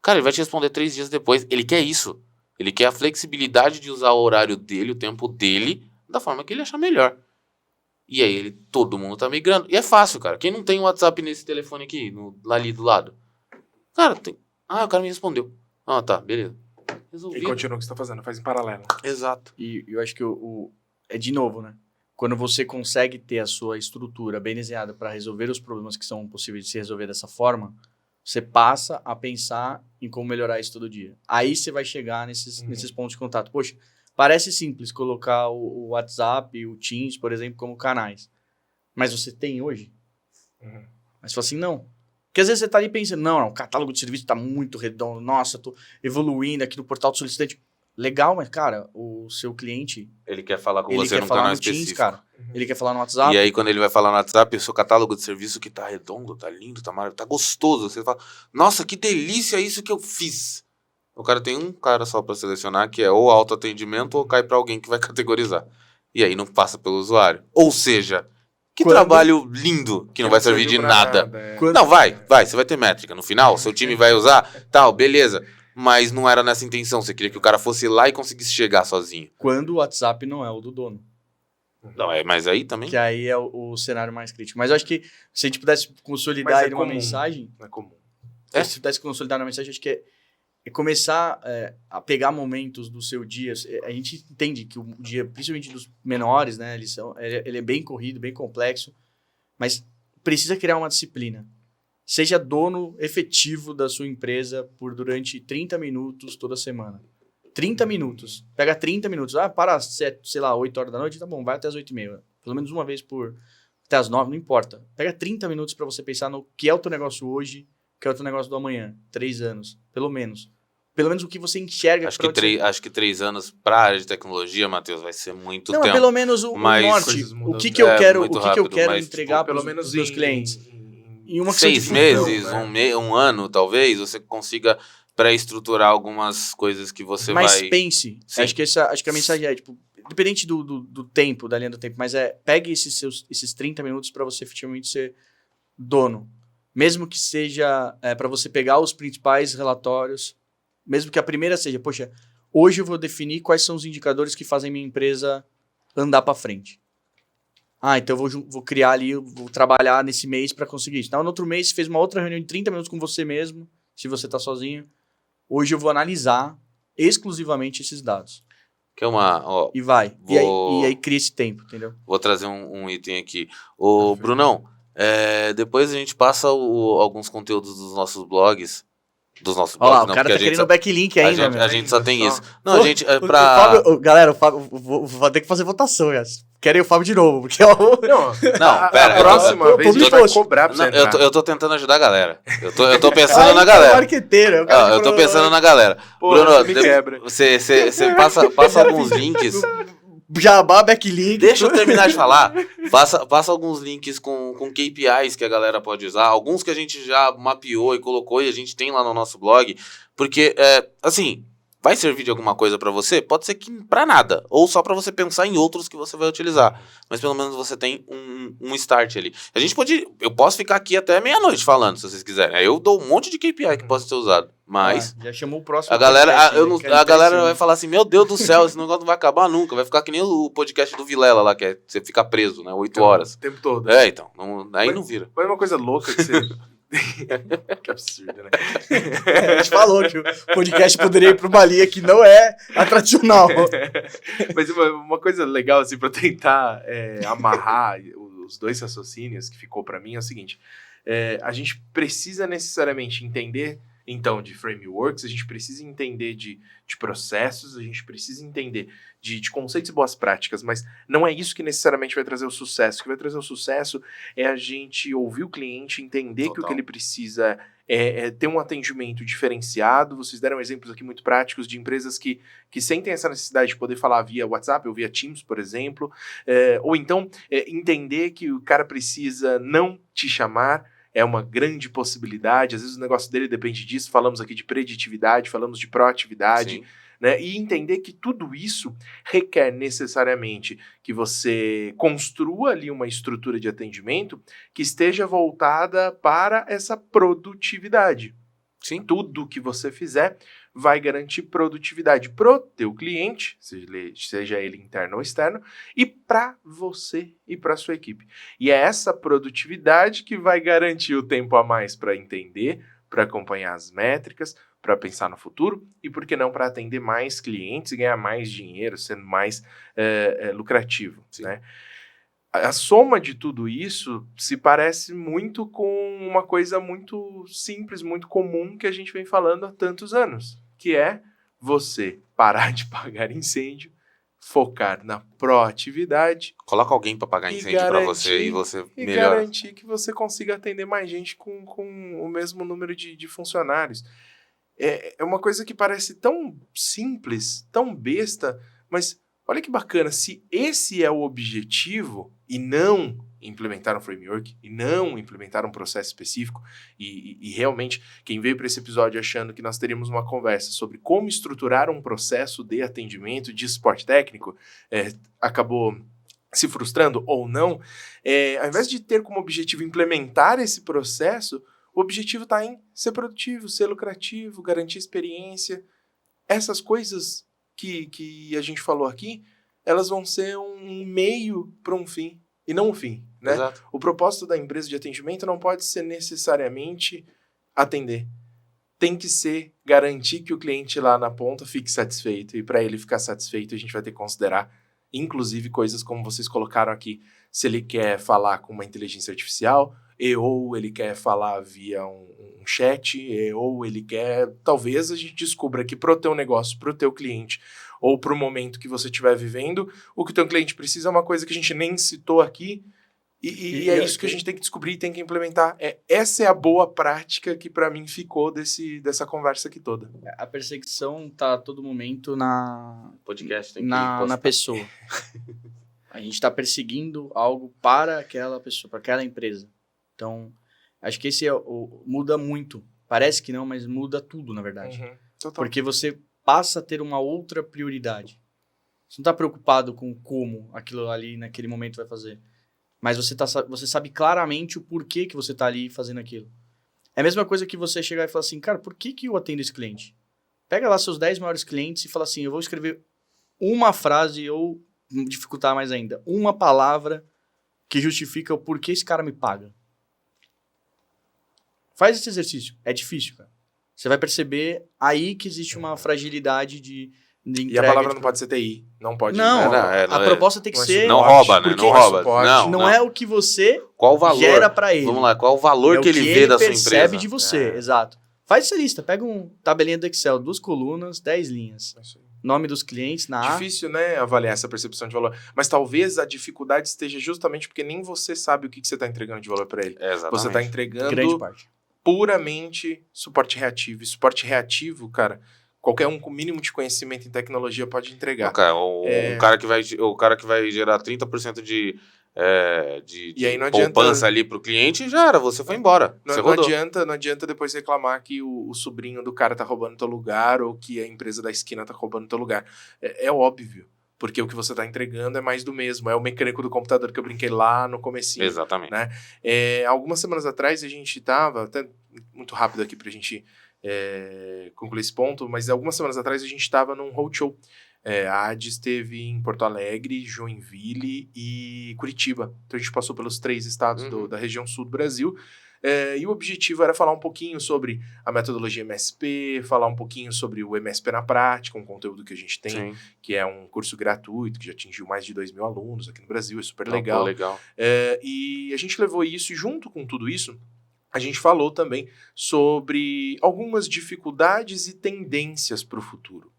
Cara, ele vai te responder 3 dias depois. Ele quer isso. Ele quer a flexibilidade de usar o horário dele, o tempo dele, da forma que ele achar melhor. E aí todo mundo tá migrando. E é fácil, cara. Quem não tem um WhatsApp nesse telefone aqui, ali do lado? Cara, tem... o cara me respondeu. Tá, beleza. Resolvido. E continua o que você tá fazendo, faz em paralelo. Exato. E eu acho que é de novo, né? Quando você consegue ter a sua estrutura bem desenhada para resolver os problemas que são possíveis de se resolver dessa forma, você passa a pensar em como melhorar isso todo dia. Aí você vai chegar nesses pontos de contato. Poxa, parece simples colocar o WhatsApp, o Teams, por exemplo, como canais. Mas você tem hoje? Mas você fala assim, não. Porque às vezes você tá ali pensando, não, o catálogo de serviço tá muito redondo, nossa, eu tô evoluindo aqui no portal do solicitante. Legal, mas, cara, o seu cliente... Ele quer falar com você num canal específico. Teams, cara. Ele quer falar no WhatsApp. E aí, quando ele vai falar no WhatsApp, o seu catálogo de serviço que tá redondo, tá lindo, tá maravilhoso, tá gostoso. Você fala, nossa, que delícia isso que eu fiz. O cara tem um cara só pra selecionar, que é ou autoatendimento ou cai pra alguém que vai categorizar. E aí não passa pelo usuário. Ou seja, que trabalho lindo que não vai servir de nada. Não, vai. Você vai ter métrica. No final, seu time vai usar, tal, beleza. Mas não era nessa intenção. Você queria que o cara fosse lá e conseguisse chegar sozinho. Quando o WhatsApp não é o do dono. Não, mas aí também... Que aí é o cenário mais crítico. Mas eu acho que se a gente pudesse consolidar numa mensagem... É comum. Se pudesse consolidar numa mensagem, acho que é começar a pegar momentos do seu dia. A gente entende que o dia, principalmente dos menores, né? Ele é bem corrido, bem complexo. Mas precisa criar uma disciplina. Seja dono efetivo da sua empresa durante 30 minutos toda semana. 30 minutos. Pega 30 minutos. Para 8 horas da noite, tá bom, vai até as 8h30. Pelo menos uma vez até as 9, não importa. Pega 30 minutos para você pensar no que é o teu negócio hoje, o que é o teu negócio do amanhã. 3 anos, pelo menos. Pelo menos o que você enxerga. Acho que 3 anos pra área de tecnologia, Matheus, vai ser muito tempo. Não, pelo menos o norte. O que eu quero, entregar para os meus clientes. Em 6 meses, um ano, talvez, você consiga pré-estruturar algumas coisas que você vai... Mas pense. Acho que a mensagem é, independente do tempo, da linha do tempo, mas pegue esses 30 minutos para você efetivamente ser dono. Mesmo que seja para você pegar os principais relatórios, mesmo que a primeira seja, poxa, hoje eu vou definir quais são os indicadores que fazem minha empresa andar para frente. Então eu vou criar ali, vou trabalhar nesse mês para conseguir isso. Então, no outro mês, você fez uma outra reunião de 30 minutos com você mesmo, se você está sozinho. Hoje eu vou analisar exclusivamente esses dados. Que é uma... e vai. E aí cria esse tempo, entendeu? Vou trazer um item aqui. Brunão, depois a gente passa alguns conteúdos dos nossos blogs. Olha lá, o cara tá querendo o backlink ainda. A gente só tem isso. Não, a gente... Galera, o Fábio, vou ter que fazer votação, Yas. Querem o Fábio de novo, porque Não, pera. A próxima vez a gente vai cobrar pra você entrar. Eu tô tentando ajudar a galera. Eu tô pensando na galera. Marqueteiro. Eu tô pensando na galera. Bruno, me quebra. Você passa alguns links... Jabá, backlink. Deixa eu terminar de falar. Passa alguns links com KPIs que a galera pode usar. Alguns que a gente já mapeou e colocou e a gente tem lá no nosso blog. Porque, assim, vai servir de alguma coisa pra você? Pode ser que pra nada. Ou só pra você pensar em outros que você vai utilizar. Mas pelo menos você tem um start ali. Eu posso ficar aqui até meia-noite falando, se vocês quiserem. Aí eu dou um monte de KPI que pode ser usado. Mas... já chamou o próximo. A galera vai falar assim, meu Deus do céu, esse negócio não vai acabar nunca. Vai ficar que nem o podcast do Vilela lá, que é você ficar preso, né? 8 horas. O tempo todo. Então. Não vira. Foi uma coisa louca que você... Que absurdo, né? A gente falou que o podcast poderia ir para uma linha que não é atracional. Mas uma coisa legal, assim, para tentar amarrar os dois raciocínios que ficou para mim é o seguinte: a gente precisa necessariamente entender, então, de frameworks, a gente precisa entender de processos, a gente precisa entender de conceitos e boas práticas, mas não é isso que necessariamente vai trazer o sucesso. O que vai trazer o sucesso é a gente ouvir o cliente, entender que o que ele precisa é ter um atendimento diferenciado. Vocês deram exemplos aqui muito práticos de empresas que sentem essa necessidade de poder falar via WhatsApp ou via Teams, por exemplo, ou então entender que o cara precisa não te chamar. É uma grande possibilidade, às vezes o negócio dele depende disso. Falamos aqui de preditividade, falamos de proatividade, né? E entender que tudo isso requer necessariamente que você construa ali uma estrutura de atendimento que esteja voltada para essa produtividade. Sim. Tudo que você fizer vai garantir produtividade pro teu cliente, seja ele interno ou externo, e para você e para sua equipe. E é essa produtividade que vai garantir o tempo a mais para entender, para acompanhar as métricas, para pensar no futuro e, por que não, para atender mais clientes e ganhar mais dinheiro, sendo mais lucrativo, né? A soma de tudo isso se parece muito com uma coisa muito simples, muito comum que a gente vem falando há tantos anos, que é você parar de pagar incêndio, focar na proatividade. Coloca alguém para pagar incêndio para você e você melhora. Garantir que você consiga atender mais gente com o mesmo número de funcionários. É uma coisa que parece tão simples, tão besta, mas olha que bacana, se esse é o objetivo e não implementar um framework, e não implementar um processo específico, e realmente quem veio para esse episódio achando que nós teríamos uma conversa sobre como estruturar um processo de atendimento de suporte técnico, acabou se frustrando ou não, ao invés de ter como objetivo implementar esse processo, o objetivo está em ser produtivo, ser lucrativo, garantir experiência. Essas coisas que a gente falou aqui, elas vão ser um meio para um fim, e não um fim, né? Exato. O propósito da empresa de atendimento não pode ser necessariamente atender. Tem que ser garantir que o cliente lá na ponta fique satisfeito, e para ele ficar satisfeito a gente vai ter que considerar, inclusive, coisas como vocês colocaram aqui, se ele quer falar com uma inteligência artificial, ou ele quer falar via um chat, ou ele quer... Talvez a gente descubra que pro teu negócio, pro teu cliente, ou pro momento que você estiver vivendo, o que o teu cliente precisa é uma coisa que a gente nem citou aqui, e é isso que a gente tem que descobrir e tem que implementar. Essa é a boa prática que para mim ficou dessa conversa aqui toda. A perseguição tá a todo momento na pessoa. A gente está perseguindo algo para aquela pessoa, para aquela empresa. Então, acho que esse muda muito. Parece que não, mas muda tudo, na verdade. Porque você passa a ter uma outra prioridade. Você não está preocupado com como aquilo ali naquele momento vai fazer. Mas você sabe claramente o porquê que você está ali fazendo aquilo. É a mesma coisa que você chegar e falar assim, cara, por que eu atendo esse cliente? Pega lá seus 10 maiores clientes e fala assim, eu vou escrever uma frase ou, dificultar mais ainda, uma palavra que justifica o porquê esse cara me paga. Faz esse exercício. É difícil, cara. Você vai perceber aí que existe uma fragilidade de entrega. E a palavra não pode ser TI. Não pode. Não, a proposta tem que ser... Não rouba, né? Não rouba. Não é o que você qual o valor? Gera pra ele. Vamos lá, qual o valor que ele vê da sua empresa? Percebe de você, exato. Faz essa lista. Pega uma tabelinha do Excel, 2 colunas, 10 linhas. Nome dos clientes na A. Difícil, né, avaliar essa percepção de valor. Mas talvez a dificuldade esteja justamente porque nem você sabe o que você está entregando de valor para ele. Exatamente. Você está entregando grande parte. Puramente suporte reativo. E suporte reativo, cara, qualquer um com mínimo de conhecimento em tecnologia pode entregar. O cara que vai gerar 30% de e aí não poupança ali pro cliente, já era, você foi embora. Não adianta depois reclamar que o sobrinho do cara tá roubando teu lugar ou que a empresa da esquina tá roubando teu lugar. É óbvio, porque o que você tá entregando é mais do mesmo. É o mecânico do computador que eu brinquei lá no comecinho. Exatamente. Né? Algumas semanas atrás a gente tava, até muito rápido aqui pra gente concluir esse ponto, mas algumas semanas atrás a gente tava num roadshow. A AD esteve em Porto Alegre, Joinville e Curitiba. Então a gente passou pelos 3 estados da região sul do Brasil. E o objetivo era falar um pouquinho sobre a metodologia MSP, falar um pouquinho sobre o MSP na prática, um conteúdo que a gente tem, Sim. que é um curso gratuito, que já atingiu mais de 2.000 alunos aqui no Brasil, é super legal. Legal. E a gente levou isso, e junto com tudo isso, a gente falou também sobre algumas dificuldades e tendências para o futuro.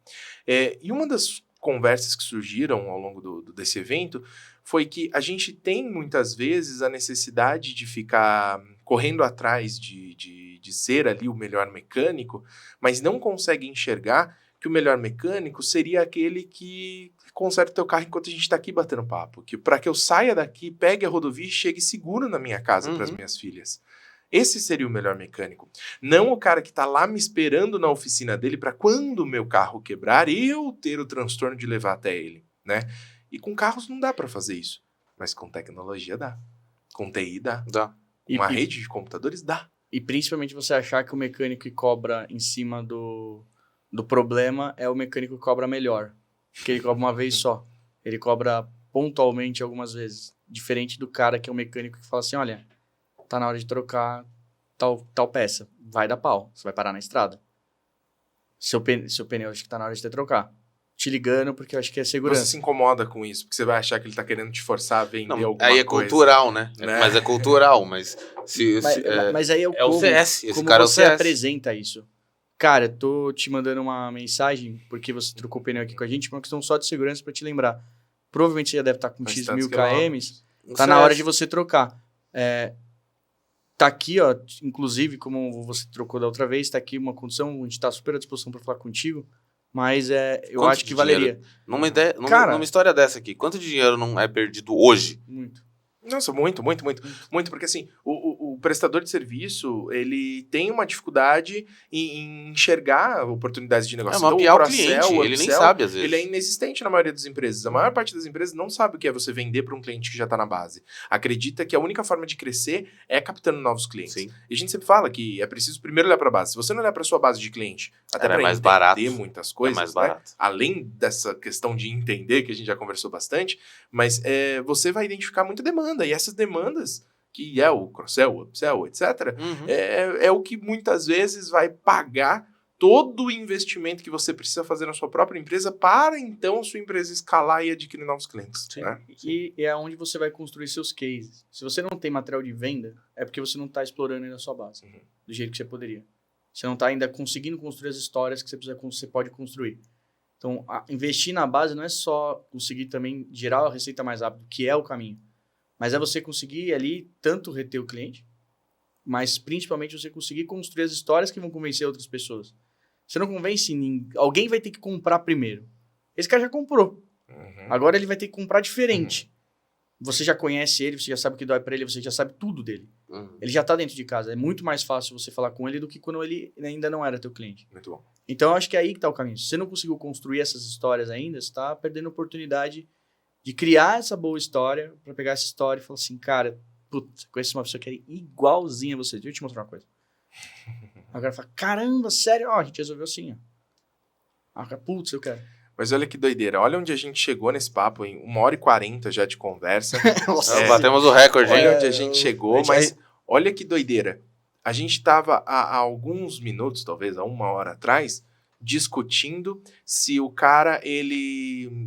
E uma das conversas que surgiram ao longo desse evento foi que a gente tem muitas vezes a necessidade de ficar correndo atrás de ser ali o melhor mecânico, mas não consegue enxergar que o melhor mecânico seria aquele que conserta o teu carro enquanto a gente está aqui batendo papo. Que para que eu saia daqui, pegue a rodovia e chegue seguro na minha casa para as minhas filhas. Esse seria o melhor mecânico. Não o cara que está lá me esperando na oficina dele para quando o meu carro quebrar, eu ter o transtorno de levar até ele, né? E com carros não dá para fazer isso. Mas com tecnologia dá. Com TI dá. Com uma rede de computadores dá. E principalmente você achar que o mecânico que cobra em cima do problema é o mecânico que cobra melhor. Porque ele cobra uma vez só. Ele cobra pontualmente algumas vezes. Diferente do cara que é o mecânico que fala assim, olha, tá na hora de trocar tal peça. Vai dar pau. Você vai parar na estrada. Seu pneu acho que tá na hora de trocar. Te ligando porque eu acho que é segurança. Você se incomoda com isso, porque você vai achar que ele tá querendo te forçar a vender alguma coisa. Aí é cultural, né? Mas é cultural, mas... Mas aí é o CS, esse como cara é o você CS. apresenta isso. Cara, tô te mandando uma mensagem, porque você trocou o pneu aqui com a gente, uma questão só de segurança pra te lembrar. Provavelmente você já deve estar com X mil km, tá na hora de você trocar. Tá aqui, ó, inclusive, como você trocou da outra vez, tá aqui uma condição, a gente tá super à disposição pra falar contigo, mas eu acho que valeria. Numa história dessa aqui, quanto de dinheiro não é perdido hoje? Muito. Nossa, muito, porque assim, o prestador de serviço, ele tem uma dificuldade em enxergar oportunidades de negócio. Mapear o cliente, ele nem sabe às vezes. Ele é inexistente na maioria das empresas. A maior parte das empresas não sabe o que é você vender para um cliente que já está na base. Acredita que a única forma de crescer é captando novos clientes. Sim. E a gente sempre fala que é preciso primeiro olhar para a base. Se você não olhar para sua base de cliente, até para mais entender barato. muitas coisas, mais barato. Né? Além dessa questão de entender, que a gente já conversou bastante, mas você vai identificar muita demanda. E essas demandas, que é o cross-sell, o upsell, etc., é o que muitas vezes vai pagar todo o investimento que você precisa fazer na sua própria empresa para, então, sua empresa escalar e adquirir novos clientes. Né? E é onde você vai construir seus cases. Se você não tem material de venda, é porque você não está explorando ainda a sua base, do jeito que você poderia. Você não está ainda conseguindo construir as histórias que você pode construir. Então, investir na base não é só conseguir também gerar a receita mais rápido, que é o caminho. Mas é você conseguir ali tanto reter o cliente, mas principalmente você conseguir construir as histórias que vão convencer outras pessoas. Você não convence ninguém. Alguém vai ter que comprar primeiro. Esse cara já comprou. Agora ele vai ter que comprar diferente. Você já conhece ele, você já sabe o que dói pra ele, você já sabe tudo dele. Ele já tá dentro de casa. É muito mais fácil você falar com ele do que quando ele ainda não era teu cliente. Muito bom. Então eu acho que é aí que tá o caminho. Se você não conseguiu construir essas histórias ainda, você tá perdendo a oportunidade de criar essa boa história, pra pegar essa história e falar assim, cara, putz, conheço uma pessoa que é igualzinha a você. Deixa eu te mostrar uma coisa. Agora fala, caramba, sério? Ó, a gente resolveu assim, ó. Agora, putz, eu quero. Mas olha que doideira. Olha onde a gente chegou nesse papo, em 1h40 já de conversa. Batemos o recorde, hein? Olha onde a gente chegou, mas olha que doideira. A gente estava há alguns minutos, talvez há 1 hora atrás, discutindo se o cara,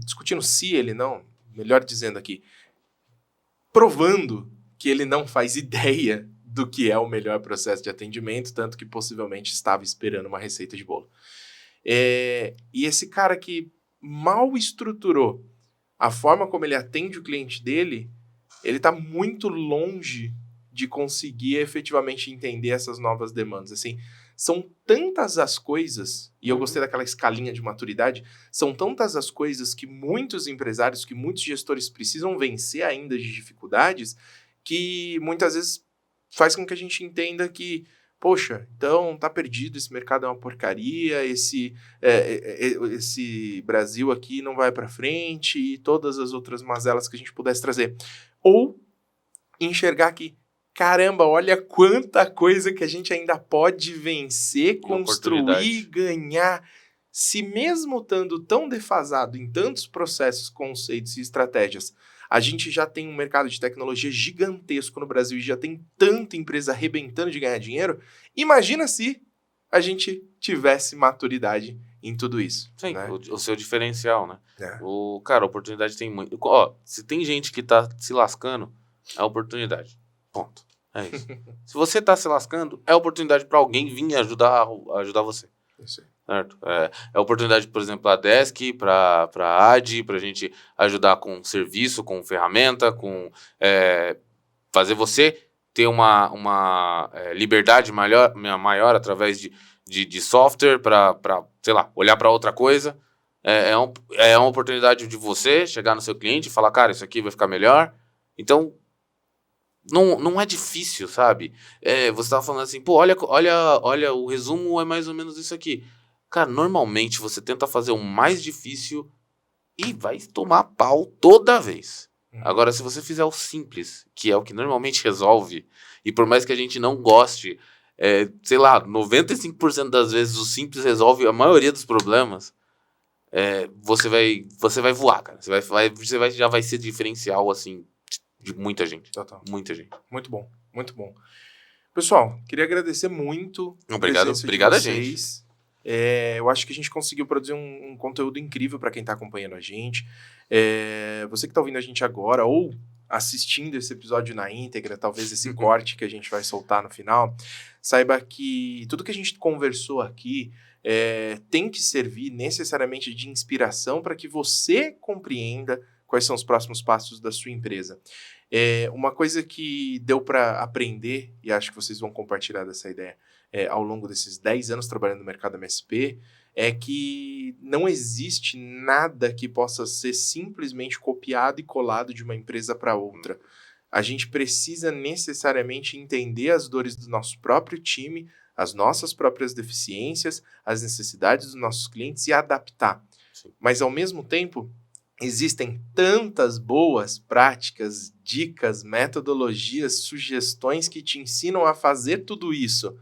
discutindo se ele não, melhor dizendo aqui, provando que ele não faz ideia do que é o melhor processo de atendimento, tanto que possivelmente estava esperando uma receita de bolo. E esse cara que mal estruturou a forma como ele atende o cliente dele, ele está muito longe de conseguir efetivamente entender essas novas demandas. Assim, são tantas as coisas, e eu gostei daquela escalinha de maturidade, são tantas as coisas que muitos empresários, que muitos gestores precisam vencer ainda de dificuldades, que muitas vezes faz com que a gente entenda que, poxa, então tá perdido, esse mercado é uma porcaria, esse Brasil aqui não vai para frente, e todas as outras mazelas que a gente pudesse trazer. Ou enxergar que, caramba, olha quanta coisa que a gente ainda pode vencer, construir, ganhar. Se mesmo estando tão defasado em tantos processos, conceitos e estratégias, a gente já tem um mercado de tecnologia gigantesco no Brasil e já tem tanta empresa arrebentando de ganhar dinheiro, imagina se a gente tivesse maturidade em tudo isso. Sim, né? o seu diferencial, né? Cara, a oportunidade tem muito. Ó, se tem gente que tá se lascando, é oportunidade. Ponto. É isso. Se você tá se lascando, é oportunidade para alguém vir ajudar você. Isso aí. Certo? É oportunidade, por exemplo, a Desk, para a AD, para a gente ajudar com serviço, com ferramenta, com fazer você ter uma liberdade maior através de software para, sei lá, olhar para outra coisa. É uma oportunidade de você chegar no seu cliente e falar, cara, isso aqui vai ficar melhor. Então, não é difícil, sabe? Você estava falando assim, pô, olha, o resumo é mais ou menos isso aqui. Cara, normalmente você tenta fazer o mais difícil e vai tomar pau toda vez. Agora, se você fizer o simples, que é o que normalmente resolve, e por mais que a gente não goste, sei lá, 95% das vezes o simples resolve a maioria dos problemas, você vai voar, cara. Você já vai ser diferencial, assim, de muita gente. Total. Muita gente. Muito bom, muito bom. Pessoal, queria agradecer muito Obrigado a gente. Eu acho que a gente conseguiu produzir um conteúdo incrível para quem está acompanhando a gente. Você que está ouvindo a gente agora ou assistindo esse episódio na íntegra, talvez esse corte que a gente vai soltar no final, saiba que tudo que a gente conversou aqui tem que servir necessariamente de inspiração para que você compreenda quais são os próximos passos da sua empresa. Uma coisa que deu para aprender, e acho que vocês vão compartilhar dessa ideia ao longo desses 10 anos trabalhando no mercado MSP, é que não existe nada que possa ser simplesmente copiado e colado de uma empresa para outra. A gente precisa necessariamente entender as dores do nosso próprio time, as nossas próprias deficiências, as necessidades dos nossos clientes e adaptar. Sim. Mas, ao mesmo tempo, existem tantas boas práticas, dicas, metodologias, sugestões que te ensinam a fazer tudo isso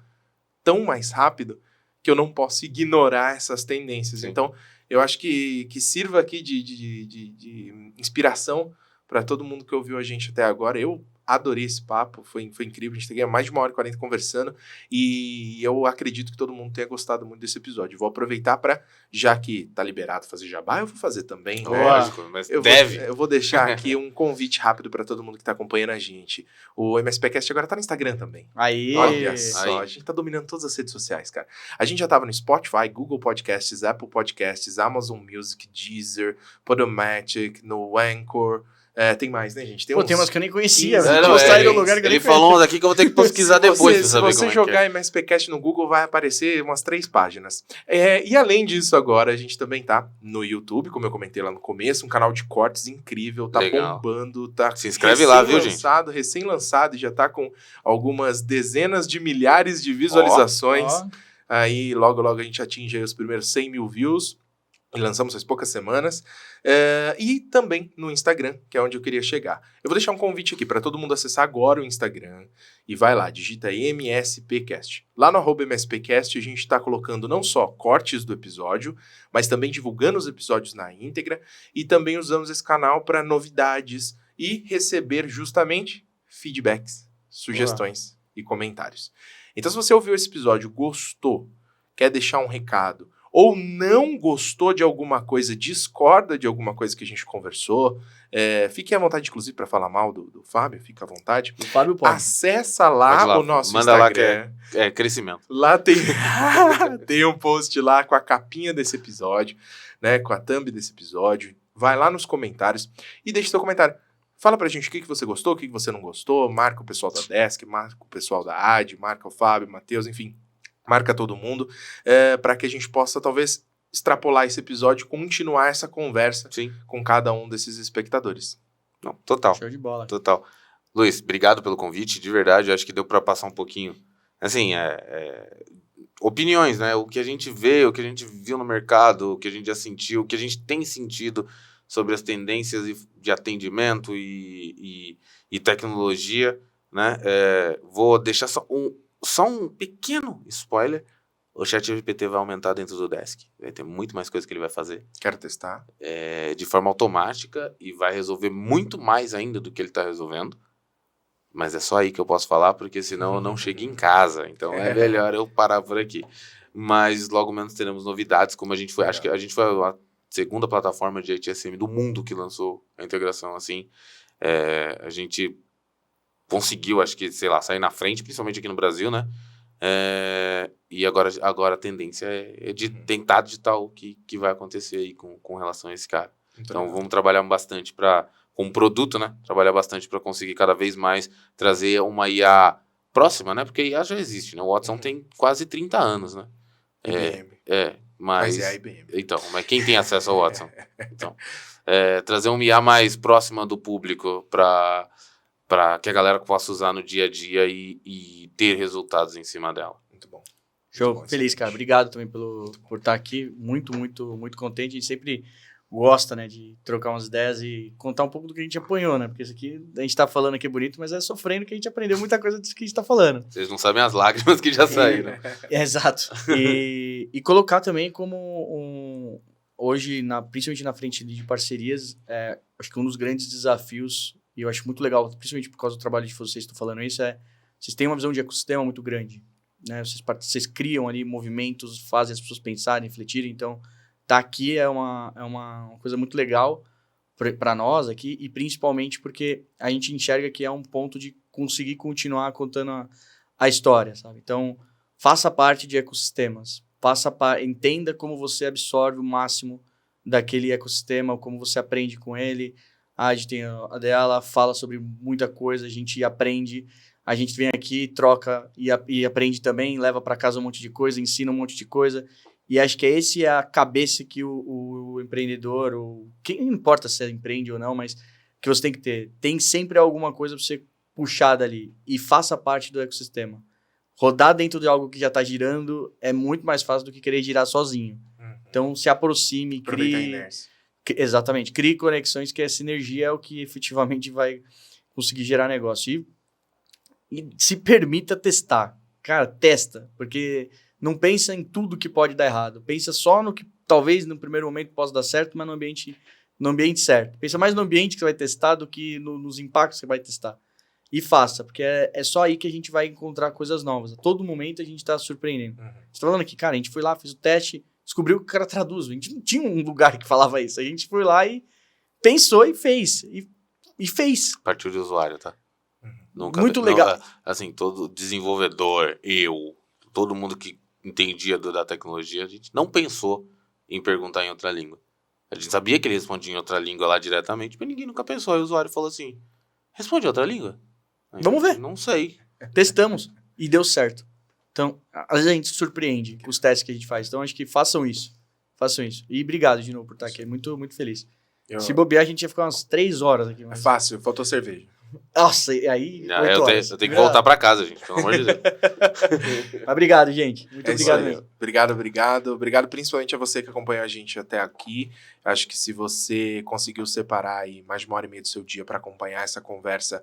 tão mais rápido que eu não posso ignorar essas tendências. Sim. Então, eu acho que sirva aqui de inspiração para todo mundo que ouviu a gente até agora. Eu adorei esse papo, foi incrível, a gente tem mais de 1h40 conversando e eu acredito que todo mundo tenha gostado muito desse episódio. Vou aproveitar para, já que tá liberado fazer jabá, eu vou fazer também. Lógico, mas eu vou deixar aqui um convite rápido para todo mundo que tá acompanhando a gente. O MSPcast agora tá no Instagram também. Aí. Olha só, a gente tá dominando todas as redes sociais, cara. A gente já tava no Spotify, Google Podcasts, Apple Podcasts, Amazon Music, Deezer, Podomatic, no Anchor. Tem mais, né, gente? Tem umas que eu nem conhecia. Ele falou uns aqui que eu vou ter que pesquisar depois pra saber se você jogar MSPcast no Google, vai aparecer umas 3 páginas. E além disso, agora, a gente também tá no YouTube, como eu comentei lá no começo, um canal de cortes incrível, tá Legal. bombando, tá se inscreve lá, viu, gente? Recém-lançado, e já tá com algumas dezenas de milhares de visualizações. Aí, logo, logo, a gente atinge aí os primeiros 100 mil views. E lançamos faz poucas semanas. E também no Instagram, que é onde eu queria chegar. Eu vou deixar um convite aqui para todo mundo acessar agora o Instagram. E vai lá, digita MSPcast. Lá no @MSPcast a gente está colocando não só cortes do episódio, mas também divulgando os episódios na íntegra. E também usamos esse canal para novidades e receber justamente feedbacks, sugestões e comentários. Então, se você ouviu esse episódio, gostou, quer deixar um recado, ou não gostou de alguma coisa, discorda de alguma coisa que a gente conversou, fique à vontade, inclusive, para falar mal do Fábio, fica à vontade. O Fábio pode. Acessa lá o nosso Manda Instagram. Lá que é crescimento. Lá tem um post lá com a capinha desse episódio, né, com a thumb desse episódio. Vai lá nos comentários e deixa seu comentário. Fala pra gente o que você gostou, o que você não gostou, marca o pessoal da Desk, marca o pessoal da AD, marca o Fábio, o Matheus, enfim. Marca todo mundo, para que a gente possa, talvez, extrapolar esse episódio e continuar essa conversa com cada um desses espectadores. Não, total. Show de bola. Total. Luiz, obrigado pelo convite, de verdade, acho que deu para passar um pouquinho, assim, opiniões, né, o que a gente vê, o que a gente viu no mercado, o que a gente já sentiu, o que a gente tem sentido sobre as tendências de atendimento e tecnologia, né, vou deixar só um pequeno spoiler, o ChatGPT vai aumentar dentro do Desk, vai ter muito mais coisa que ele vai fazer. Quero testar. De forma automática e vai resolver muito mais ainda do que ele está resolvendo, mas é só aí que eu posso falar, porque senão eu não chego em casa, então é melhor eu parar por aqui. Mas logo menos teremos novidades, como a gente foi, acho que a gente foi a segunda plataforma de ITSM do mundo que lançou a integração assim, a gente conseguiu, acho que, sei lá, sair na frente, principalmente aqui no Brasil, né? E agora a tendência é de tentar digitar o que vai acontecer aí com relação a esse cara. Então vamos trabalhar bastante com o produto, né? Trabalhar bastante para conseguir cada vez mais trazer uma IA próxima, né? Porque a IA já existe, né? O Watson tem quase 30 anos, né? Mas é a IBM. Então, mas quem tem acesso ao Watson? Então, trazer uma IA mais próxima do público para que a galera possa usar no dia a dia e ter resultados em cima dela. Muito bom. Show. Muito bom, Feliz, cara. Obrigado também por estar aqui. Muito, muito, muito contente. A gente sempre gosta, né, de trocar umas ideias e contar um pouco do que a gente apanhou, né? Porque isso aqui, a gente tá falando aqui bonito, mas é sofrendo que a gente aprendeu muita coisa disso que a gente tá falando. Vocês não sabem as lágrimas que já saíram. Exato. E colocar também como hoje, principalmente na frente de parcerias, acho que um dos grandes desafios, e eu acho muito legal, principalmente por causa do trabalho de vocês que estão falando isso, vocês têm uma visão de ecossistema muito grande. Né? Vocês criam ali movimentos, fazem as pessoas pensarem, refletirem. Então, tá aqui é uma coisa muito legal para nós aqui, e principalmente porque a gente enxerga que é um ponto de conseguir continuar contando a história, sabe? Então, faça parte de ecossistemas. Entenda como você absorve o máximo daquele ecossistema, como você aprende com ele. A gente tem a dela, fala sobre muita coisa, a gente aprende. A gente vem aqui, troca e aprende também, leva para casa um monte de coisa, ensina um monte de coisa. E acho que essa é a cabeça que o empreendedor, quem não importa se empreende ou não, mas que você tem que ter. Tem sempre alguma coisa para você puxar dali e faça parte do ecossistema. Rodar dentro de algo que já está girando é muito mais fácil do que querer girar sozinho. Então, se aproxime, crie... Exatamente. Crie conexões, que essa sinergia é o que efetivamente vai conseguir gerar negócio. E se permita testar. Cara, testa. Porque não pensa em tudo que pode dar errado. Pensa só no que talvez no primeiro momento possa dar certo, mas no ambiente certo. Pensa mais no ambiente que você vai testar do que nos impactos que você vai testar. E faça, porque é só aí que a gente vai encontrar coisas novas. A todo momento a gente está surpreendendo. Você está falando aqui, cara, a gente foi lá, fez o teste, descobriu que o cara traduz. A gente não tinha um lugar que falava isso. A gente foi lá e pensou e fez. E fez. Partiu de usuário, tá? Nunca, muito legal. Assim, todo desenvolvedor, todo mundo que entendia da tecnologia, a gente não pensou em perguntar em outra língua. A gente sabia que ele respondia em outra língua lá diretamente, mas ninguém nunca pensou. Aí o usuário falou assim, responde em outra língua? Vamos ver. Não sei. Testamos e deu certo. Então, às vezes a gente se surpreende com os testes que a gente faz. Então, acho que façam isso. Façam isso. E obrigado de novo por estar aqui. Muito, muito feliz. Se bobear, a gente ia ficar umas 3 horas aqui. Mas... É fácil, faltou cerveja. Nossa, e aí... Eu tenho que voltar pra casa, gente, pelo amor de Deus. Mas obrigado, gente. Muito obrigado mesmo. Obrigado principalmente a você que acompanhou a gente até aqui. Acho que se você conseguiu separar aí mais de 1h30 do seu dia para acompanhar essa conversa,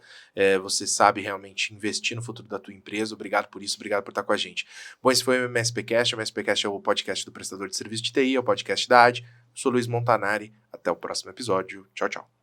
você sabe realmente investir no futuro da tua empresa. Obrigado por isso, obrigado por estar com a gente. Bom, esse foi o MSPcast. O MSPcast é o podcast do prestador de serviço de TI, é o podcast da AD. Eu sou Luiz Montanari. Até o próximo episódio. Tchau, tchau.